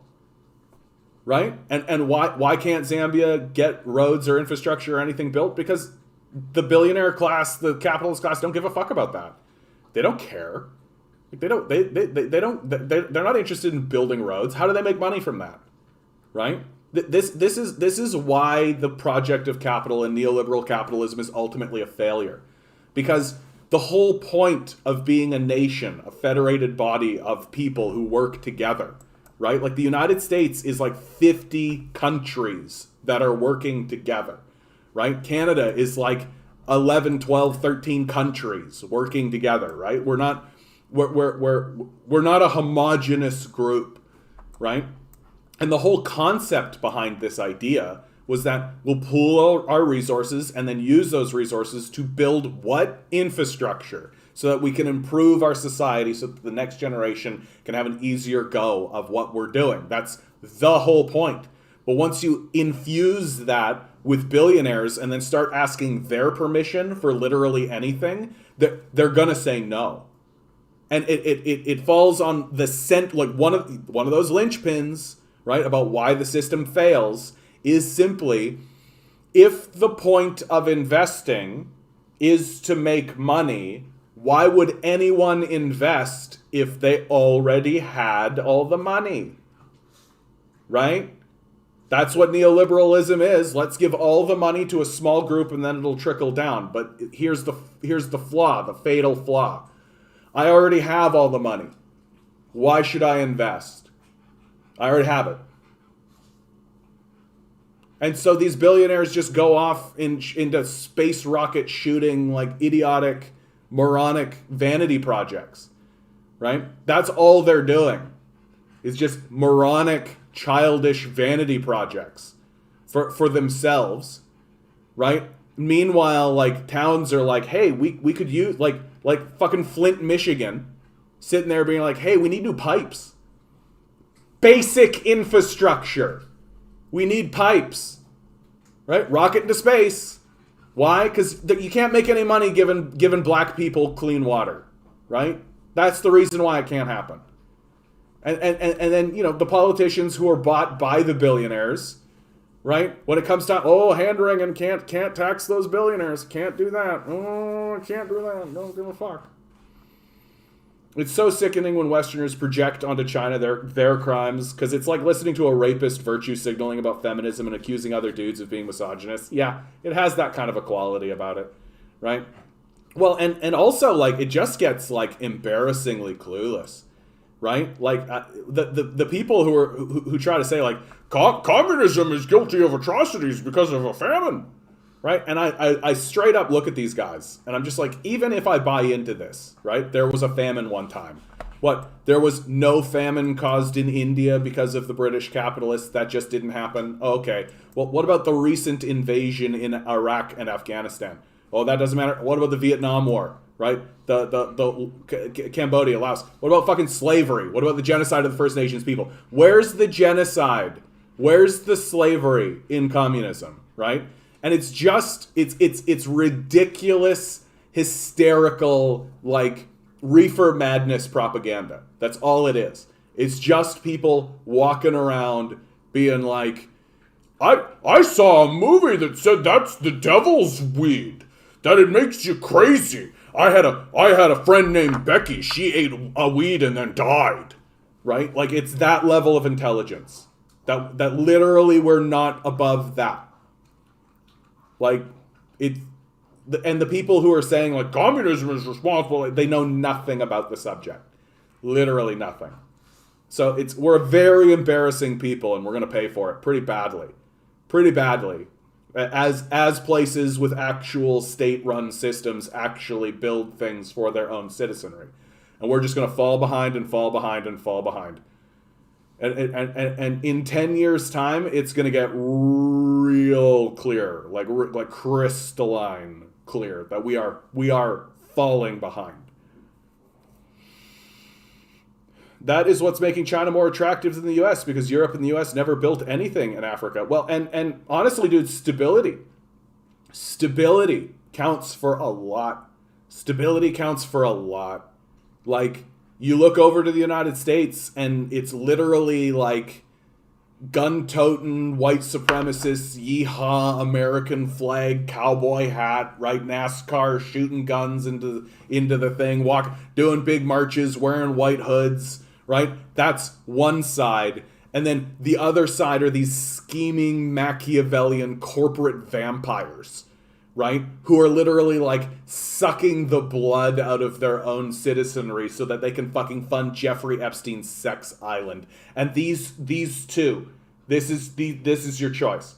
Right? And why can't Zambia get roads or infrastructure or anything built? Because the billionaire class, the capitalist class, don't give a fuck about that. They don't care. They're not interested in building roads. How do they make money from that? Right? This is why the project of capital and neoliberal capitalism is ultimately a failure. Because the whole point of being a nation, a federated body of people who work together, right? Like the United States is like 50 countries that are working together, right? Canada is like 11, 12, 13 countries working together, right? We're not a homogenous group, right? And the whole concept behind this idea was that we'll pool our resources and then use those resources to build what? Infrastructure, so that we can improve our society so that the next generation can have an easier go of what we're doing. That's the whole point. But once you infuse that with billionaires and then start asking their permission for literally anything, they're gonna say no. And it falls on the like one of those linchpins, right, about why the system fails is simply, if the point of investing is to make money, why would anyone invest if they already had all the money? Right? That's what neoliberalism is. Let's give all the money to a small group and then it'll trickle down. But here's the flaw, the fatal flaw. I already have all the money. Why should I invest? I already have it. And so these billionaires just go off into space rocket shooting, like idiotic, moronic vanity projects, right? That's all they're doing. It's just moronic, childish vanity projects for themselves, right? Meanwhile, like towns are like, hey, we could use like fucking Flint, Michigan, sitting there being like, hey, we need new pipes. Basic infrastructure. We need pipes, right? Rocket into space. Why? Because you can't make any money giving black people clean water, right? That's the reason why it can't happen. And then, you know, the politicians who are bought by the billionaires, right? When it comes to, hand-wringing, can't tax those billionaires, can't do that. Oh, can't do that. Don't give a fuck. It's so sickening when Westerners project onto China their crimes, because it's like listening to a rapist virtue signaling about feminism and accusing other dudes of being misogynist. Yeah, it has that kind of a quality about it, right? Well, and also, like, it just gets, like, embarrassingly clueless, right? Like, the people who try to say, like, communism is guilty of atrocities because of a famine, right? And I straight up look at these guys, and I'm just like, even if I buy into this, right? There was a famine one time. What? There was no famine caused in India because of the British capitalists? That just didn't happen? Oh, okay. Well, what about the recent invasion in Iraq and Afghanistan? Oh, that doesn't matter. What about the Vietnam War, right? The Cambodia, Laos. What about fucking slavery? What about the genocide of the First Nations people? Where's the genocide? Where's the slavery in communism, right? And it's just, it's ridiculous, hysterical, like, reefer madness propaganda. That's all it is. It's just people walking around being like, I saw a movie that said that's the devil's weed, that it makes you crazy. I had a friend named Becky. She ate a weed and then died, right? Like, it's that level of intelligence. That literally we're not above that. Like, and the people who are saying, like, communism is responsible, they know nothing about the subject. Literally nothing. So we're a very embarrassing people, and we're going to pay for it pretty badly. Pretty badly. As places with actual state-run systems actually build things for their own citizenry. And we're just going to fall behind and fall behind and fall behind. And in 10 years' time, it's going to get real clear, like crystalline clear, that we are falling behind. That is what's making China more attractive than the U.S., because Europe and the U.S. never built anything in Africa. Well, and honestly, dude, stability counts for a lot. Stability counts for a lot. Like, you look over to the United States, and it's literally like gun-toting, white supremacists, yeehaw, American flag, cowboy hat, right? NASCAR shooting guns into the thing, doing big marches, wearing white hoods, right? That's one side. And then the other side are these scheming Machiavellian corporate vampires, right? Who are literally like sucking the blood out of their own citizenry so that they can fucking fund Jeffrey Epstein's sex island. And these two, this is your choice,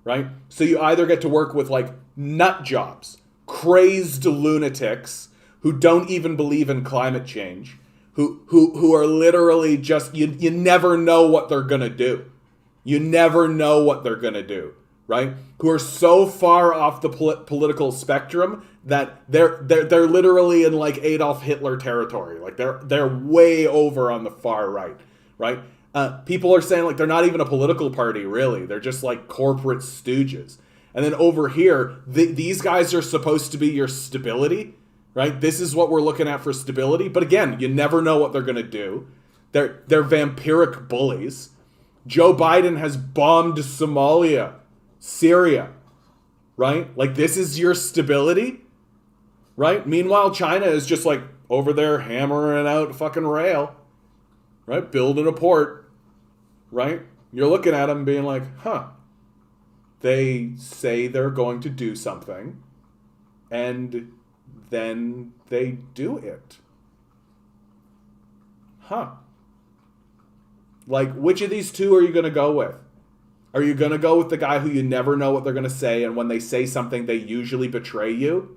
right? So you either get to work with like nut jobs, crazed lunatics who don't even believe in climate change, who are literally just, you never know what they're gonna do. You never know what they're gonna do, right? Who are so far off the political spectrum that they're literally in like Adolf Hitler territory. Like they're way over on the far right, right? People are saying like they're not even a political party, really. They're just like corporate stooges. And then over here, these guys are supposed to be your stability, right? This is what we're looking at for stability. But again, you never know what they're going to do. They're vampiric bullies. Joe Biden has bombed Somalia, Syria, right? Like this is your stability, right? Meanwhile, China is just like over there hammering out fucking rail, right? Building a port, right? You're looking at them being like, huh. They say they're going to do something, and then they do it. Huh. Like, which of these two are you going to go with? Are you going to go with the guy who you never know what they're going to say, and when they say something, they usually betray you?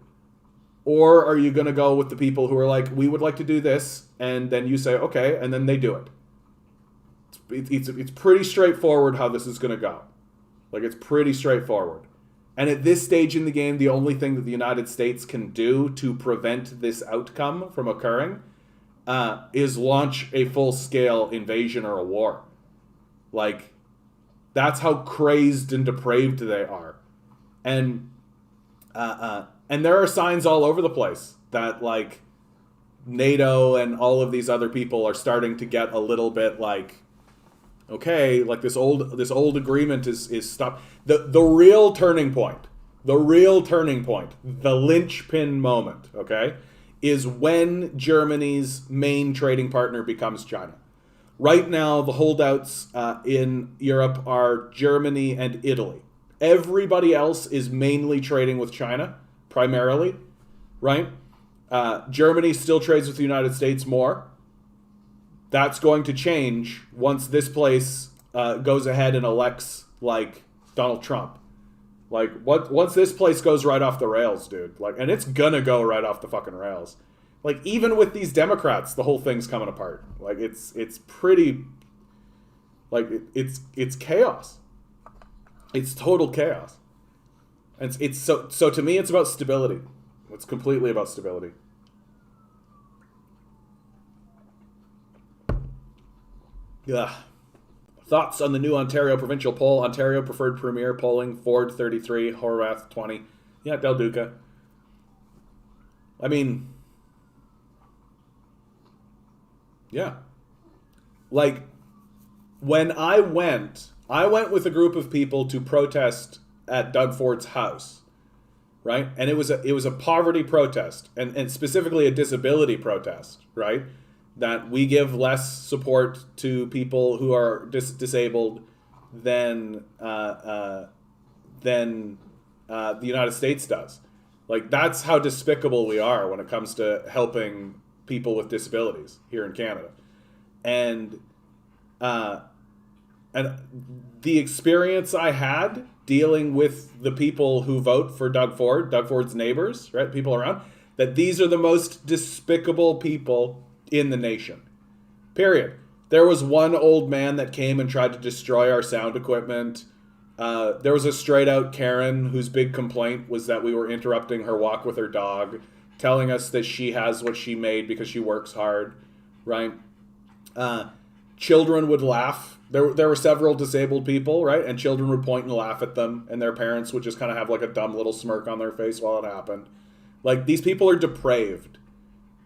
Or are you going to go with the people who are like, we would like to do this, and then you say, okay, and then they do it? It's pretty straightforward how this is going to go. Like, it's pretty straightforward. And at this stage in the game, the only thing that the United States can do to prevent this outcome from occurring is launch a full-scale invasion or a war. Like, that's how crazed and depraved they are. And there are signs all over the place that, like, NATO and all of these other people are starting to get a little bit like, okay, like this old agreement is stopped. The real turning point, the linchpin moment, okay, is when Germany's main trading partner becomes China. Right now, the holdouts in Europe are Germany and Italy. Everybody else is mainly trading with China, primarily, right? Germany still trades with the United States more. That's going to change once this place goes ahead and elects, like, Donald Trump. Like, once this place goes right off the rails, dude. Like, and it's gonna go right off the fucking rails. Like, even with these Democrats, the whole thing's coming apart. Like, it's pretty... Like, it's chaos. It's total chaos. And it's so to me, it's about stability. It's completely about stability. Yeah. Thoughts on the new Ontario provincial poll? Ontario preferred premier polling, Ford 33, Horwath 20. Yeah, Del Duca. I mean, yeah. Like, when I went with a group of people to protest at Doug Ford's house, right? And it was a poverty protest, and specifically a disability protest, right? That we give less support to people who are disabled than the United States does. Like, that's how despicable we are when it comes to helping people with disabilities here in Canada. And the experience I had dealing with the people who vote for Doug Ford's neighbors, right, people around, that these are the most despicable people in the nation. Period. There was one old man that came and tried to destroy our sound equipment. There was a straight out Karen whose big complaint was that we were interrupting her walk with her dog, telling us that she has what she made because she works hard, right? Children would laugh. There were several disabled people, right? And children would point and laugh at them, and their parents would just kind of have like a dumb little smirk on their face while it happened. Like, these people are depraved.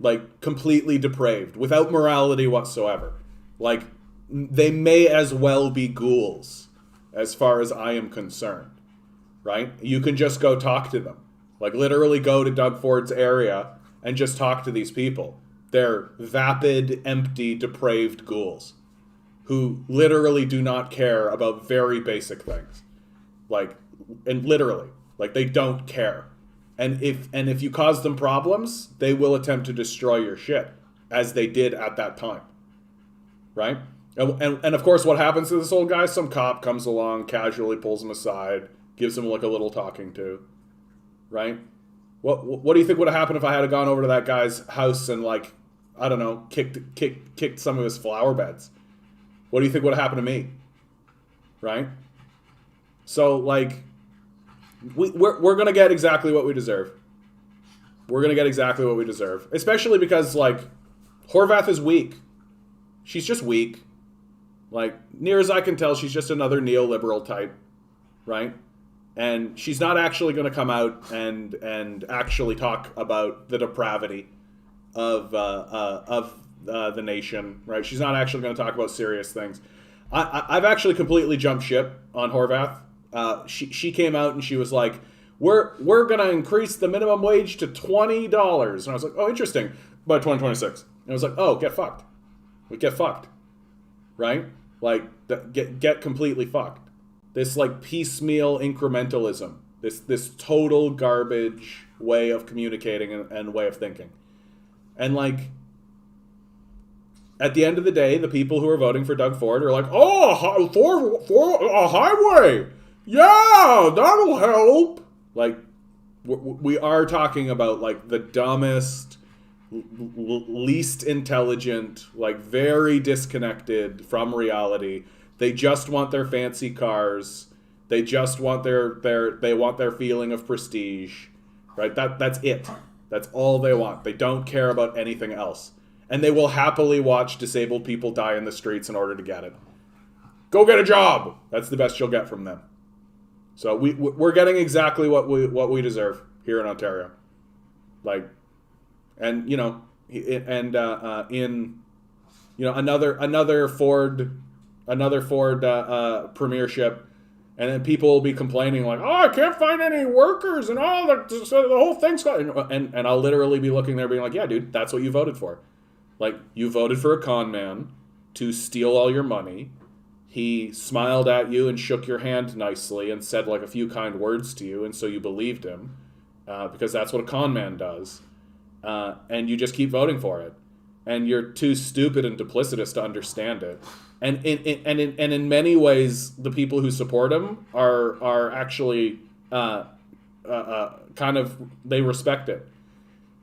Like, completely depraved, without morality whatsoever. Like, they may as well be ghouls, as far as I am concerned, right? You can just go talk to them. Like, literally go to Doug Ford's area and just talk to these people. They're vapid, empty, depraved ghouls who literally do not care about very basic things. Like, and literally, like, they don't care. And if you cause them problems, they will attempt to destroy your shit, as they did at that time. Right? And of course, what happens to this old guy? Some cop comes along, casually pulls him aside, gives him like a little talking to. Right? What do you think would have happened if I had gone over to that guy's house and, like, I don't know, kicked some of his flower beds? What do you think would have happened to me? Right? So, like, we're going to get exactly what we deserve. We're going to get exactly what we deserve. Especially because, like, Horvath is weak. She's just weak. Like, near as I can tell, she's just another neoliberal type. Right? And she's not actually going to come out and actually talk about the depravity of the nation. Right? She's not actually going to talk about serious things. I've actually completely jumped ship on Horvath. She came out and she was like, we're gonna increase the minimum wage to $20, and I was like, oh, interesting, by 2026. And I was like, oh, get fucked. We get fucked, right? Like, get completely fucked. This, like, piecemeal incrementalism, this total garbage way of communicating and way of thinking, and, like, at the end of the day, the people who are voting for Doug Ford are like, oh, for a highway. Yeah, that'll help. Like, we are talking about, like, the dumbest, least intelligent, like, very disconnected from reality. They just want their fancy cars. They just want their feeling of prestige, right? That's it. That's all they want. They don't care about anything else. And they will happily watch disabled people die in the streets in order to get it. Go get a job. That's the best you'll get from them. So we're getting exactly what we deserve here in Ontario. Like, and you know, and in, you know, another Ford premiership, and then people will be complaining like, oh, I can't find any workers and all the whole thing's got, and I'll literally be looking there being like, yeah, dude, that's what you voted for. Like, you voted for a con man to steal all your money. He smiled at you and shook your hand nicely and said, like, a few kind words to you, and so you believed him, because that's what a con man does. And you just keep voting for it. And you're too stupid and duplicitous to understand it. And in many ways, the people who support him are actually kind of, they respect it.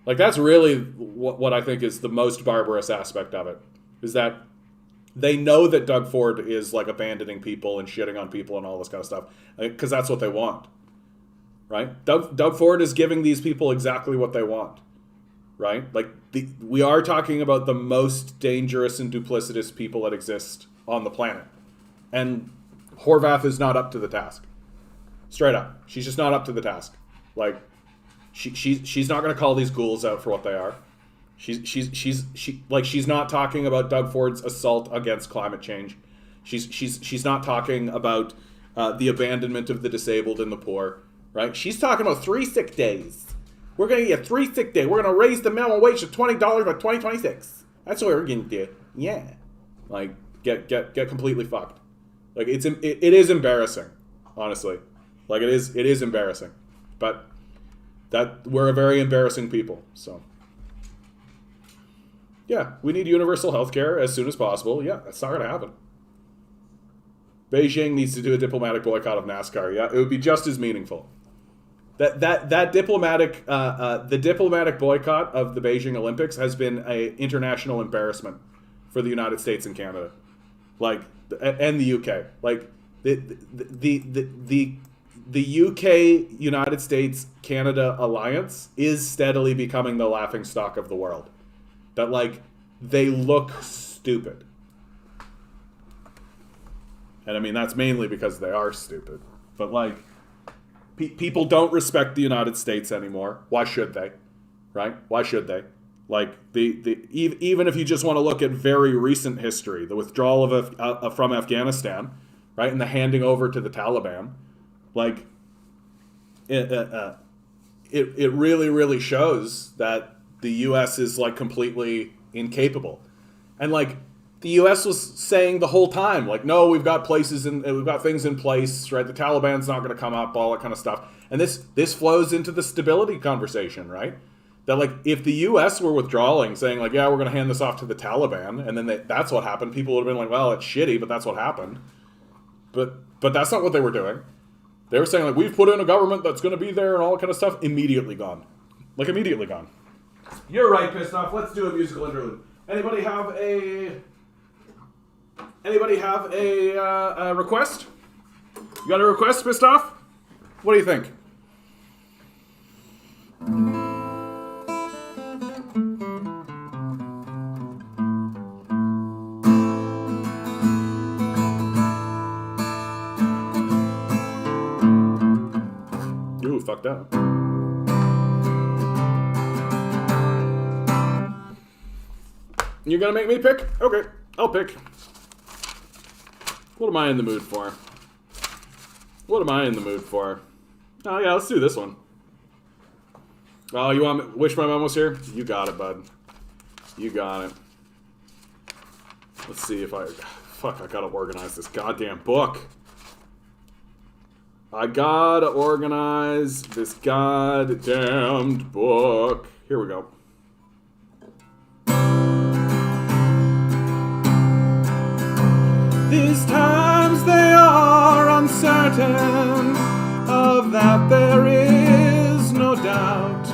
Like, that's really what I think is the most barbarous aspect of it, is that they know that Doug Ford is, like, abandoning people and shitting on people and all this kind of stuff, because that's what they want, right? Doug Ford is giving these people exactly what they want, right? Like, we are talking about the most dangerous and duplicitous people that exist on the planet, and Horvath is not up to the task. Straight up, she's just not up to the task. Like, she's not going to call these ghouls out for what they are. She's not talking about Doug Ford's assault against climate change. She's not talking about the abandonment of the disabled and the poor, right? She's talking about 3 sick days. We're going to get 3 sick days. We're going to raise the minimum wage to $20 by 2026. That's what we're going to do. Yeah. Like, get completely fucked. Like, it is embarrassing, honestly. Like, it is embarrassing. But that we're a very embarrassing people, so. Yeah, we need universal healthcare as soon as possible. Yeah, that's not going to happen. Beijing needs to do a diplomatic boycott of NASCAR. Yeah, it would be just as meaningful. That diplomatic the diplomatic boycott of the Beijing Olympics has been an international embarrassment for the United States and Canada, like, and the UK. Like, the UK United States Canada alliance is steadily becoming the laughingstock of the world. That, like, they look stupid. And I mean, that's mainly because they are stupid. But, like, people don't respect the United States anymore. Why should they? Right? Why should they? Like, even if you just want to look at very recent history, the withdrawal from Afghanistan, right, and the handing over to the Taliban, like, it really, really shows that the U.S. is, like, completely incapable. And, like, the U.S. was saying the whole time, like, no, we've got things in place, right? The Taliban's not going to come up, all that kind of stuff. And this flows into the stability conversation, right? That, like, if the U.S. were withdrawing, saying, like, yeah, we're going to hand this off to the Taliban, and then that's what happened, people would have been like, well, it's shitty, but that's what happened. But that's not what they were doing. They were saying, like, we've put in a government that's going to be there and all that kind of stuff. Immediately gone. Like, immediately gone. You're right, pissed off. Let's do a musical interlude. Anybody have a request? You got a request, pissed off? What do you think? Ooh, fucked up. You're gonna make me pick? Okay, I'll pick. What am I in the mood for? Oh yeah, let's do this one. Oh, you want me, Wish My Mom Was Here? You got it, bud. You got it. Let's see if I gotta organize this goddamn book. I gotta organize this goddamned book. Here we go. These times they are uncertain, of that there is no doubt.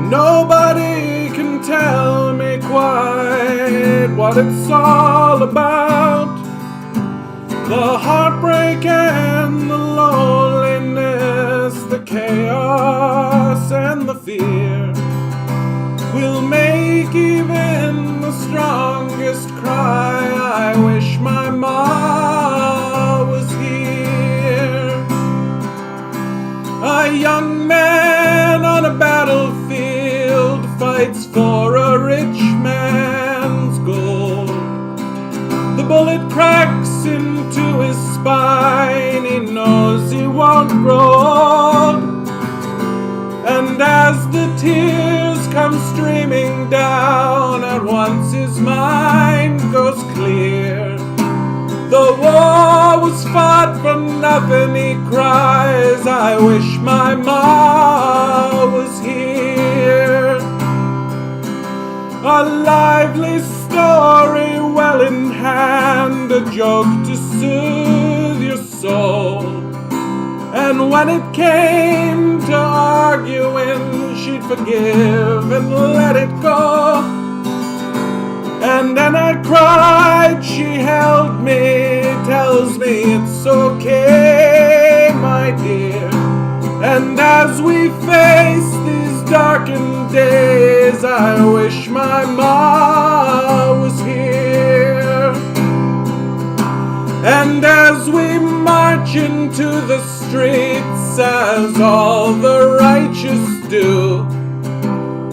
Nobody can tell me quite what it's all about. The heartbreak and the loneliness, the chaos and the fear will make even the strongest cry, I wish my ma was here. A young man on a battlefield fights for a rich man's gold. The bullet cracks into his spine, he knows he won't grow. And as the tears come streaming down, at once his mind goes clear. The war was fought for nothing, he cries, I wish my ma was here. A lively story well in hand, a joke to soothe your soul. And when it came to arguing, she'd forgive and let it go. And then I cried, she held me, tells me it's okay, my dear. And as we face these darkened days, I wish my ma was here. And as we march into the streets, as all the righteous do,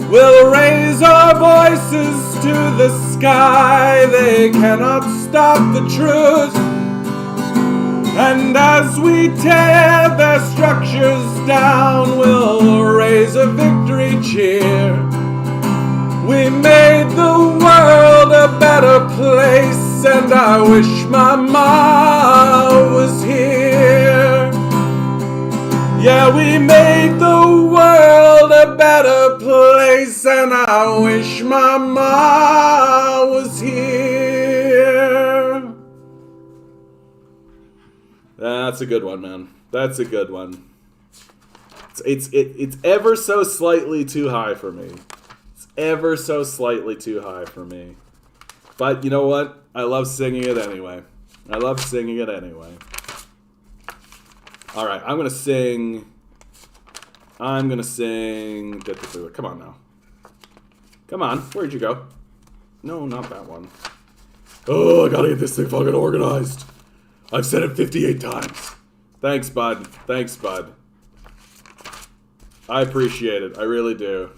we'll raise our voices to the sky, they cannot stop the truth. And as we tear their structures down, we'll raise a victory cheer. We made the world a better place, and I wish my ma was here. Yeah, we made the world a better place, and I wish my ma was here. That's a good one, man. That's a good one. It's ever so slightly too high for me. It's ever so slightly too high for me. But you know what? I love singing it anyway. All right, I'm gonna sing. Come on now. Come on, where'd you go? No, not that one. Oh, I gotta get this thing fucking organized. I've said it 58 times. Thanks, bud. I appreciate it. I really do.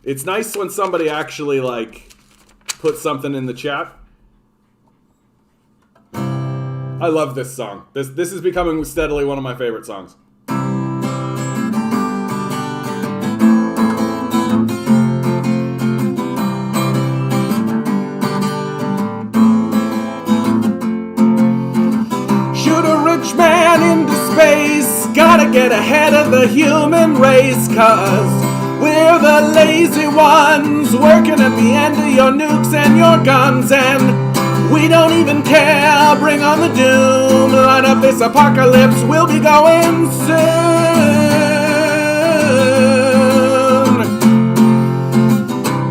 It's nice when somebody actually, like, puts something in the chat. I love this song. This is becoming steadily one of my favorite songs. man into space. Gotta get ahead of the human race, 'cause we're the lazy ones working at the end of your nukes and your guns, and we don't even care. Bring on the doom. Light up this apocalypse. We'll be going soon.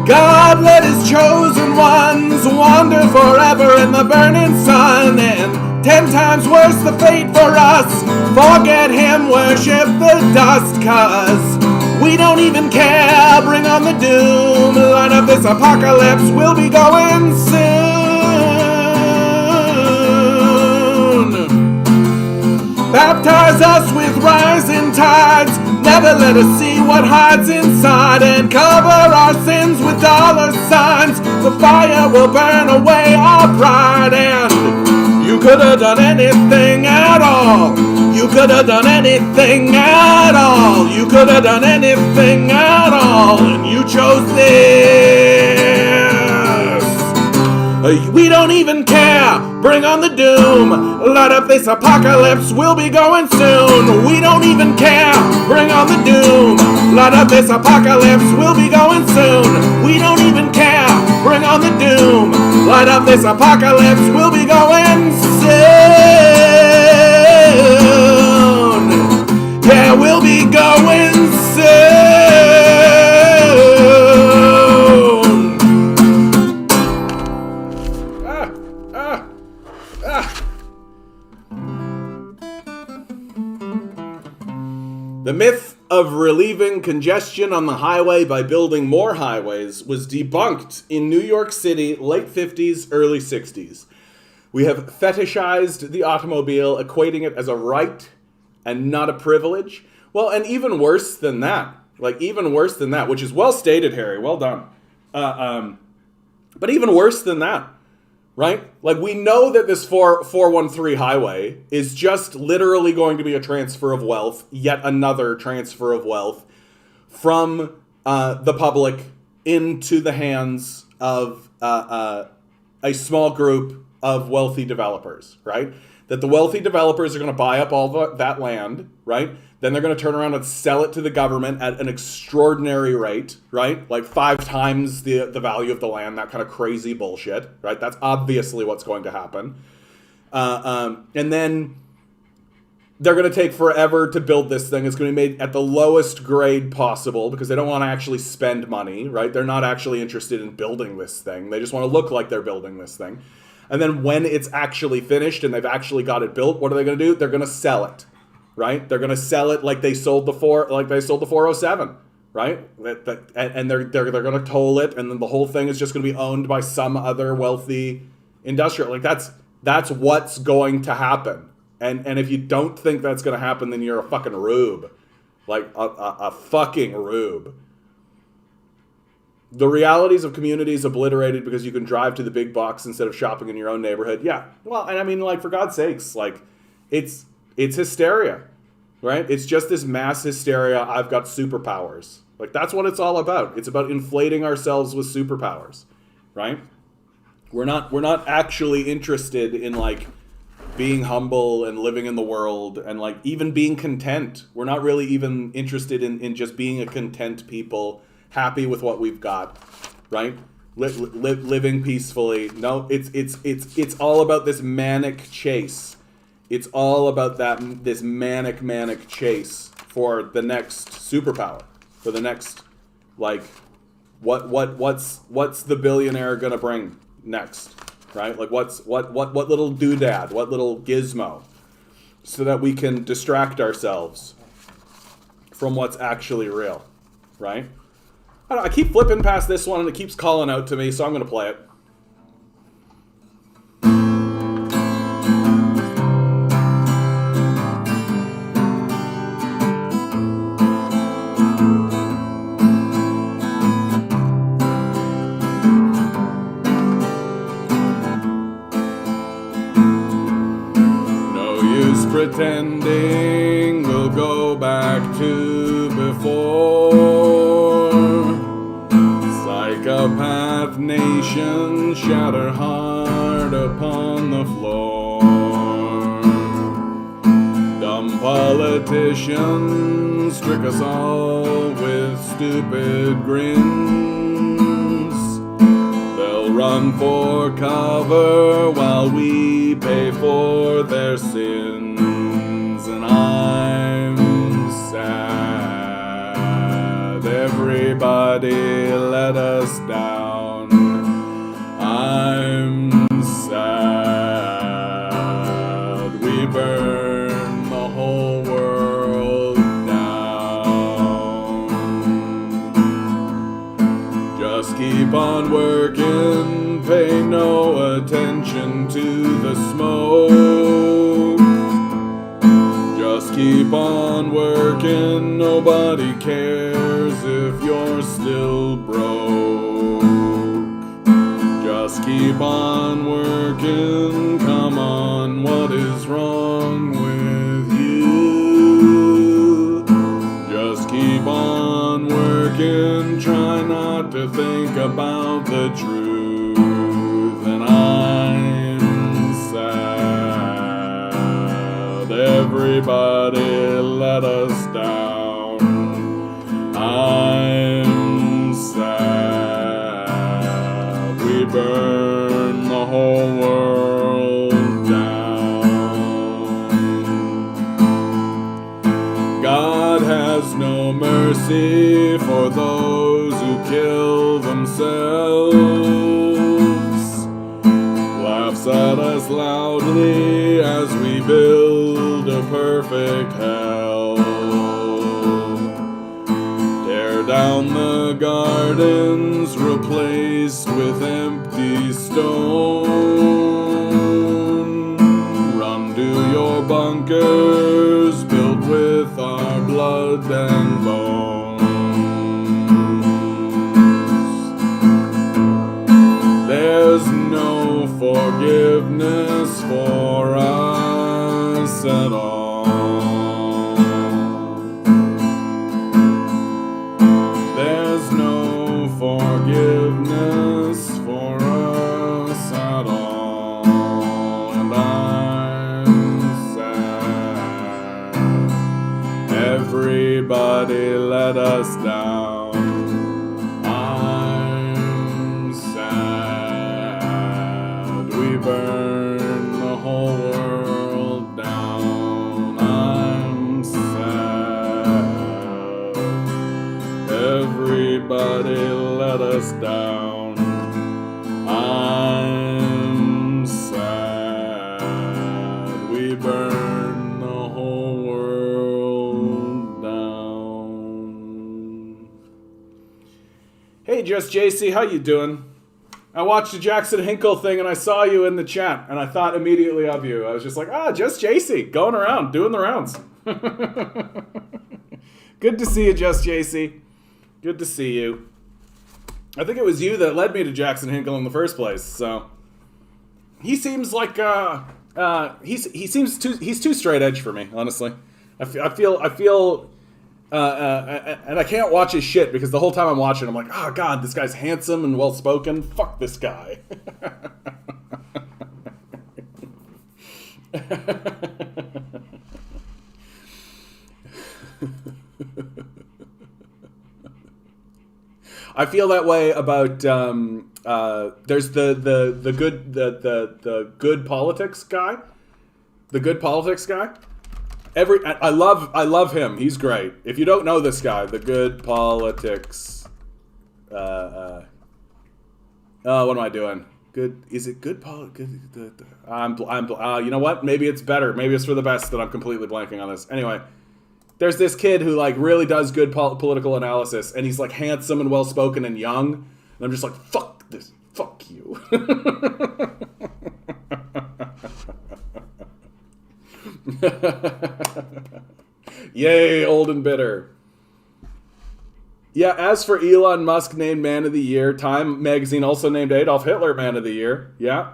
God let his chosen ones wander forever in the burning sun, and 10 times worse the fate for us. Forget him, worship the dust, 'cause we don't even care. Bring on the doom. Light up this apocalypse. We'll be going soon. Baptize us with rising tides. Never let us see what hides inside, and cover our sins with dollar signs. The fire will burn away our pride, and you could have done anything at all. You could have done anything at all. You could have done anything at all, and you chose this. We don't even care. Bring on the doom. Light up this apocalypse. We'll be going soon. We don't even care. Bring on the doom. Light up this apocalypse. We'll be going soon. We don't even care. Bring on the doom. Light up this apocalypse. We'll be going soon. Yeah, we'll be going soon. The myth of relieving congestion on the highway by building more highways was debunked in New York City, late 50s, early 60s. We have fetishized the automobile, equating it as a right and not a privilege. Well, and even worse than that, which is well stated, Harry, well done. But even worse than that, right? Like, we know that this 413 highway is just literally going to be a transfer of wealth, yet another transfer of wealth from the public into the hands of a small group of wealthy developers, right? That the wealthy developers are going to buy up all that land, right? Then they're going to turn around and sell it to the government at an extraordinary rate, right? Like 5 times the value of the land, that kind of crazy bullshit, right? That's obviously what's going to happen. And then they're going to take forever to build this thing. It's going to be made at the lowest grade possible because they don't want to actually spend money, right? They're not actually interested in building this thing. They just want to look like they're building this thing. And then when it's actually finished and they've actually got it built, what are they going to do? They're going to sell it. Right? They're going to sell it like they sold the 407, right? And they're going to toll it, and then the whole thing is just going to be owned by some other wealthy industrial. Like that's what's going to happen. And if you don't think that's going to happen, then you're a fucking rube, like a fucking rube. The realities of communities obliterated because you can drive to the big box instead of shopping in your own neighborhood. Yeah, well, and I mean, like, for God's sakes, like it's hysteria, right? It's just this mass hysteria. I've got superpowers. Like, that's what it's all about. It's about inflating ourselves with superpowers, right? We're not actually interested in, like, being humble and living in the world and, like, even being content. We're not really even interested in just being a content people, happy with what we've got, right? Living peacefully. No, it's all about this manic chase. It's all about this manic chase for the next superpower, for the next, like, what's the billionaire gonna bring next, right? Like, what little doodad, what little gizmo, so that we can distract ourselves from what's actually real, right? I keep flipping past this one and it keeps calling out to me, so I'm gonna play it. Pretending we'll go back to before. Psychopath nation shatter hard upon the floor. politicians trick us all with stupid grins. They'll run for cover while we pay for their sins. And I'm sad. Everybody let us down. I'm sad. We burn the whole world down. Just keep on working, pay no attention to the smoke. Just keep on working, nobody cares if you're still broke. Just keep on working, come on, what is wrong with you? Just keep on working, try not to think about the truth. And I'm sad. Everybody let us down. I'm sad. We burn the whole world down. God has no mercy for those who kill themselves. Laughs at us loudly as we build a perfect hell. Tear down the gardens replaced with empty stone. Run to your bunkers built with our blood and bones. There's no forgiveness for us at all. There's no forgiveness for us at all. And I'm sad. Everybody let us down. I'm sad. We burn the whole world down. I'm sad. Everybody let us down. I'm sad. We burn the whole world down. Hey, Just JC, how you doing? I watched the Jackson Hinkle thing and I saw you in the chat and I thought immediately of you. I was just like, Just JC, going around, doing the rounds. Good to see you, Just JC. Good to see you. I think it was you that led me to Jackson Hinkle in the first place. So he seems like he's too straight edge for me, honestly. I feel and I can't watch his shit because the whole time I'm watching, I'm like, oh god, this guy's handsome and well spoken. Fuck this guy. I feel that way about there's the good politics guy. The good politics guy. I love him. He's great. If you don't know this guy, the good politics. What am I doing? Good. Is it good politics? You know what? Maybe it's better. Maybe it's for the best that I'm completely blanking on this. Anyway. There's this kid who like really does good political analysis, and he's like handsome and well spoken and young. And I'm just like, fuck this, fuck you. Yay, old and bitter. Yeah, as for Elon Musk named Man of the Year, Time magazine also named Adolf Hitler Man of the Year. Yeah.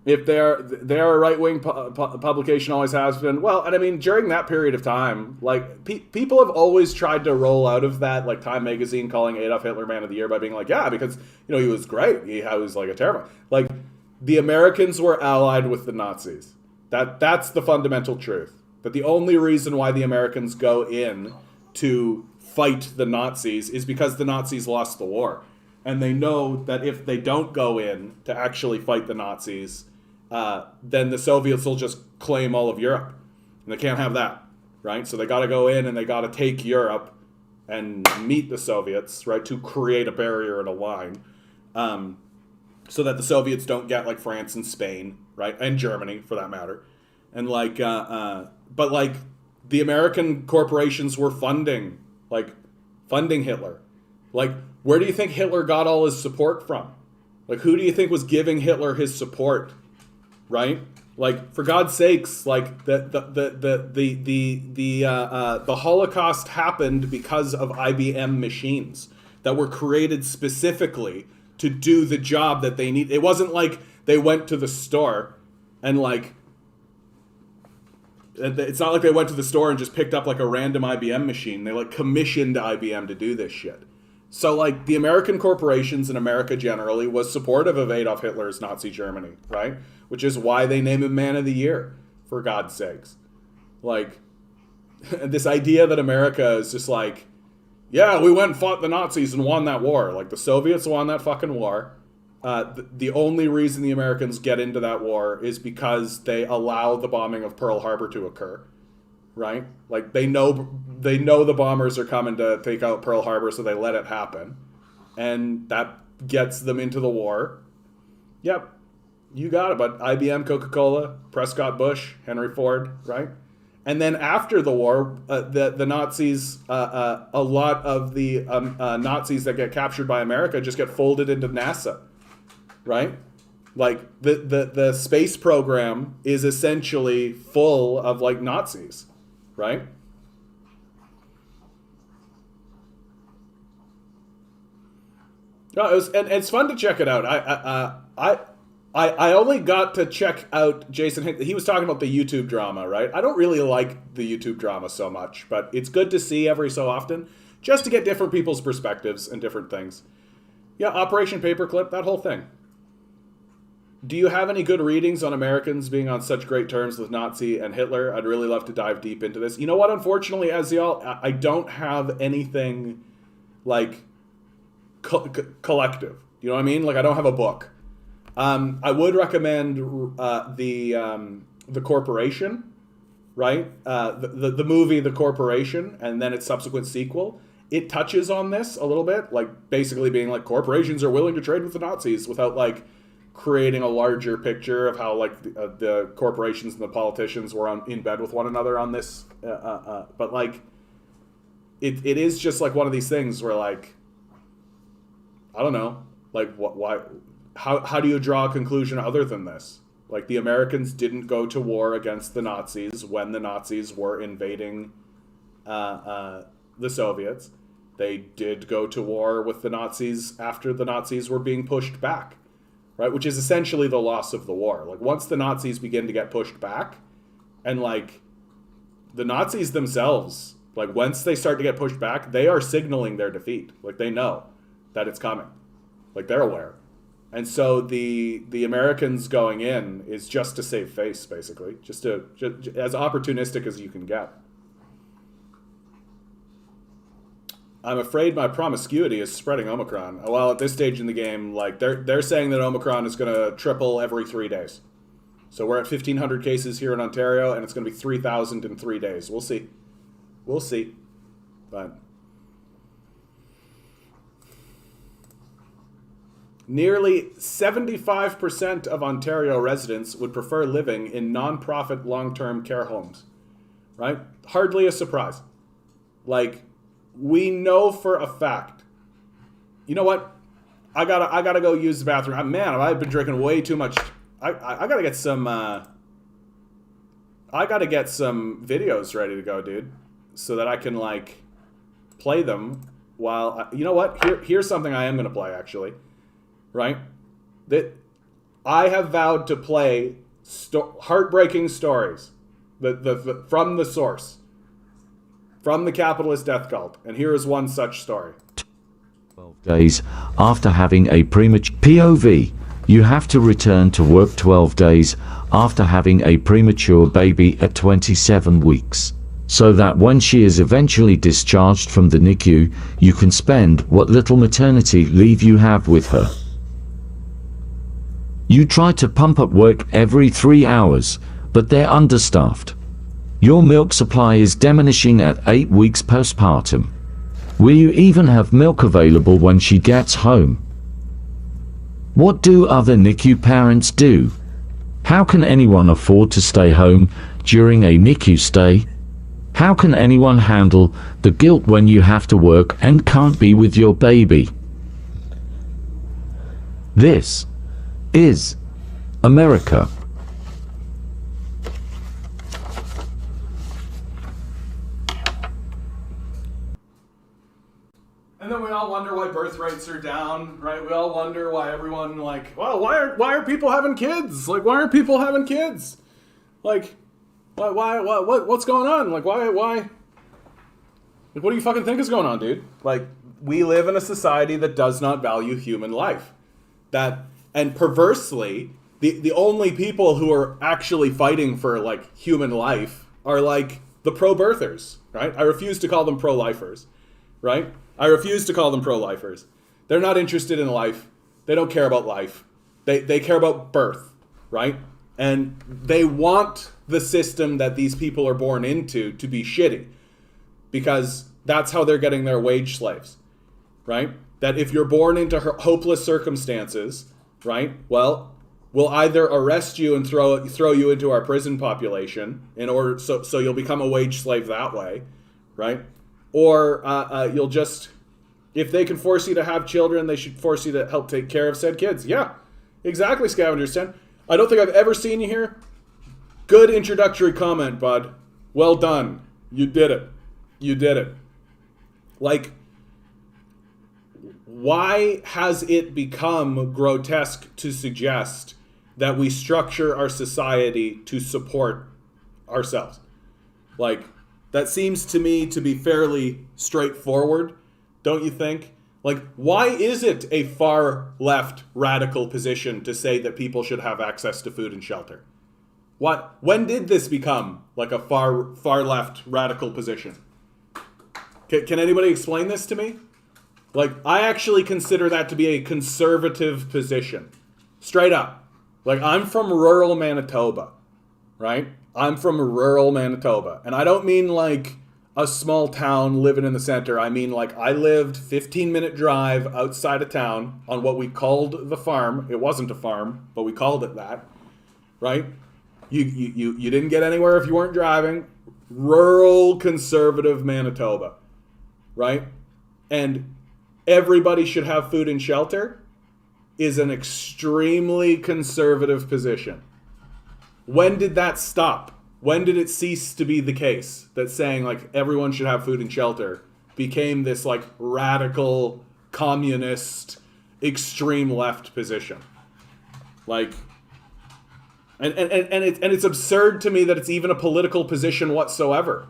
If they're a right-wing publication, always has been. Well, and I mean, during that period of time, like, people have always tried to roll out of that, like, Time magazine calling Adolf Hitler Man of the Year by being like, yeah, because, you know, he was great. He was, like, a terrible... Like, the Americans were allied with the Nazis. That's the fundamental truth. That the only reason why the Americans go in to fight the Nazis is because the Nazis lost the war. And they know that if they don't go in to actually fight the Nazis, then the Soviets will just claim all of Europe. And they can't have that, right? So they got to go in and they got to take Europe and meet the Soviets, right, to create a barrier and a line, so that the Soviets don't get like France and Spain, right, and Germany for that matter. And like, but like the American corporations were funding Hitler. Like, where do you think Hitler got all his support from? Like, who do you think was giving Hitler his support, right? Like, for God's sakes, like the Holocaust happened because of IBM machines that were created specifically to do the job that they need. It wasn't like they went to the store and like, it's not like they went to the store and just picked up like a random IBM machine. They like commissioned IBM to do this shit. So like the American corporations and America generally was supportive of Adolf Hitler's Nazi Germany, right? Which is why they name him Man of the Year, for God's sakes. Like, this idea that America is just like, yeah, we went and fought the Nazis and won that war. Like, the Soviets won that fucking war. The only reason the Americans get into that war is because they allow the bombing of Pearl Harbor to occur, right? Like, they know the bombers are coming to take out Pearl Harbor, so they let it happen. And that gets them into the war. Yep, you got it, but IBM, Coca-Cola, Prescott Bush, Henry Ford, right? And then after the war, the Nazis, a lot of the Nazis that get captured by America just get folded into NASA, right? Like, the space program is essentially full of, like, Nazis, right? No, and it's fun to check it out. I only got to check out Jason Hinckley. He was talking about the YouTube drama, right? I don't really like the YouTube drama so much, but it's good to see every so often, just to get different people's perspectives and different things. Yeah, Operation Paperclip, that whole thing. Do you have any good readings on Americans being on such great terms with Nazi and Hitler? I'd really love to dive deep into this. You know what? Unfortunately, Aziel, I don't have anything, like, collective. You know what I mean? Like, I don't have a book. I would recommend the Corporation, right? The movie The Corporation, and then its subsequent sequel. It touches on this a little bit, like basically being like corporations are willing to trade with the Nazis without like creating a larger picture of how like the corporations and the politicians were in bed with one another on this. But like it is just like one of these things where like I don't know, like why. How do you draw a conclusion other than this? Like, the Americans didn't go to war against the Nazis when the Nazis were invading the Soviets. They did go to war with the Nazis after the Nazis were being pushed back, right? Which is essentially the loss of the war. Like, once the Nazis begin to get pushed back, and, like, the Nazis themselves, like, once they start to get pushed back, they are signaling their defeat. Like, they know that it's coming. Like, they're aware. And so the Americans going in is just to save face, basically, just as opportunistic as you can get. I'm afraid my promiscuity is spreading Omicron. Well, at this stage in the game, like they're saying that Omicron is going to triple every 3 days. So we're at 1,500 cases here in Ontario, and it's going to be 3,000 in 3 days. We'll see. We'll see. But nearly 75% of Ontario residents would prefer living in non-profit long-term care homes, right? Hardly a surprise. Like, we know for a fact. You know what? I gotta go use the bathroom. Man, I've been drinking way too much. I gotta get some. I gotta get some videos ready to go, dude, so that I can like play them while. You know what? Here's something I am gonna play actually. Right? That I have vowed to play heartbreaking stories from the source, from the capitalist death cult. And here is one such story. 12 days after having a premature POV, you have to return to work 12 days after having a premature baby at 27 weeks. So that when she is eventually discharged from the NICU, you can spend what little maternity leave you have with her. You try to pump up work every 3 hours, but they're understaffed. Your milk supply is diminishing at 8 weeks postpartum. Will you even have milk available when she gets home? What do other NICU parents do? How can anyone afford to stay home during a NICU stay? How can anyone handle the guilt when you have to work and can't be with your baby? This is America. And then we all wonder why birth rates are down, right? We all wonder why everyone why are people having kids? Like, why aren't people having kids? Like, what's going on? Like, why? Like, what do you fucking think is going on, dude? Like, we live in a society that does not value human life. And perversely, the only people who are actually fighting for, like, human life are, like, the pro-birthers, right? I refuse to call them pro-lifers, right? I refuse to call them pro-lifers. They're not interested in life. They don't care about life. They care about birth, right? And they want the system that these people are born into to be shitty, because that's how they're getting their wage slaves, right? That if you're born into hopeless circumstances, right, well, we'll either arrest you and throw you into our prison population in order so you'll become a wage slave that way, right? Or you'll just, if they can force you to have children, they should force you to help take care of said kids. Yeah, exactly, Scavenger's 10. I don't think I've ever seen you here. Good introductory comment, bud. Well done. You did it. You did it. Like, why has it become grotesque to suggest that we structure our society to support ourselves? Like, that seems to me to be fairly straightforward, don't you think? Like, why is it a far left radical position to say that people should have access to food and shelter? When did this become like a far left radical position? Can anybody explain this to me? Like, I actually consider that to be a conservative position. Straight up. Like, I'm from rural Manitoba, right? I'm from rural Manitoba. And I don't mean like a small town living in the center. I mean, like, I lived 15-minute drive outside of town on what we called the farm. It wasn't a farm, but we called it that, right? You didn't get anywhere if you weren't driving. Rural conservative Manitoba, right? And everybody should have food and shelter is an extremely conservative position. When did that stop? When did it cease to be the case that saying, like, everyone should have food and shelter became this, like, radical communist extreme left position? Like, and it's absurd to me that it's even a political position whatsoever,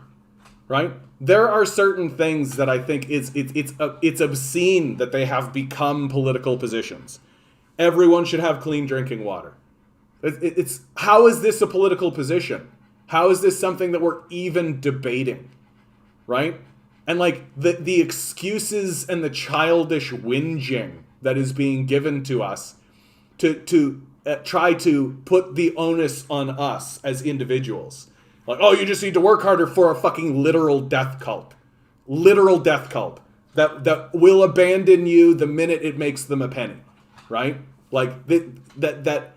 right? There are certain things that I think it's obscene that they have become political positions. Everyone should have clean drinking water. It's how is this a political position? How is this something that we're even debating, right? And like the excuses and the childish whinging that is being given to us to try to put the onus on us as individuals. Like, oh, you just need to work harder for a fucking literal death cult. Literal death cult that will abandon you the minute it makes them a penny, right? Like that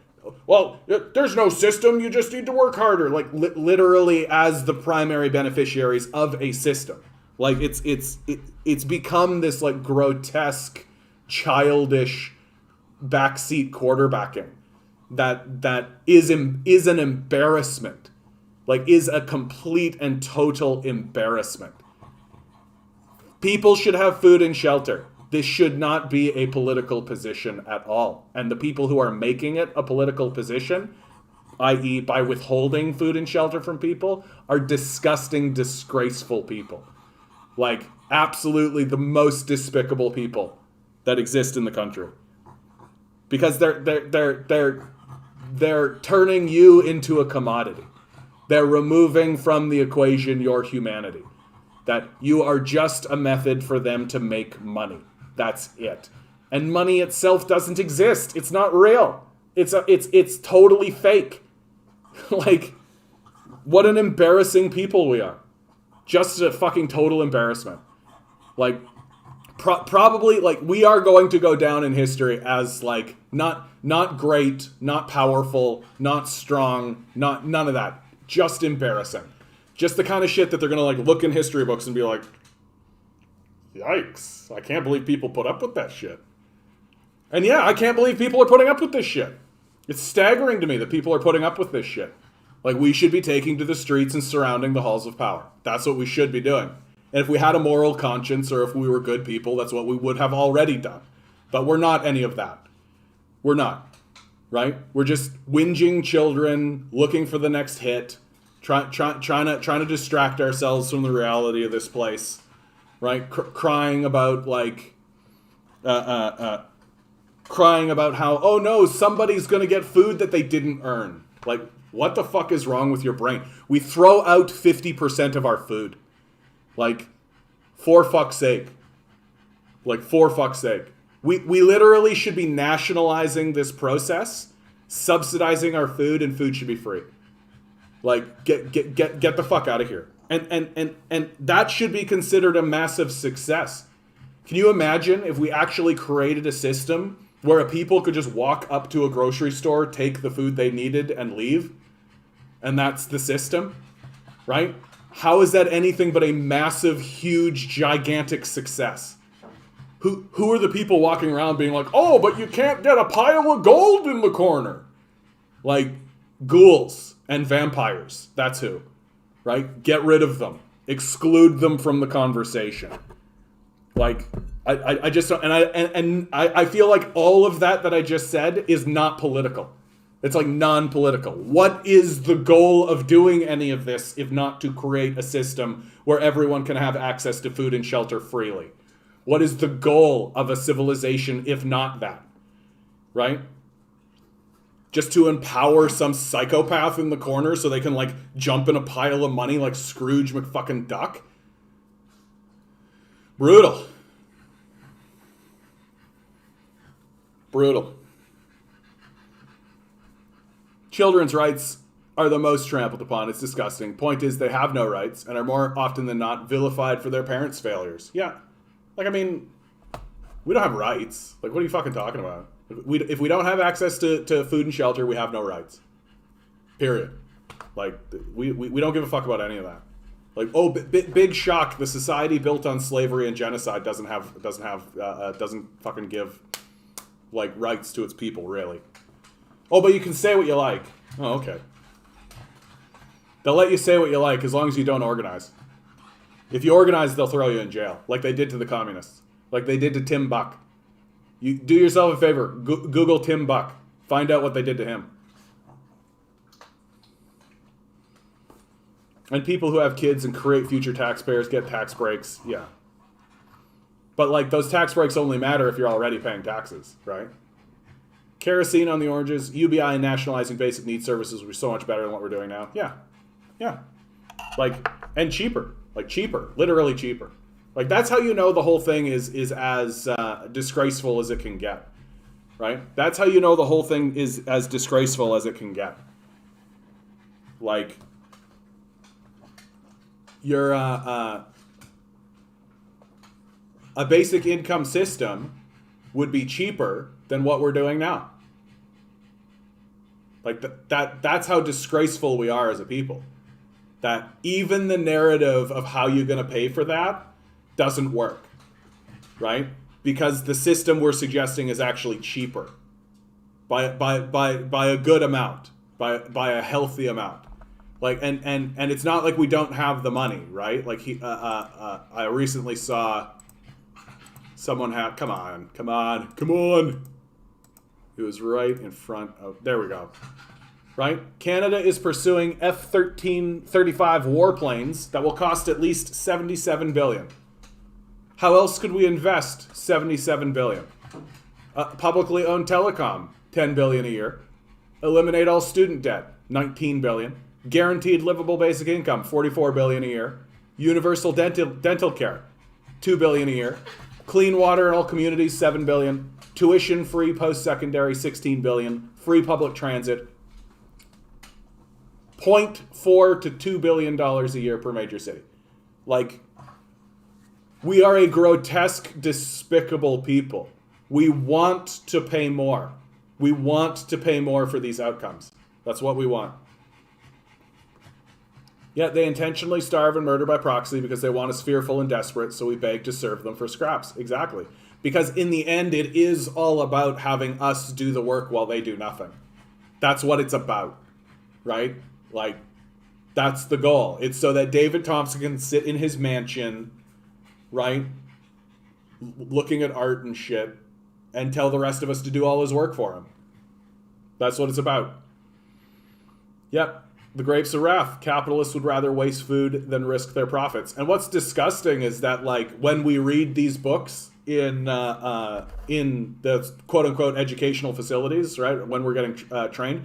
well, there's no system, you just need to work harder. Like literally as the primary beneficiaries of a system. Like it's become this like grotesque, childish backseat quarterbacking that is an embarrassment. Like, is a complete and total embarrassment. People should have food and shelter. This should not be a political position at all. And the people who are making it a political position, i.e. by withholding food and shelter from people, are disgusting, disgraceful people. Like, absolutely the most despicable people that exist in the country. because they're turning you into a commodity. They're removing from the equation your humanity. That you are just a method for them to make money. That's it. And money itself doesn't exist. It's not real. It's totally fake. Like, what an embarrassing people we are. Just a fucking total embarrassment. Like, probably, like, we are going to go down in history as, like, not great, not powerful, not strong, none of that. Just embarrassing. Just the kind of shit that they're gonna, like, look in history books and be like, yikes, I can't believe people put up with that shit. And yeah, I can't believe people are putting up with this shit. It's staggering to me that people are putting up with this shit. Like, we should be taking to the streets and surrounding the halls of power. That's what we should be doing. And if we had a moral conscience, or if we were good people, that's what we would have already done. But we're not any of that. We're not. Right? We're just whinging children, looking for the next hit, trying to distract ourselves from the reality of this place. Right? Crying about, like, crying about how, oh no, somebody's gonna get food that they didn't earn. Like, what the fuck is wrong with your brain? We throw out 50% of our food. Like, for fuck's sake. Like, for fuck's sake. We literally should be nationalizing this process, subsidizing our food, and food should be free. Like, get the fuck out of here. And that should be considered a massive success. Can you imagine if we actually created a system where a people could just walk up to a grocery store, take the food they needed, and leave? And that's the system, right? How is that anything but a massive, huge, gigantic success? Who are the people walking around being like, oh, but you can't get a pile of gold in the corner? Like, ghouls and vampires. That's who, right? Get rid of them. Exclude them from the conversation. Like, I just don't, and I feel like all of that I just said is not political. It's like non-political. What is the goal of doing any of this if not to create a system where everyone can have access to food and shelter freely? What is the goal of a civilization if not that? Right? Just to empower some psychopath in the corner so they can, like, jump in a pile of money like Scrooge McFucking Duck? Brutal. Brutal. Children's rights are the most trampled upon. It's disgusting. Point is, they have no rights and are more often than not vilified for their parents' failures. Yeah. Like, I mean, we don't have rights. Like, what are you fucking talking about? If we don't have access to food and shelter, we have no rights. Period. Like, we don't give a fuck about any of that. Like, oh, big shock. The society built on slavery and genocide doesn't fucking give, like, rights to its people, really. Oh, but you can say what you like. Oh, okay. They'll let you say what you like as long as you don't organize. If you organize, they'll throw you in jail, like they did to the communists, like they did to Tim Buck. You do yourself a favor. Google Tim Buck. Find out what they did to him. And people who have kids and create future taxpayers get tax breaks. Yeah. But, like, those tax breaks only matter if you're already paying taxes, right? Kerosene on the oranges, UBI and nationalizing basic needs services would be so much better than what we're doing now. Yeah. Yeah. Like, and cheaper. Like, cheaper. Literally cheaper. Like, that's how you know the whole thing is as disgraceful as it can get. Right? That's how you know the whole thing is as disgraceful as it can get. Like, you're a basic income system would be cheaper than what we're doing now. Like, that's how disgraceful we are as a people. That even the narrative of how you're going to pay for that doesn't work, right? Because the system we're suggesting is actually cheaper by a good amount, by a healthy amount. Like, and it's not like we don't have the money, right? Like, I recently saw someone have, come on. It was right in front of, there we go. Right? Canada is pursuing F-35 warplanes that will cost at least $77 billion. How else could we invest $77 billion? Publicly owned telecom, $10 billion a year. Eliminate all student debt, $19 billion. Guaranteed livable basic income, $44 billion a year. Universal dental care, $2 billion a year. Clean water in all communities, $7 billion. Tuition-free post-secondary, $16 billion. Free public transit, $0.4 to $2 billion a year per major city. Like, we are a grotesque, despicable people. We want to pay more. We want to pay more for these outcomes. That's what we want. Yet they intentionally starve and murder by proxy because they want us fearful and desperate, so we beg to serve them for scraps. Exactly. Because in the end, it is all about having us do the work while they do nothing. That's what it's about, right? Like, that's the goal. It's so that David Thompson can sit in his mansion, right, looking at art and shit, and tell the rest of us to do all his work for him. That's what it's about. Yep. The grapes of wrath. Capitalists would rather waste food than risk their profits. And what's disgusting is that, like, when we read these books in the quote unquote educational facilities, right, when we're getting trained,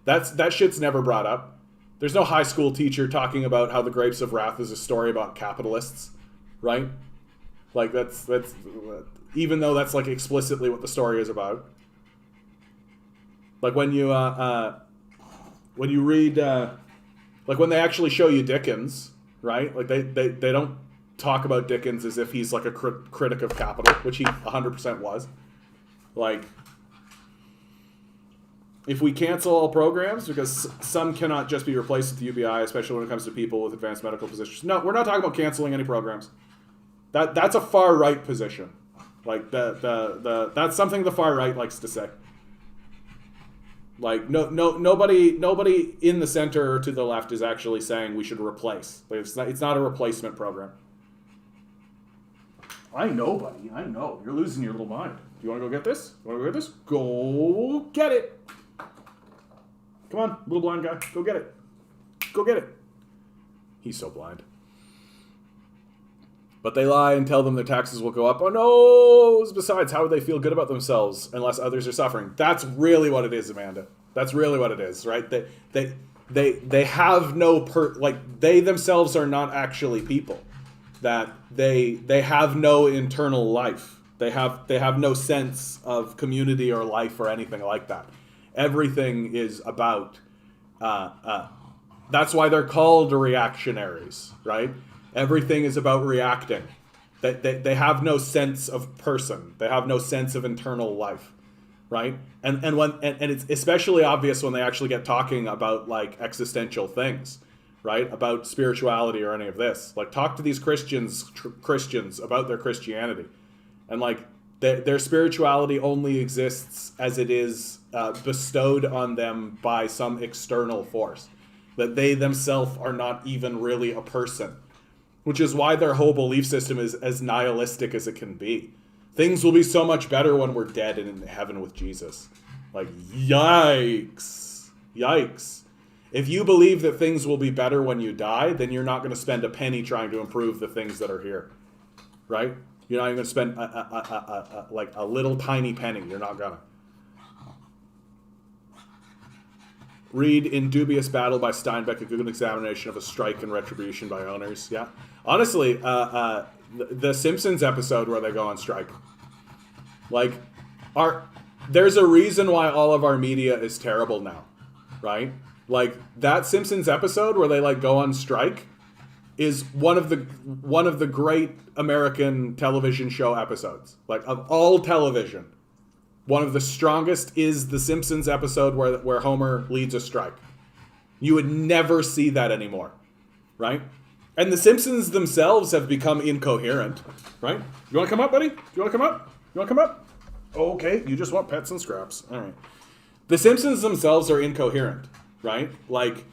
that shit's never brought up. There's no high school teacher talking about how the grapes of wrath is a story about capitalists, right? Like, that's even though that's like explicitly what the story is about. Like when you read, like when they actually show you Dickens, right? Like they don't talk about Dickens as if he's like a critic of capital, which he 100% was. Like, if we cancel all programs because some cannot just be replaced with UBI, especially when it comes to people with advanced medical positions. No, we're not talking about canceling any programs. That's a far right position. Like that's something the far right likes to say. Like nobody in the center or to the left is actually saying we should replace. Like, it's not a replacement program. I know, buddy. I know. You're losing your little mind. Do you want to go get this? Go get it. Come on, little blind guy. Go get it. Go get it. He's so blind. But they lie and tell them their taxes will go up. Oh no! Besides, how would they feel good about themselves unless others are suffering? That's really what it is, Amanda. That's really what it is, right? They have no they themselves are not actually people. That they have no internal life. They have no sense of community or life or anything like that. Everything is about. That's why they're called reactionaries, right? Everything is about reacting. They have no sense of person. They have no sense of internal life, right? And it's especially obvious when they actually get talking about like existential things, right? About spirituality or any of this. Like, talk to these Christians about their Christianity, and like their spirituality only exists as it is bestowed on them by some external force. That they themselves are not even really a person. Which is why their whole belief system is as nihilistic as it can be. Things will be so much better when we're dead and in heaven with Jesus. Like, yikes. Yikes. If you believe that things will be better when you die, then you're not going to spend a penny trying to improve the things that are here. Right? You're not even going to spend a little tiny penny. You're not going to. Read In Dubious Battle by Steinbeck, a good examination of a strike and retribution by owners. Yeah. Honestly, the Simpsons episode where they go on strike. Like, there's a reason why all of our media is terrible now, right? Like, that Simpsons episode where they like go on strike is one of the great American television show episodes. Like, of all television. One of the strongest is the Simpsons episode where Homer leads a strike. You would never see that anymore, right? And the Simpsons themselves have become incoherent, right? You want to come up, buddy? You want to come up? You want to come up? Okay, you just want pets and scraps. All right. The Simpsons themselves are incoherent, right? Like,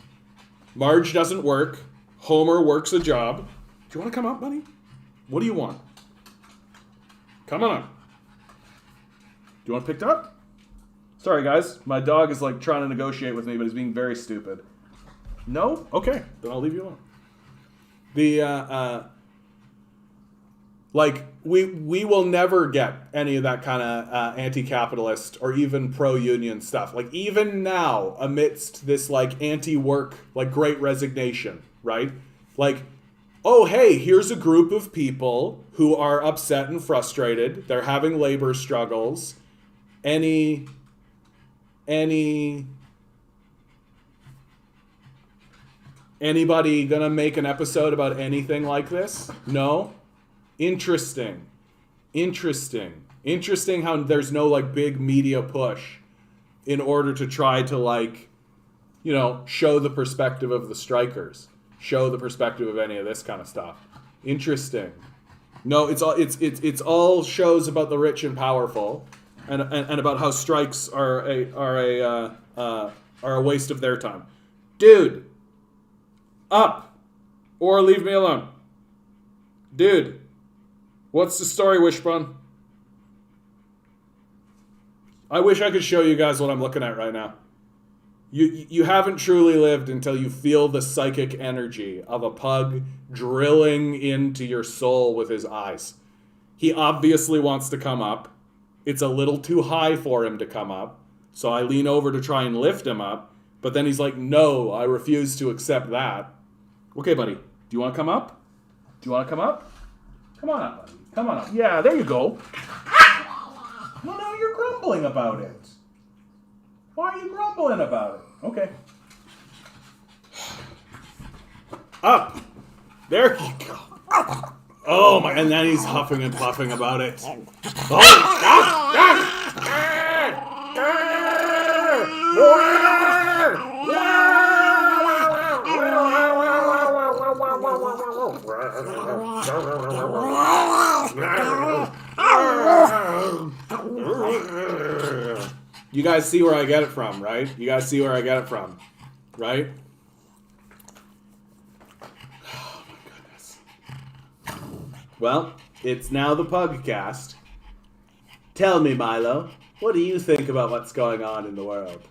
Marge doesn't work. Homer works a job. Do you want to come up, buddy? What do you want? Come on up. Do you want picked up? Sorry, guys. My dog is like trying to negotiate with me, but he's being very stupid. No? Okay. Then I'll leave you alone. Like, we will never get any of that kind of anti-capitalist or even pro-union stuff. Like, even now, amidst this, like, anti-work, like, great resignation, right? Like, oh, hey, here's a group of people who are upset and frustrated. They're having labor struggles. Anybody gonna make an episode about anything like this? No? Interesting how there's no like big media push in order to try to like, you know, show the perspective of the strikers, show the perspective of any of this kind of stuff. Interesting. No, it's all shows about the rich and powerful, and about how strikes are a waste of their time. Dude, up or leave me alone. Dude, what's the story, Wishbone? I wish I could show you guys what I'm looking at right now. You haven't truly lived until you feel the psychic energy of a pug drilling into your soul with his eyes. He obviously wants to come up. It's a little too high for him to come up, so I lean over to try and lift him up, but then he's like, no, I refuse to accept that. Okay, buddy, do you want to come up? Do you want to come up? Come on up, buddy. Come on up. Yeah, there you go. Well, now you're grumbling about it. Why are you grumbling about it? Okay. Up. There you go. Oh my, and then he's huffing and puffing about it. You guys see where I get it from, right? You guys see where I get it from, right? Oh my goodness. Well, it's now the Pugcast. Tell me, Milo, what do you think about what's going on in the world?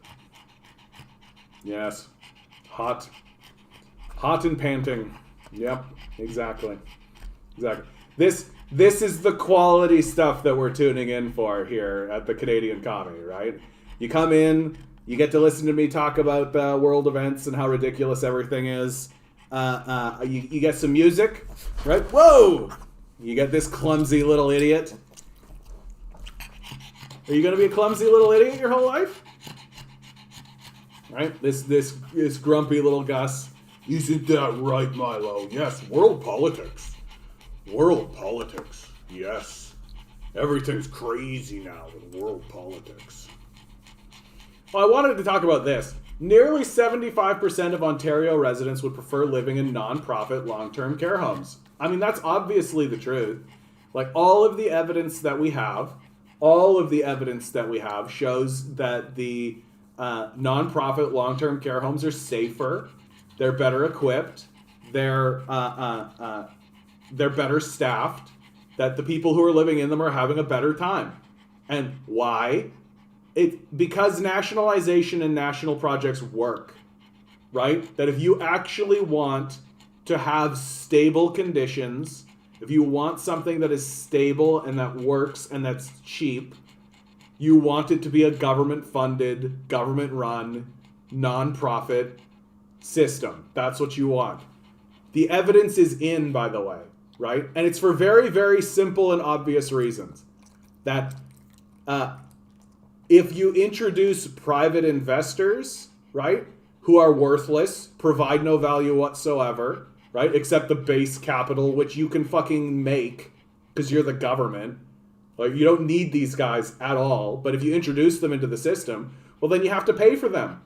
Yes. Hot. Hot and panting. Yep, exactly. Exactly. This is the quality stuff that we're tuning in for here at the Canadian Comedy, right? You come in, you get to listen to me talk about world events and how ridiculous everything is. You get some music, right? Whoa! You get this clumsy little idiot. Are you going to be a clumsy little idiot your whole life? Right? This grumpy little Gus. Isn't that right, Milo? Yes, world politics. World politics. Yes. Everything's crazy now with world politics. Well, I wanted to talk about this. Nearly 75% of Ontario residents would prefer living in non-profit long-term care homes. I mean, that's obviously the truth. Like, all of the evidence that we have shows that the non-profit long-term care homes are safer, they're better equipped, they're better staffed, that the people who are living in them are having a better time. And why? Because nationalization and national projects work, right? That if you actually want to have stable conditions, if you want something that is stable and that works and that's cheap, you want it to be a government-funded, government-run, non-profit system. That's what you want. The evidence is in, by the way, right? And it's for very, very simple and obvious reasons. That if you introduce private investors, right, who are worthless, provide no value whatsoever, right, except the base capital, which you can fucking make because you're the government. Like, you don't need these guys at all. But if you introduce them into the system, well, then you have to pay for them.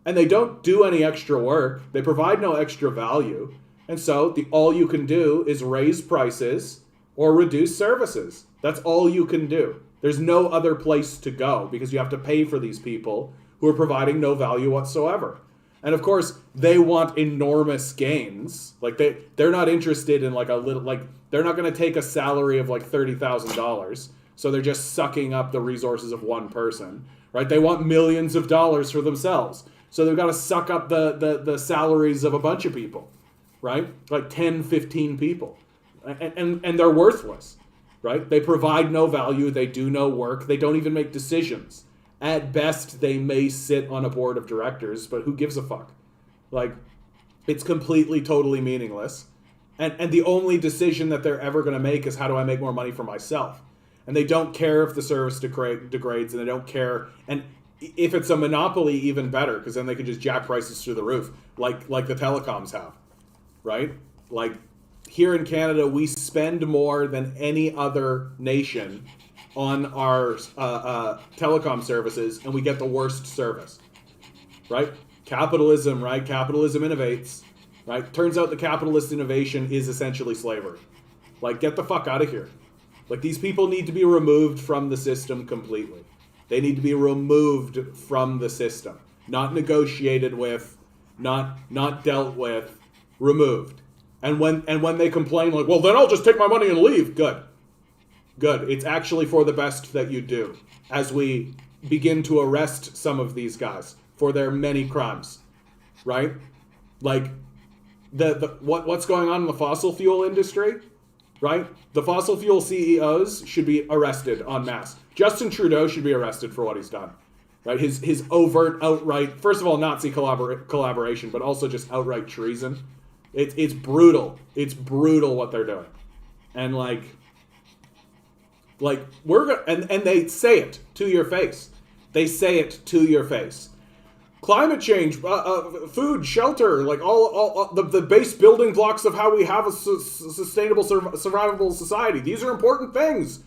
And they don't do any extra work. They provide no extra value. And so all you can do is raise prices or reduce services. That's all you can do. There's no other place to go because you have to pay for these people who are providing no value whatsoever. And of course, they want enormous gains. Like, they're not interested in like a little, like, they're not going to take a salary of like $30,000. So they're just sucking up the resources of one person, right? They want millions of dollars for themselves. So they've got to suck up the salaries of a bunch of people, right? Like 10, 15 people. and they're worthless, right? They provide no value. They do no work. They don't even make decisions. At best, they may sit on a board of directors, but who gives a fuck? Like, it's completely, totally meaningless. And the only decision that they're ever going to make is, how do I make more money for myself? And they don't care if the service degrades, and they don't care. And if it's a monopoly, even better, because then they can just jack prices through the roof, like the telecoms have, right? Like, here in Canada, we spend more than any other nation on our telecom services, and we get the worst service, right? Capitalism, right? Capitalism innovates, right? Turns out the capitalist innovation is essentially slavery. Like, get the fuck out of here. Like, these people need to be removed from the system completely. They need to be removed from the system. Not negotiated with, not dealt with, removed. And when they complain, like, well, then I'll just take my money and leave. Good. It's actually for the best that you do, as we begin to arrest some of these guys for their many crimes, right? Like, what's going on in the fossil fuel industry, right? The fossil fuel CEOs should be arrested en masse. Justin Trudeau should be arrested for what he's done, right? His overt, outright, first of all, Nazi collaboration, but also just outright treason. It's brutal. It's brutal what they're doing, and like and they say it to your face. They say it to your face. Climate change, food, shelter, like all the base building blocks of how we have a sustainable, survivable society. These are important things.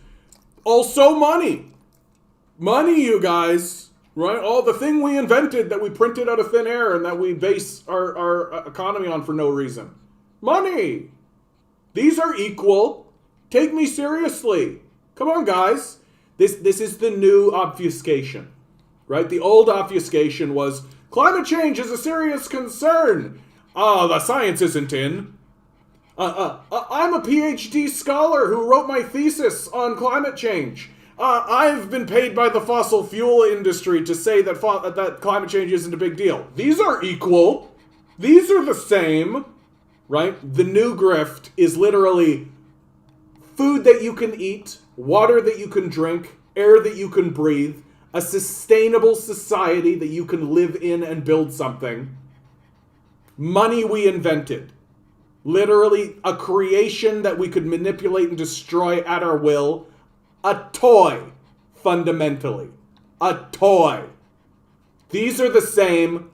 Also money, you guys, right? All the thing we invented that we printed out of thin air and that we base our economy on for no reason. Money. These are equal. Take me seriously. Come on, guys. This is the new obfuscation, right? The old obfuscation was climate change is a serious concern. The science isn't in. I'm a PhD scholar who wrote my thesis on climate change. I've been paid by the fossil fuel industry to say that that climate change isn't a big deal. These are equal. These are the same, right? The new grift is literally food that you can eat, water that you can drink, air that you can breathe, a sustainable society that you can live in and build something. Money we invented. Literally a creation that we could manipulate and destroy at our will. A toy, fundamentally. A toy. These are the same.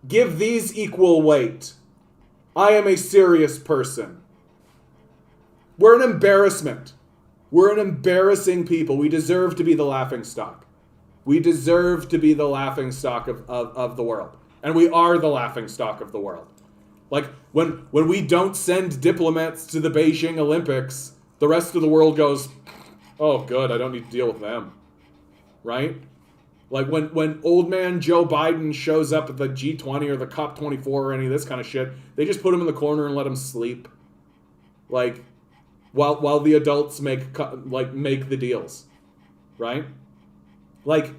Give these equal weight. I am a serious person. We're an embarrassment. We're an embarrassing people. We deserve to be the laughingstock. We deserve to be the laughingstock of the world. And we are the laughingstock of the world. Like, when we don't send diplomats to the Beijing Olympics, the rest of the world goes, oh, good, I don't need to deal with them. Right? Like, when old man Joe Biden shows up at the G20 or the COP24 or any of this kind of shit, they just put him in the corner and let him sleep. Like, while the adults make the deals. Right? Like,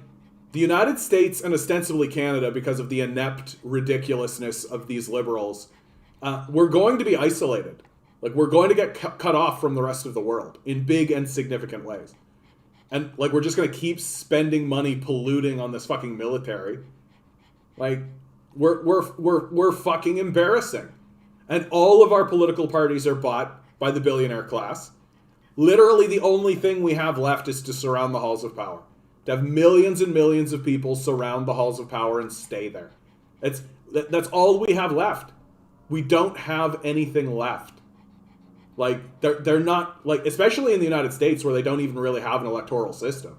the United States and ostensibly Canada, because of the inept ridiculousness of these liberals, we're going to be isolated. Like, we're going to get cut off from the rest of the world in big and significant ways. And, like, we're just going to keep spending money polluting on this fucking military. Like, we're fucking embarrassing. And all of our political parties are bought by the billionaire class. Literally the only thing we have left is to surround the halls of power. To have millions and millions of people surround the halls of power and stay there. That's all we have left. We don't have anything left. Like, they're not, like, especially in the United States where they don't even really have an electoral system,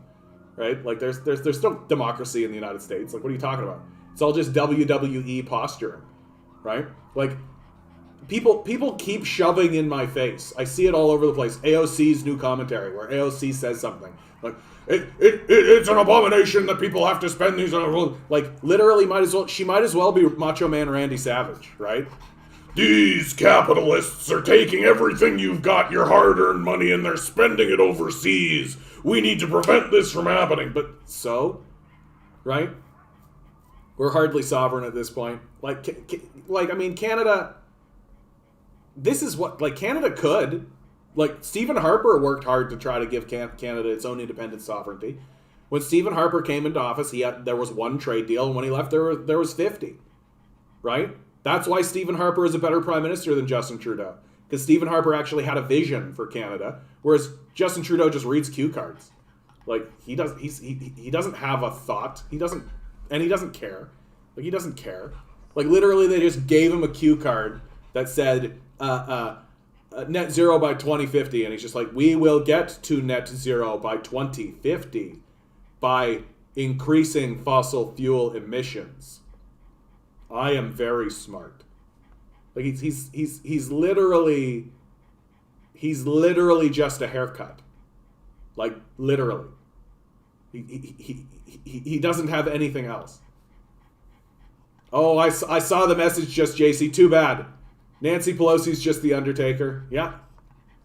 right? Like, there's no democracy in the United States. Like, what are you talking about? It's all just WWE posturing, right? Like, people keep shoving in my face. I see it all over the place. AOC's new commentary where AOC says something like, it's an abomination that people have to spend these on, like, literally she might as well be Macho Man Randy Savage, right? These capitalists are taking everything you've got, your hard-earned money, and they're spending it overseas. We need to prevent this from happening. But so, right? We're hardly sovereign at this point. Like, I mean, Canada, this is what, like, Canada could Like, Stephen Harper worked hard to try to give Canada its own independent sovereignty. When Stephen Harper came into office, there was one trade deal, and when he left, there was 50. Right? That's why Stephen Harper is a better prime minister than Justin Trudeau. Because Stephen Harper actually had a vision for Canada, whereas Justin Trudeau just reads cue cards. Like, he doesn't have a thought. He doesn't care. Like, he doesn't care. Like, literally, they just gave him a cue card that said, net zero by 2050, and he's just like, we will get to net zero by 2050 by increasing fossil fuel emissions. I am very smart. Like, he's literally just a haircut. Like, literally. He doesn't have anything else. Oh, I saw the message, just JC. Too bad. Nancy Pelosi's just the Undertaker. Yeah.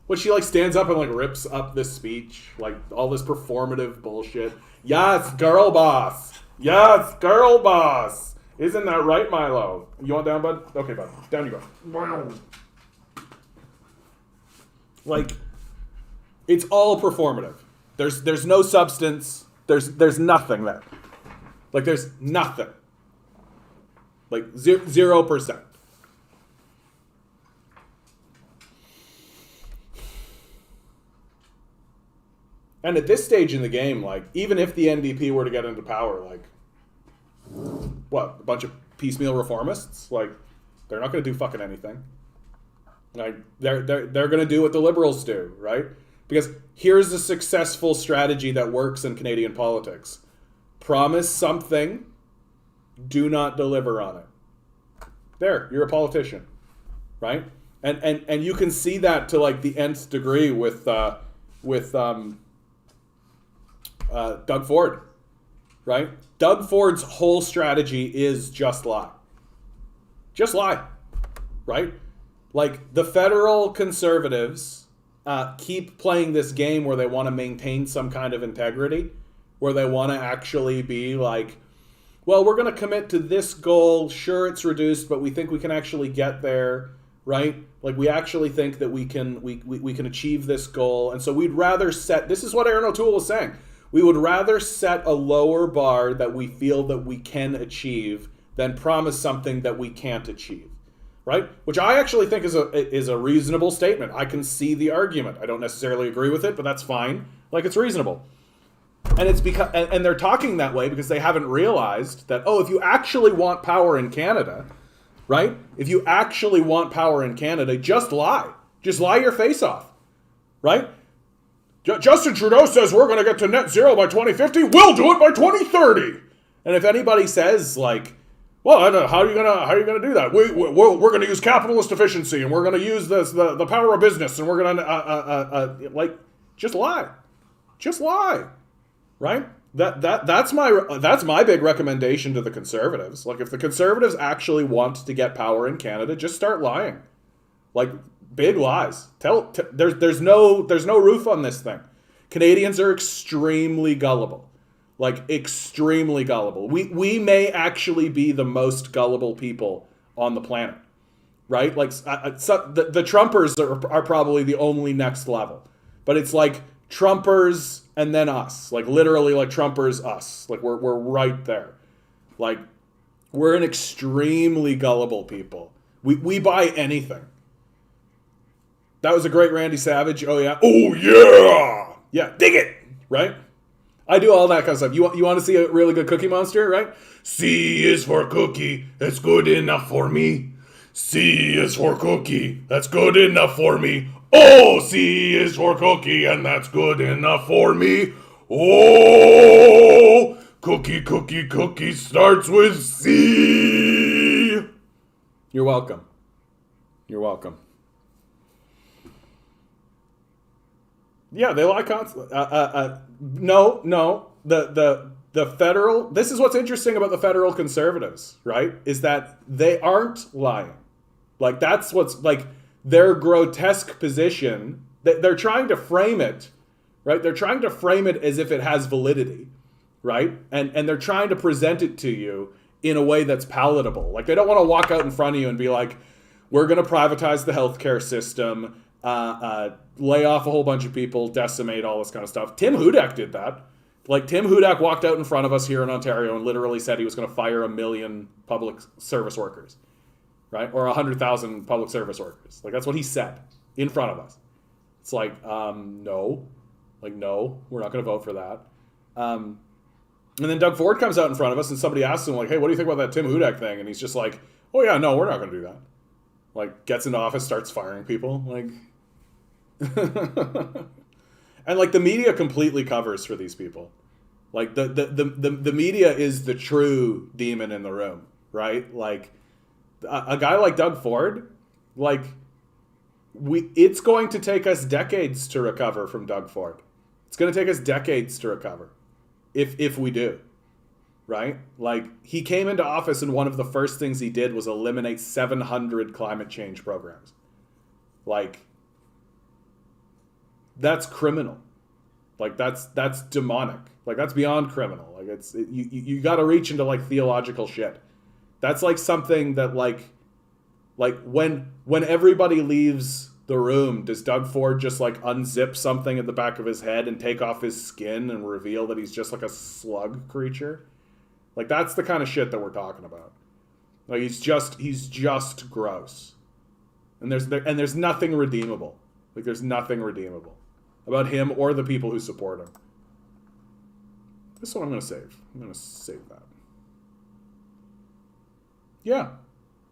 What, she like stands up and like rips up this speech, like all this performative bullshit. Yes, girl boss. Yes, girl boss. Isn't that right, Milo? You want down, bud? Okay, bud. Down you go. Like, it's all performative. There's no substance. There's nothing there. Like, there's nothing. Like 0%. And at this stage in the game, like, even if the NDP were to get into power, like, what, a bunch of piecemeal reformists? Like, they're not going to do fucking anything. Like, they're going to do what the Liberals do, right? Because here's a successful strategy that works in Canadian politics. Promise something, do not deliver on it. There, you're a politician, right? And you can see that to like the nth degree with Doug Ford, right? Doug Ford's whole strategy is just lie. Just lie, right? Like, the federal Conservatives keep playing this game where they want to maintain some kind of integrity, where they want to actually be like, well, we're going to commit to this goal. Sure, it's reduced, but we think we can actually get there, right? Like, we actually think that we can achieve this goal. And so we'd rather set, this is what Aaron O'Toole was saying, we would rather set a lower bar that we feel that we can achieve than promise something that we can't achieve, right? Which I actually think is a reasonable statement. I can see the argument. I don't necessarily agree with it, but that's fine. Like, it's reasonable. And it's because, and they're talking that way because they haven't realized that, oh, if you actually want power in Canada, right? If you actually want power in Canada, just lie. Just lie your face off, right? Justin Trudeau says we're going to get to net zero by 2050. We'll do it by 2030. And if anybody says like, well, how are you gonna do that? We're going to use capitalist efficiency, and we're going to use the power of business, and we're going to like, just lie, right? That's my big recommendation to the Conservatives. Like, if the Conservatives actually want to get power in Canada, just start lying, like big lies. There's no roof on this thing. Canadians are extremely gullible. Like, extremely gullible. We may actually be the most gullible people on the planet, right? Like, the Trumpers are probably the only next level. But it's like Trumpers and then us. Like, literally, like, Trumpers, us. Like, we're right there. Like, we're an extremely gullible people. We buy anything. That was a great Randy Savage. Oh, yeah. Oh, yeah. Yeah, dig it, right? I do all that kind of stuff. You want to see a really good Cookie Monster, right? C is for cookie. That's good enough for me. C is for cookie. That's good enough for me. Oh, C is for cookie, and that's good enough for me. Oh, cookie starts with C. You're welcome. You're welcome. Yeah, they lie constantly. No. The federal... This is what's interesting about the federal Conservatives, right? Is that they aren't lying. Like, that's what's... Like, their grotesque position... They're trying to frame it, right? They're trying to frame it as if it has validity, right? And they're trying to present it to you in a way that's palatable. Like, they don't want to walk out in front of you and be like, we're going to privatize the healthcare system, lay off a whole bunch of people, decimate all this kind of stuff. Tim Hudak did that. Like, Tim Hudak walked out in front of us here in Ontario and literally said he was going to fire 1 million public service workers, right? Or 100,000 public service workers. Like, that's what he said in front of us. It's like, no. Like, no, we're not going to vote for that. And then Doug Ford comes out in front of us and somebody asks him, like, hey, what do you think about that Tim Hudak thing? And he's just like, oh, yeah, no, we're not going to do that. Like, gets into office, starts firing people. Like, and, like, the media completely covers for these people. Like, the media is the true demon in the room, right? Like, a guy like Doug Ford, like, it's going to take us decades to recover from Doug Ford. It's going to take us decades to recover, if we do, right? Like, he came into office and one of the first things he did was eliminate 700 climate change programs. Like, that's criminal. Like, that's demonic. Like, that's beyond criminal. Like, you got to reach into, like, theological shit. That's like something that, like when everybody leaves the room, does Doug Ford just, like, unzip something at the back of his head and take off his skin and reveal that he's just like a slug creature? Like, that's the kind of shit that we're talking about. Like, he's just gross. And there's nothing redeemable. Like, there's nothing redeemable about him or the people who support him. This one I'm going to save. I'm going to save that. Yeah.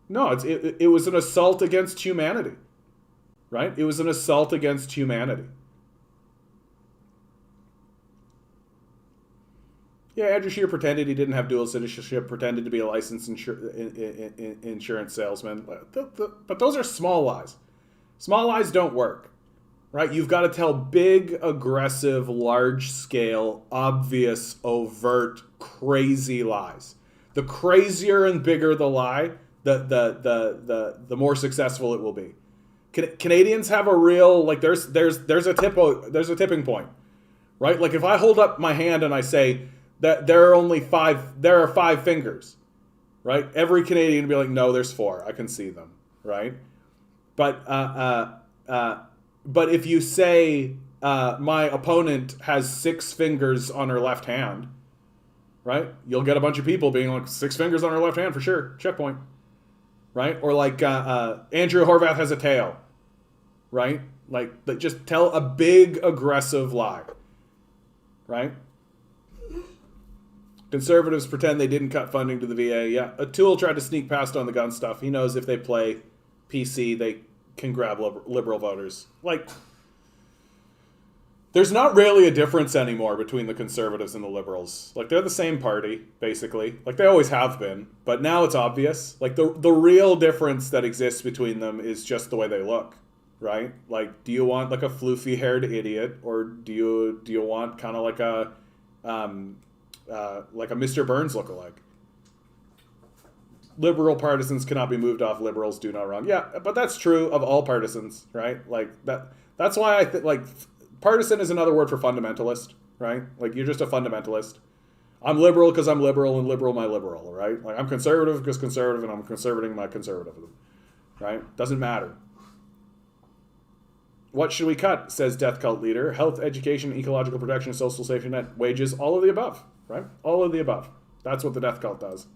No, it was an assault against humanity. Right? It was an assault against humanity. Yeah, Andrew Scheer pretended he didn't have dual citizenship, pretended to be a licensed insurance salesman. But those are small lies. Small lies don't work. Right? You've got to tell big, aggressive, large-scale, obvious, overt, crazy lies. The crazier and bigger the lie, the more successful it will be. Canadians have a real, like, there's a tipping point, right? Like, if I hold up my hand and I say that there are 5 fingers, right? Every Canadian would be like, no, there's 4. I can see them, right? But if you say my opponent has 6 fingers on her left hand, right? You'll get a bunch of people being like, 6 fingers on her left hand for sure, checkpoint, right? Or like Andrew Horvath has a tail, right? Like, just tell a big aggressive lie, right? Conservatives pretend they didn't cut funding to the VA. Yeah, O'Toole tried to sneak past on the gun stuff. He knows if they play PC, they can grab liberal voters. Like, there's not really a difference anymore between the Conservatives and the Liberals. Like, they're the same party, basically. Like, they always have been. But now it's obvious. Like, the real difference that exists between them is just the way they look, right? Like, do you want, like, a floofy-haired idiot? Or do you want kind of like a Mr. Burns lookalike? Liberal partisans cannot be moved off. Liberals do no wrong. Yeah, but that's true of all partisans, right? Like, that's why I think, like, partisan is another word for fundamentalist, right? Like, you're just a fundamentalist. I'm liberal because I'm liberal, and liberal my liberal, right? Like, I'm conservative because conservative, and I'm conservating my conservatism, right? Doesn't matter. What should we cut, says Death Cult Leader? Health, education, ecological protection, social safety net, wages, all of the above, right? All of the above. That's what the Death Cult does.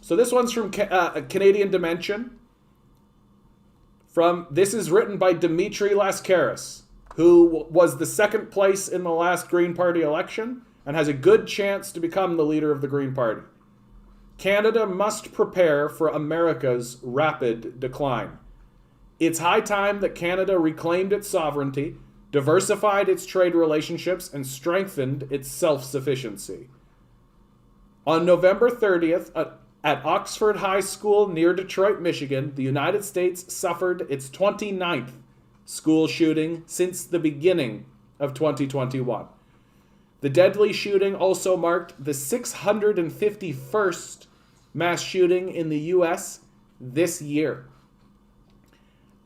So this one's from Canadian Dimension. This is written by Dimitri Lascaris, who was the second place in the last Green Party election and has a good chance to become the leader of the Green Party. Canada must prepare for America's rapid decline. It's high time that Canada reclaimed its sovereignty, diversified its trade relationships, and strengthened its self-sufficiency. On November 30th, at Oxford High School near Detroit, Michigan, the United States suffered its 29th school shooting since the beginning of 2021. The deadly shooting also marked the 651st mass shooting in the U.S. this year.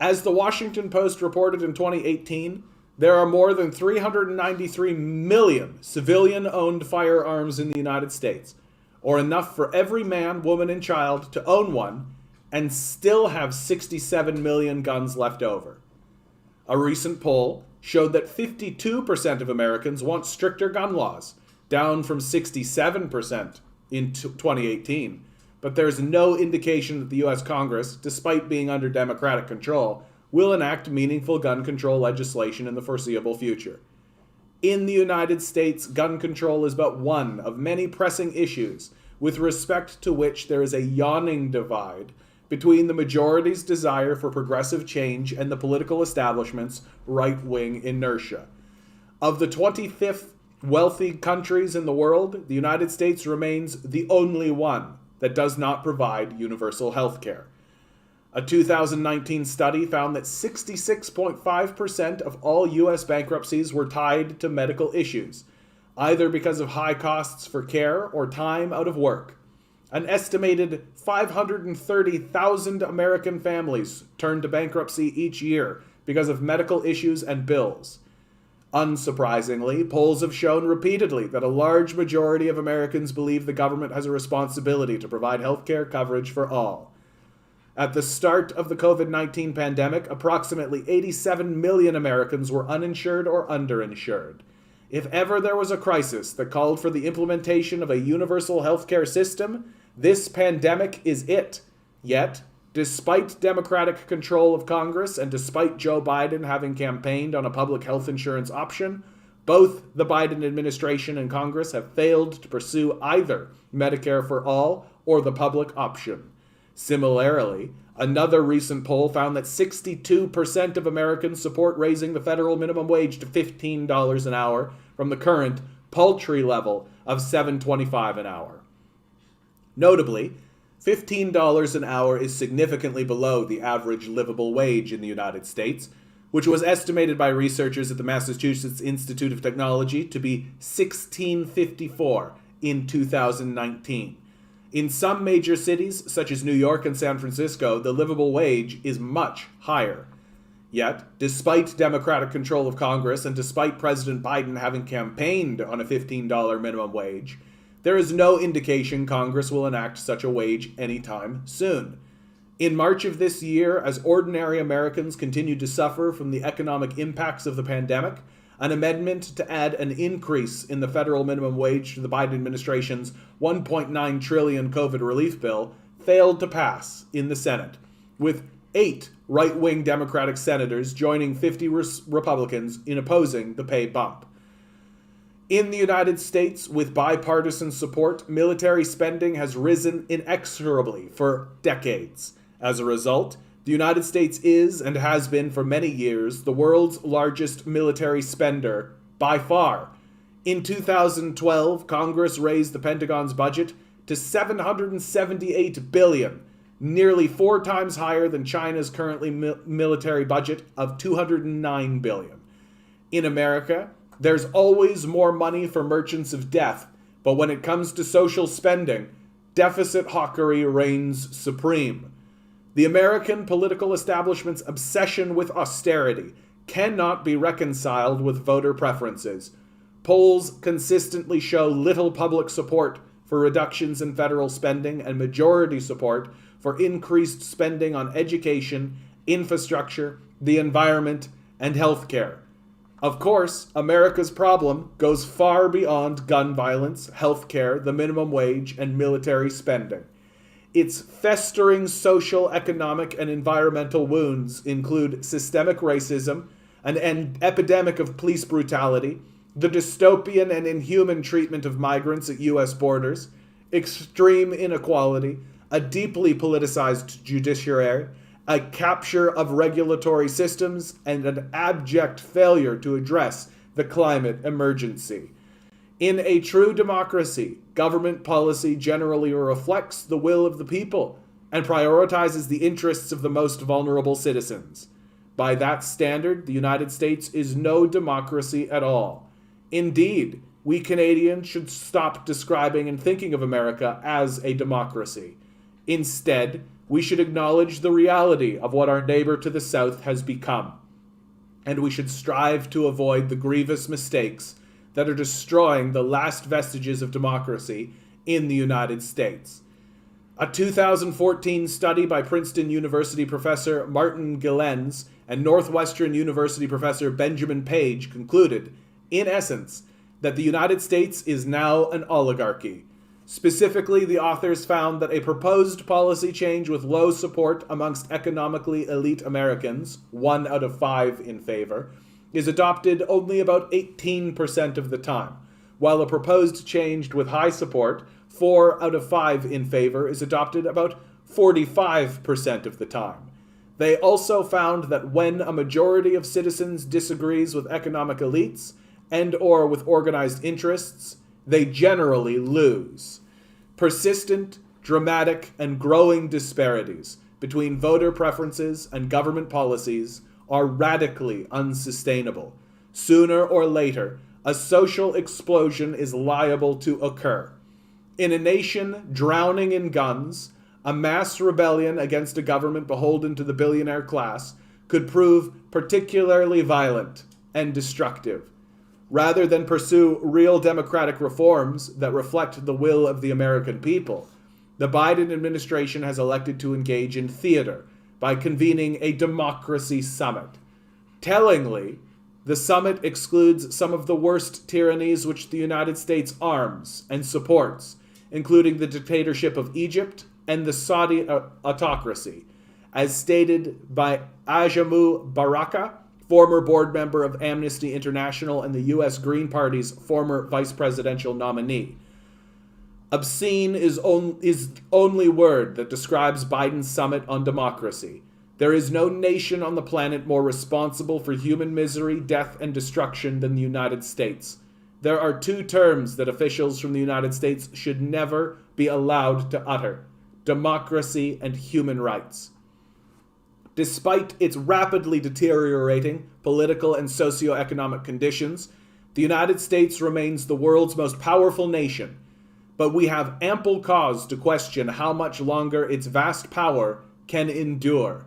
As the Washington Post reported in 2018, there are more than 393 million civilian-owned firearms in the United States, or enough for every man, woman, and child to own one and still have 67 million guns left over. A recent poll showed that 52% of Americans want stricter gun laws, down from 67% in 2018. But there's no indication that the U.S. Congress, despite being under Democratic control, will enact meaningful gun control legislation in the foreseeable future. In the United States, gun control is but one of many pressing issues with respect to which there is a yawning divide between the majority's desire for progressive change and the political establishment's right-wing inertia. Of the 25th wealthy countries in the world, the United States remains the only one that does not provide universal health care. A 2019 study found that 66.5% of all U.S. bankruptcies were tied to medical issues, either because of high costs for care or time out of work. An estimated 530,000 American families turn to bankruptcy each year because of medical issues and bills. Unsurprisingly, polls have shown repeatedly that a large majority of Americans believe the government has a responsibility to provide health care coverage for all. At the start of the COVID-19 pandemic, approximately 87 million Americans were uninsured or underinsured. If ever there was a crisis that called for the implementation of a universal healthcare system, this pandemic is it. Yet, despite Democratic control of Congress and despite Joe Biden having campaigned on a public health insurance option, both the Biden administration and Congress have failed to pursue either Medicare for all or the public option. Similarly, another recent poll found that 62% of Americans support raising the federal minimum wage to $15 an hour from the current paltry level of $7.25 an hour. Notably, $15 an hour is significantly below the average livable wage in the United States, which was estimated by researchers at the Massachusetts Institute of Technology to be $16.54 in 2019. In some major cities, such as New York and San Francisco, the livable wage is much higher. Yet, despite Democratic control of Congress and despite President Biden having campaigned on a $15 minimum wage, there is no indication Congress will enact such a wage anytime soon. In March of this year, as ordinary Americans continued to suffer from the economic impacts of the pandemic, an amendment to add an increase in the federal minimum wage to the Biden administration's $1.9 trillion COVID relief bill failed to pass in the Senate, with 8 right-wing Democratic senators joining 50 Republicans in opposing the pay bump. In the United States, with bipartisan support, military spending has risen inexorably for decades. As a result, the United States is, and has been for many years, the world's largest military spender by far. In 2012, Congress raised the Pentagon's budget to $778 billion, nearly 4 times higher than China's currently military budget of $209 billion. In America, there's always more money for merchants of death, but when it comes to social spending, deficit hawkery reigns supreme. The American political establishment's obsession with austerity cannot be reconciled with voter preferences. Polls consistently show little public support for reductions in federal spending and majority support for increased spending on education, infrastructure, the environment, and healthcare. Of course, America's problem goes far beyond gun violence, healthcare, the minimum wage, and military spending. Its festering social, economic, and environmental wounds include systemic racism, an epidemic of police brutality, the dystopian and inhuman treatment of migrants at U.S. borders, extreme inequality, a deeply politicized judiciary, a capture of regulatory systems, and an abject failure to address the climate emergency. In a true democracy, government policy generally reflects the will of the people and prioritizes the interests of the most vulnerable citizens. By that standard, the United States is no democracy at all. Indeed, we Canadians should stop describing and thinking of America as a democracy. Instead, we should acknowledge the reality of what our neighbor to the south has become, and we should strive to avoid the grievous mistakes that are destroying the last vestiges of democracy in the United States. A 2014 study by Princeton University professor Martin Gilens and Northwestern University professor Benjamin Page concluded, in essence, that the United States is now an oligarchy. Specifically, the authors found that a proposed policy change with low support amongst economically elite Americans, 1 out of 5 in favor, is adopted only about 18% of the time, while a proposed change with high support, 4 out of 5 in favor, is adopted about 45% of the time. They also found that when a majority of citizens disagrees with economic elites and or with organized interests, they generally lose. Persistent, dramatic, and growing disparities between voter preferences and government policies are radically unsustainable. Sooner or later, a social explosion is liable to occur. In a nation drowning in guns, a mass rebellion against a government beholden to the billionaire class could prove particularly violent and destructive. Rather than pursue real democratic reforms that reflect the will of the American people, the Biden administration has elected to engage in theater by convening a democracy summit. Tellingly, the summit excludes some of the worst tyrannies which the United States arms and supports, including the dictatorship of Egypt and the Saudi autocracy, as stated by Ajamu Baraka, former board member of Amnesty International and the U.S. Green Party's former vice presidential nominee. Obscene is only word that describes Biden's summit on democracy. There is no nation on the planet more responsible for human misery, death, and destruction than the United States. There are 2 terms that officials from the United States should never be allowed to utter: democracy and human rights. Despite its rapidly deteriorating political and socioeconomic conditions, the United States remains the world's most powerful nation, but we have ample cause to question how much longer its vast power can endure.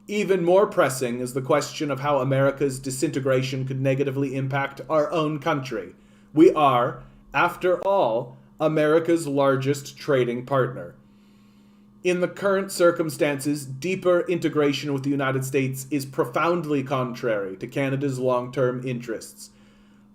Even more pressing is the question of how America's disintegration could negatively impact our own country. We are, after all, America's largest trading partner. In the current circumstances, deeper integration with the United States is profoundly contrary to Canada's long-term interests.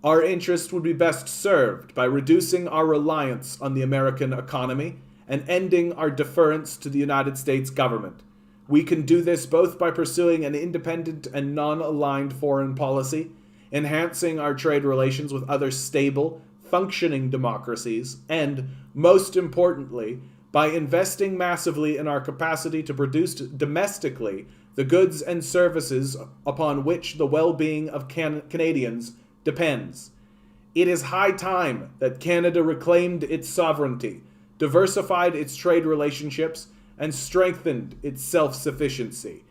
Our interest would be best served by reducing our reliance on the American economy and ending our deference to the United States government. We can do this both by pursuing an independent and non-aligned foreign policy, enhancing our trade relations with other stable, functioning democracies, and, most importantly, by investing massively in our capacity to produce domestically the goods and services upon which the well-being of Canadians depends. It is high time that Canada reclaimed its sovereignty, diversified its trade relationships, and strengthened its self-sufficiency.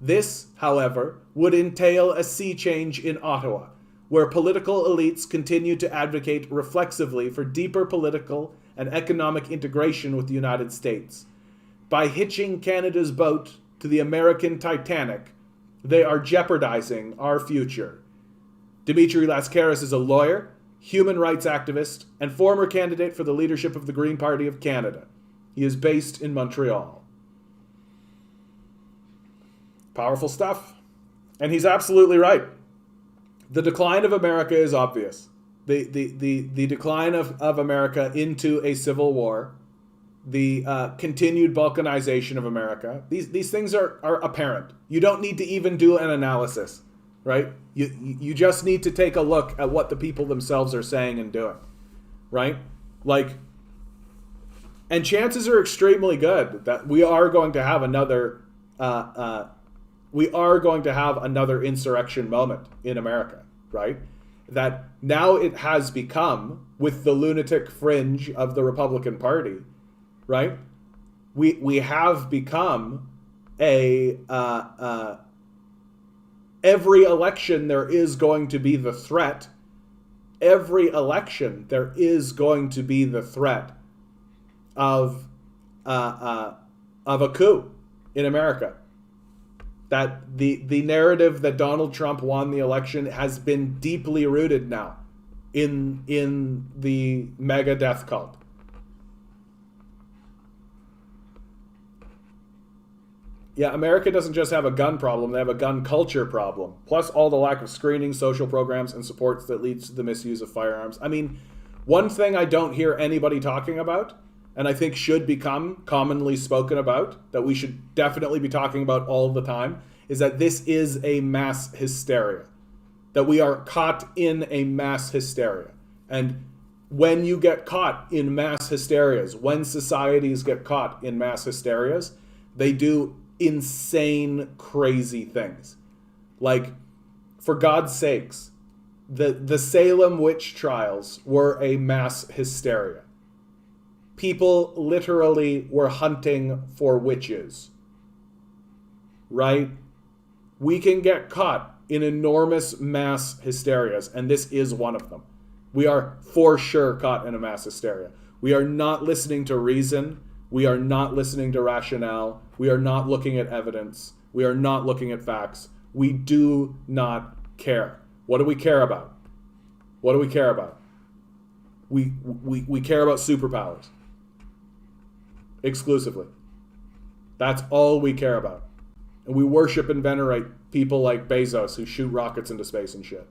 This, however, would entail a sea change in Ottawa, where political elites continue to advocate reflexively for deeper political and economic integration with the United States. By hitching Canada's boat to the American Titanic, they are jeopardizing our future. Dimitri Lascaris is a lawyer, human rights activist, and former candidate for the leadership of the Green Party of Canada. He is based in Montreal. Powerful stuff. And he's absolutely right. The decline of America is obvious. The decline of America into a civil war, the continued balkanization of America, these things are apparent. You don't need to even do an analysis, right? You just need to take a look at what the people themselves are saying and doing, right? Like, and chances are extremely good that we are going to have another insurrection moment in America, right? That now it has become, with the lunatic fringe of the Republican Party, right? We have become every election there is going to be the threat. Every election there is going to be the threat of a coup in America. That the narrative that Donald Trump won the election has been deeply rooted now in the mega death cult. Yeah, America doesn't just have a gun problem, they have a gun culture problem. Plus all the lack of screening, social programs, and supports that leads to the misuse of firearms. I mean, one thing I don't hear anybody talking about, and I think should become commonly spoken about, that we should definitely be talking about all the time, is that this is a mass hysteria. That we are caught in a mass hysteria. And when you get caught in mass hysterias, when societies get caught in mass hysterias, they do insane, crazy things. Like, for God's sakes, the Salem witch trials were a mass hysteria. People literally were hunting for witches. Right? We can get caught in enormous mass hysterias, and this is one of them. We are for sure caught in a mass hysteria. We are not listening to reason. We are not listening to rationale. We are not looking at evidence. We are not looking at facts. We do not care. What do we care about? What do we care about? We care about superpowers. Exclusively. That's all we care about. And we worship and venerate people like Bezos who shoot rockets into space and shit.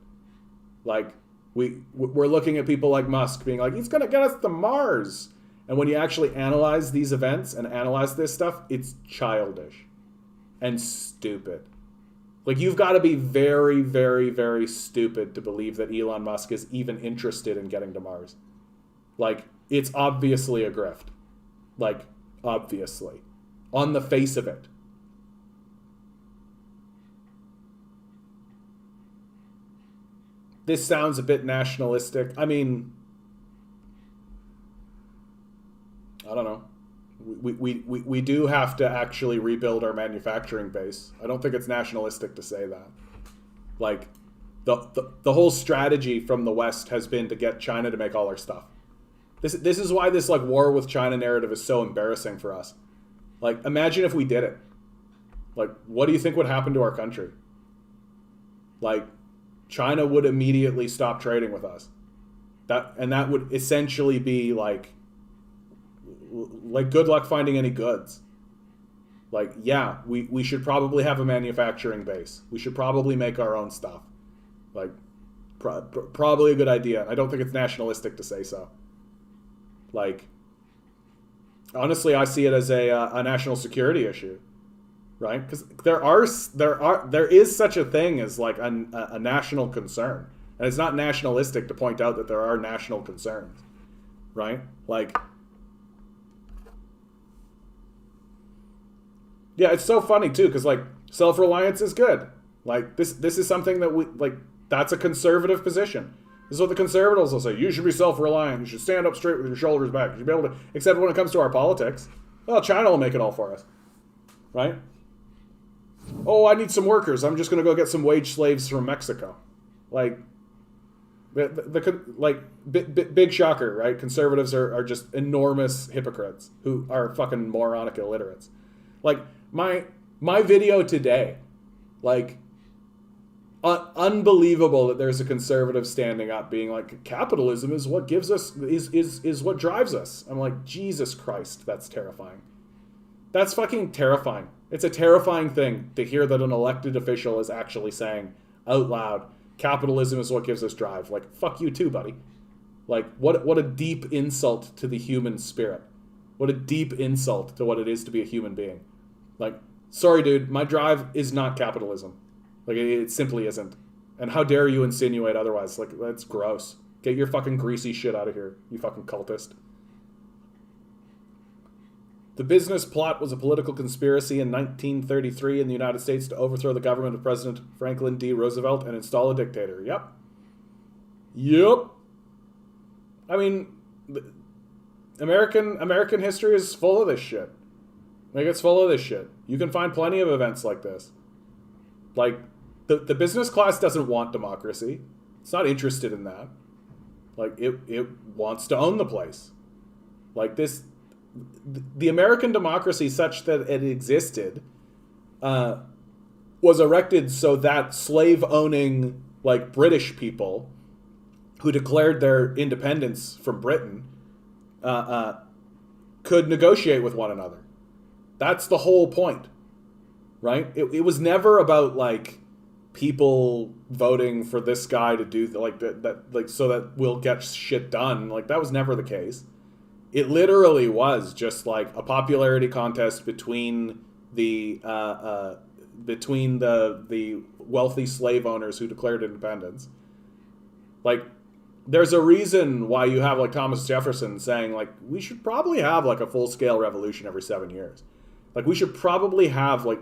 Like, we're looking at people like Musk being like, he's going to get us to Mars. And when you actually analyze these events and analyze this stuff, it's childish and stupid. Like, you've got to be very, very, very stupid to believe that Elon Musk is even interested in getting to Mars. Like, it's obviously a grift. Like, obviously. On the face of it. This sounds a bit nationalistic. I mean, I don't know. We do have to actually rebuild our manufacturing base. I don't think it's nationalistic to say that. Like, the whole strategy from the West has been to get China to make all our stuff. This is why this like war with China narrative is so embarrassing for us. Like, imagine if we did it. Like, what do you think would happen to our country? Like, China would immediately stop trading with us. That would essentially be like good luck finding any goods. Like, yeah, we should probably have a manufacturing base. We should probably make our own stuff. Like, probably a good idea. I don't think it's nationalistic to say so. Like, honestly, I see it as a national security issue. Right? Because there is such a thing as like a national concern, and it's not nationalistic to point out that there are national concerns, right? Like, yeah, it's so funny too, because like self-reliance is good. Like this is something that we like. That's a conservative position. This is what the conservatives will say. You should be self-reliant. You should stand up straight with your shoulders back. You should be able to. Except when it comes to our politics, well, China will make it all for us, right? Oh, I need some workers. I'm just going to go get some wage slaves from Mexico. Like, big shocker, right? Conservatives are just enormous hypocrites who are fucking moronic illiterates. Like, my video today, like, unbelievable that there's a conservative standing up being like, capitalism is what gives us, is what drives us. I'm like, Jesus Christ, that's terrifying. That's fucking terrifying. It's a terrifying thing to hear that an elected official is actually saying out loud, capitalism is what gives us drive. Like, fuck you too, buddy. Like, what a deep insult to the human spirit. What a deep insult to what it is to be a human being. Like, sorry, dude, my drive is not capitalism. Like, it simply isn't. And how dare you insinuate otherwise? Like, that's gross. Get your fucking greasy shit out of here, you fucking cultist. The business plot was a political conspiracy in 1933 in the United States to overthrow the government of President Franklin D. Roosevelt and install a dictator. Yep. I mean, American history is full of this shit. Like, it's full of this shit. You can find plenty of events like this. Like, the business class doesn't want democracy. It's not interested in that. Like, it wants to own the place. Like, the American democracy, such that it existed, was erected so that slave-owning, like, British people who declared their independence from Britain could negotiate with one another. That's the whole point. right? It was never about like people voting for this guy to do like that like so that we'll get shit done. Like that was never the case. It literally was just like a popularity contest between the wealthy slave owners who declared independence. Like, there's a reason why you have like Thomas Jefferson saying like we should probably have like a full scale revolution every 7 years. Like we should probably have like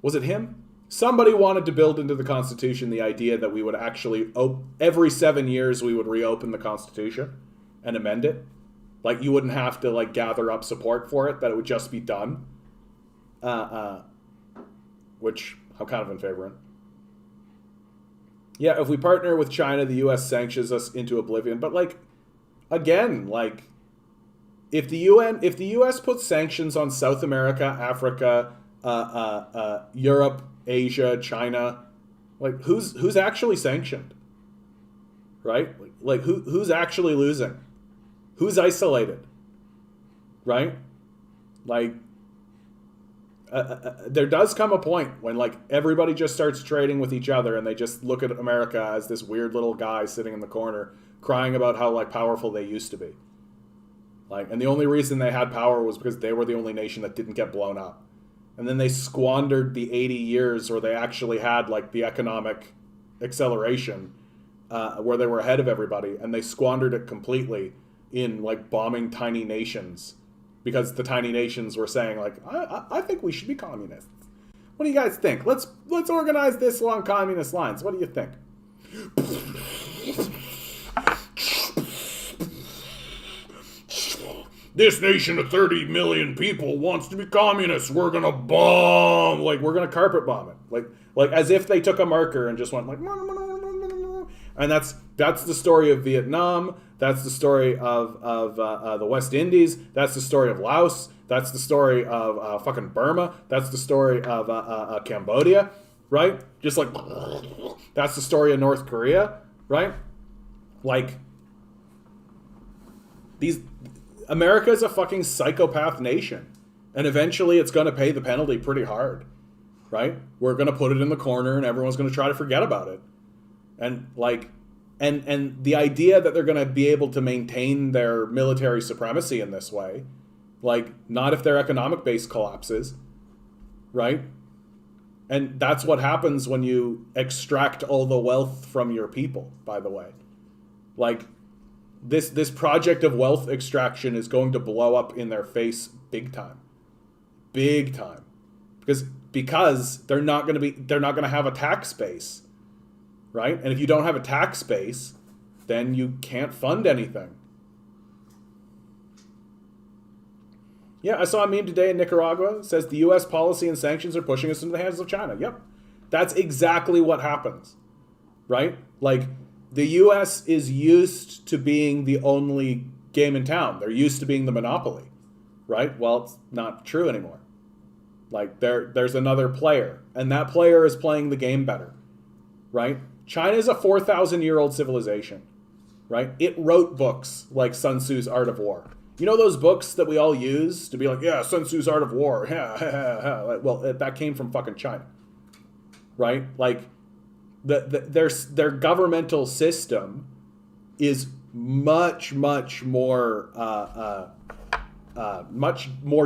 was it him? Somebody wanted to build into the Constitution the idea that we would actually every 7 years we would reopen the Constitution and amend it. Like you wouldn't have to like gather up support for it; that it would just be done. Which I'm kind of in favor in. Yeah, if we partner with China, the U.S. sanctions us into oblivion. But like, again, like, if the U.S. puts sanctions on South America, Africa, Europe, Asia, China, like who's actually sanctioned, right? Like who's actually losing? Who's isolated, right? Like. There does come a point when like everybody just starts trading with each other and they just look at America as this weird little guy sitting in the corner crying about how like powerful they used to be. Like, and the only reason they had power was because they were the only nation that didn't get blown up. And then they squandered the 80 years where they actually had like the economic acceleration where they were ahead of everybody, and they squandered it completely in like bombing tiny nations. Because the tiny nations were saying, like, I think we should be communists. What do you guys think? Let's organize this along communist lines. What do you think? This nation of 30 million people wants to be communists. We're gonna bomb, like we're gonna carpet bomb it, like as if they took a marker and just went like. And that's the story of Vietnam. That's the story of the West Indies. That's the story of Laos. That's the story of fucking Burma. That's the story of Cambodia, right? Just like that's the story of North Korea, right? Like America is a fucking psychopath nation, and eventually it's going to pay the penalty pretty hard, right? We're going to put it in the corner, and everyone's going to try to forget about it. And like, and the idea that they're going to be able to maintain their military supremacy in this way, like not if their economic base collapses, right? And that's what happens when you extract all the wealth from your people, by the way. Like this project of wealth extraction is going to blow up in their face big time. Big time. Because they're not going to have a tax base. Right? And if you don't have a tax base, then you can't fund anything. Yeah, I saw a meme today in Nicaragua. It says the U.S. policy and sanctions are pushing us into the hands of China. Yep. That's exactly what happens. Right? Like, the U.S. is used to being the only game in town. They're used to being the monopoly. Right? Well, it's not true anymore. Like, there's another player. And that player is playing the game better. Right? China is a 4,000-year-old civilization, right? It wrote books like Sun Tzu's Art of War. You know those books that we all use to be like, yeah, Sun Tzu's Art of War. Well, that came from fucking China, right? Like, their governmental system is much more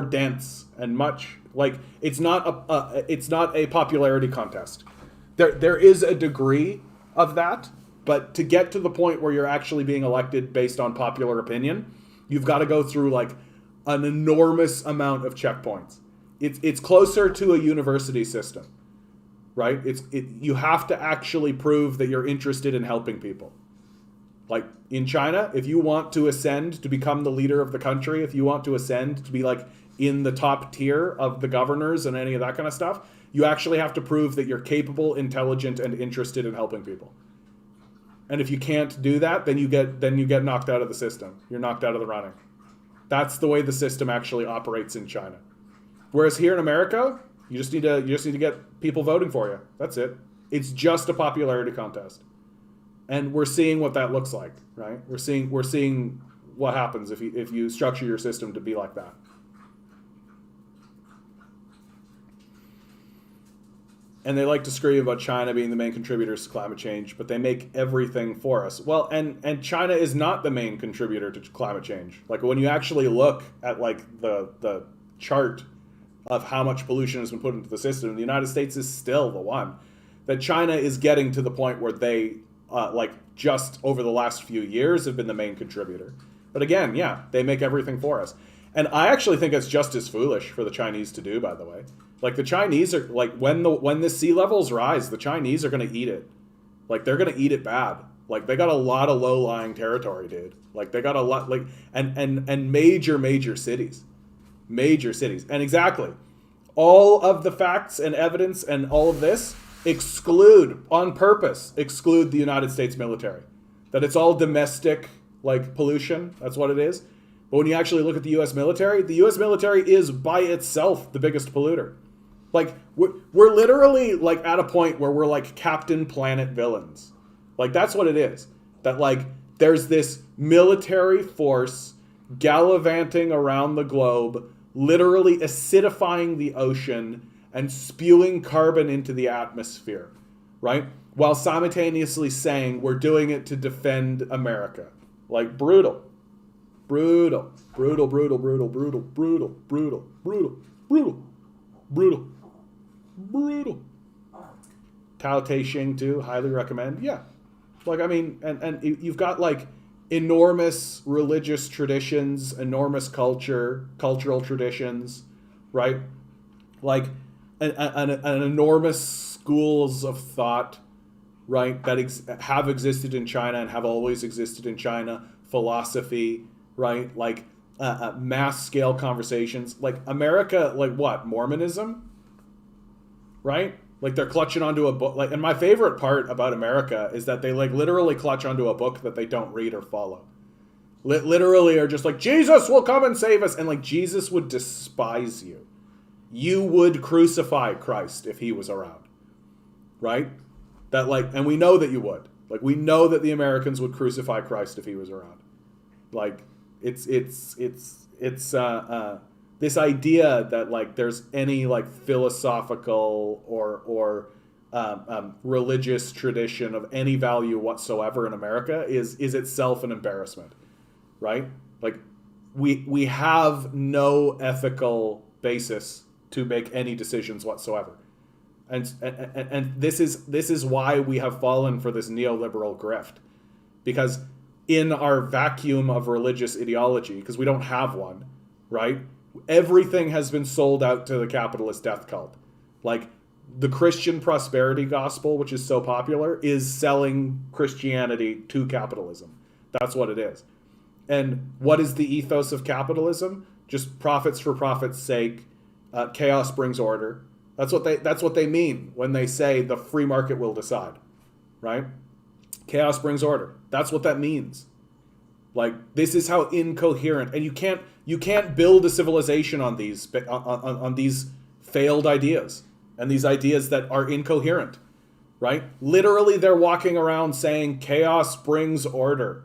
dense and much like it's not a popularity contest. There is a degree of that, but to get to the point where you're actually being elected based on popular opinion, you've got to go through like an enormous amount of checkpoints. It's closer to a university system, right? You have to actually prove that you're interested in helping people. Like in China, if you want to ascend to become the leader of the country, if you want to ascend to be like in the top tier of the governors and any of that kind of stuff, you actually have to prove that you're capable, intelligent, and interested in helping people. And if you can't do that, then you get knocked out of the system. You're knocked out of the running. That's the way the system actually operates in China. Whereas here in America, you just need to get people voting for you. That's it. It's just a popularity contest. And we're seeing what that looks like, right? We're seeing what happens if you structure your system to be like that. And they like to scream about China being the main contributors to climate change, but they make everything for us. Well, and China is not the main contributor to climate change. Like when you actually look at like the chart of how much pollution has been put into the system, the United States is still the one. That China is getting to the point where they, like just over the last few years, have been the main contributor. But again, yeah, they make everything for us. And I actually think it's just as foolish for the Chinese to do, by the way. Like the Chinese are, like when the sea levels rise, the Chinese are going to eat it. Like they're going to eat it bad. Like they got a lot of low-lying territory, dude. Like they got a lot, like, and major cities. Major cities. And exactly, all of the facts and evidence and all of this exclude, on purpose, exclude the United States military. That it's all domestic, like, pollution. That's what it is. But when you actually look at the U.S. military is by itself the biggest polluter. Like, we're literally, like, at a point where we're, like, Captain Planet villains. Like, that's what it is. That, like, there's this military force gallivanting around the globe, literally acidifying the ocean and spewing carbon into the atmosphere, right? While simultaneously saying we're doing it to defend America. Like, brutal. Brutal. Brutal, brutal, brutal, brutal, brutal, brutal, brutal, brutal, brutal, brutal. Tao Te Ching too, highly recommend. Yeah. Like, I mean, and you've got, like, enormous religious traditions, enormous cultural traditions, right? Like, an enormous schools of thought, right, that have existed in China and have always existed in China, philosophy, right, like mass scale conversations. Like America, like what, Mormonism, right? Like they're clutching onto a book. Like, and my favorite part about America is that they like literally clutch onto a book that they don't read or follow. Literally are just like, Jesus will come and save us. And like, Jesus would despise you. You would crucify Christ if he was around, right? That like, and we know that you would. Like, we know that the Americans would crucify Christ if he was around. Like, it's this idea that like there's any like philosophical or religious tradition of any value whatsoever in America is itself an embarrassment, right? Like, we have no ethical basis to make any decisions whatsoever. And this is why we have fallen for this neoliberal grift. Because in our vacuum of religious ideology, because we don't have one, right? Everything has been sold out to the capitalist death cult. Like, the Christian prosperity gospel, which is so popular, is selling Christianity to capitalism. That's what it is. And what is the ethos of capitalism? Just profits for profit's sake. Chaos brings order. That's what they mean when they say the free market will decide, right? Chaos brings order. That's what that means. Like, this is how incoherent, and you can't build a civilization on these failed ideas and these ideas that are incoherent, right? Literally, they're walking around saying chaos brings order.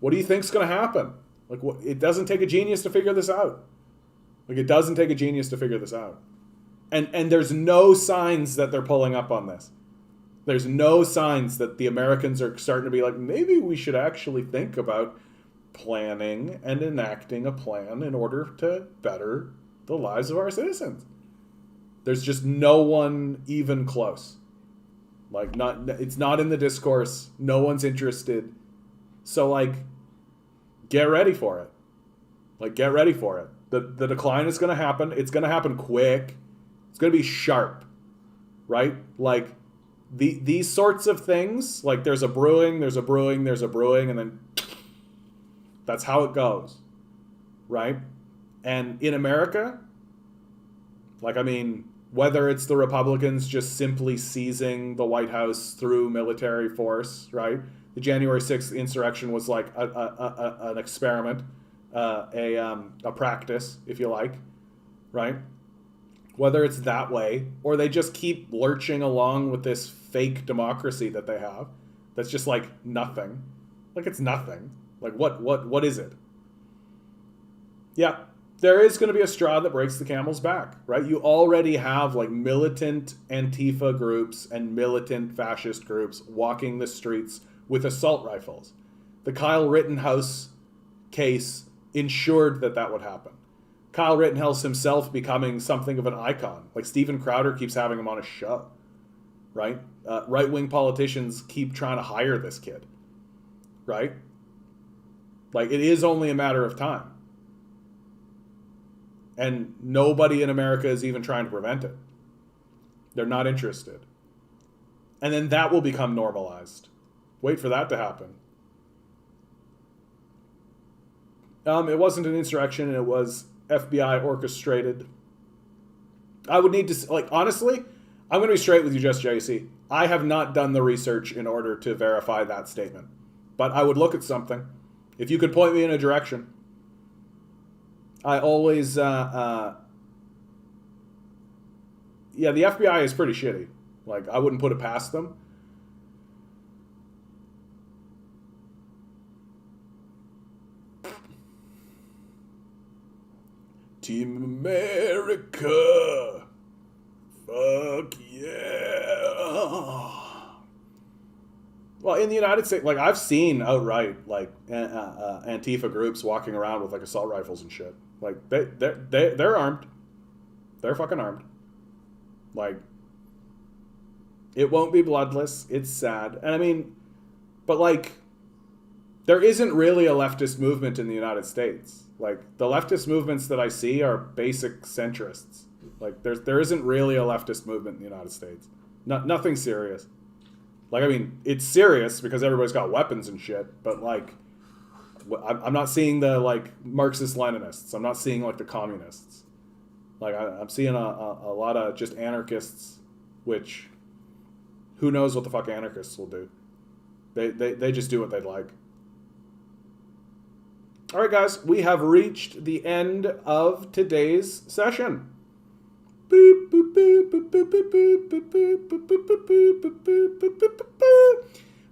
What do you think's going to happen? Like, it doesn't take a genius to figure this out. Like, it doesn't take a genius to figure this out. And there's no signs that they're pulling up on this. There's no signs that the Americans are starting to be like, maybe we should actually think about planning and enacting a plan in order to better the lives of our citizens. There's just no one even close. Like, it's not in the discourse. No one's interested. So, like, get ready for it. Like, get ready for it. The decline is going to happen. It's going to happen quick. It's going to be sharp, right? Like, these sorts of things, like there's a brewing, and then that's how it goes, right? And in America, like, I mean, whether it's the Republicans just simply seizing the White House through military force, right? The January 6th insurrection was like an experiment, a practice, if you like, right? Whether it's that way, or they just keep lurching along with this fake democracy that they have, that's just like nothing. Like, it's nothing. Like, what is it? Yeah, there is going to be a straw that breaks the camel's back, right? You already have like militant Antifa groups and militant fascist groups walking the streets with assault rifles. The Kyle Rittenhouse case ensured that that would happen. Kyle Rittenhouse himself becoming something of an icon. Like Steven Crowder keeps having him on a show, right? Right-wing politicians keep trying to hire this kid, right? Like, it is only a matter of time. And nobody in America is even trying to prevent it. They're not interested. And then that will become normalized. Wait for that to happen. It wasn't an insurrection. It was FBI orchestrated. I would need to, like, honestly, I'm going to be straight with you, Just JC. I have not done the research in order to verify that statement. But I would look at something. If you could point me in a direction. I always, yeah, the FBI is pretty shitty. Like, I wouldn't put it past them. Team America. Fuck yeah. Well, in the United States, like, I've seen outright, like, Antifa groups walking around with, like, assault rifles and shit. Like, they're armed. They're fucking armed. Like, it won't be bloodless. It's sad. And I mean, but, like, there isn't really a leftist movement in the United States. Like, the leftist movements that I see are basic centrists. Like, there isn't really a leftist movement in the United States. Nothing serious. Like, I mean, it's serious because everybody's got weapons and shit, but, like, I'm not seeing the, like, Marxist-Leninists. I'm not seeing, like, the communists. Like, I'm seeing a lot of just anarchists, which, who knows what the fuck anarchists will do. They just do what they'd like. All right, guys, we have reached the end of today's session.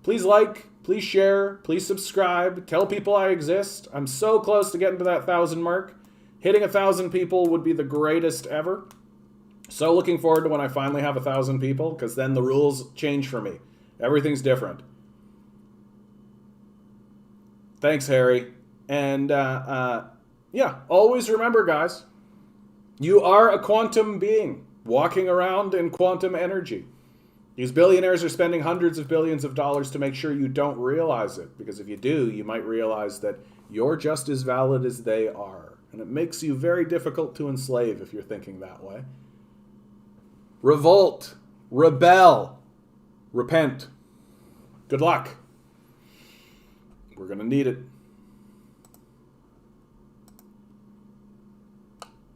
Please like, please share, please subscribe, tell people I exist. I'm so close to getting to that 1,000 mark. Hitting 1,000 people would be the greatest ever. So looking forward to when I finally have 1,000 people, because then the rules change for me. Everything's different. Thanks, Harry. And yeah, always remember, guys, you are a quantum being walking around in quantum energy. These billionaires are spending hundreds of billions of dollars to make sure you don't realize it. Because if you do, you might realize that you're just as valid as they are. And it makes you very difficult to enslave if you're thinking that way. Revolt. Rebel. Repent. Good luck. We're going to need it.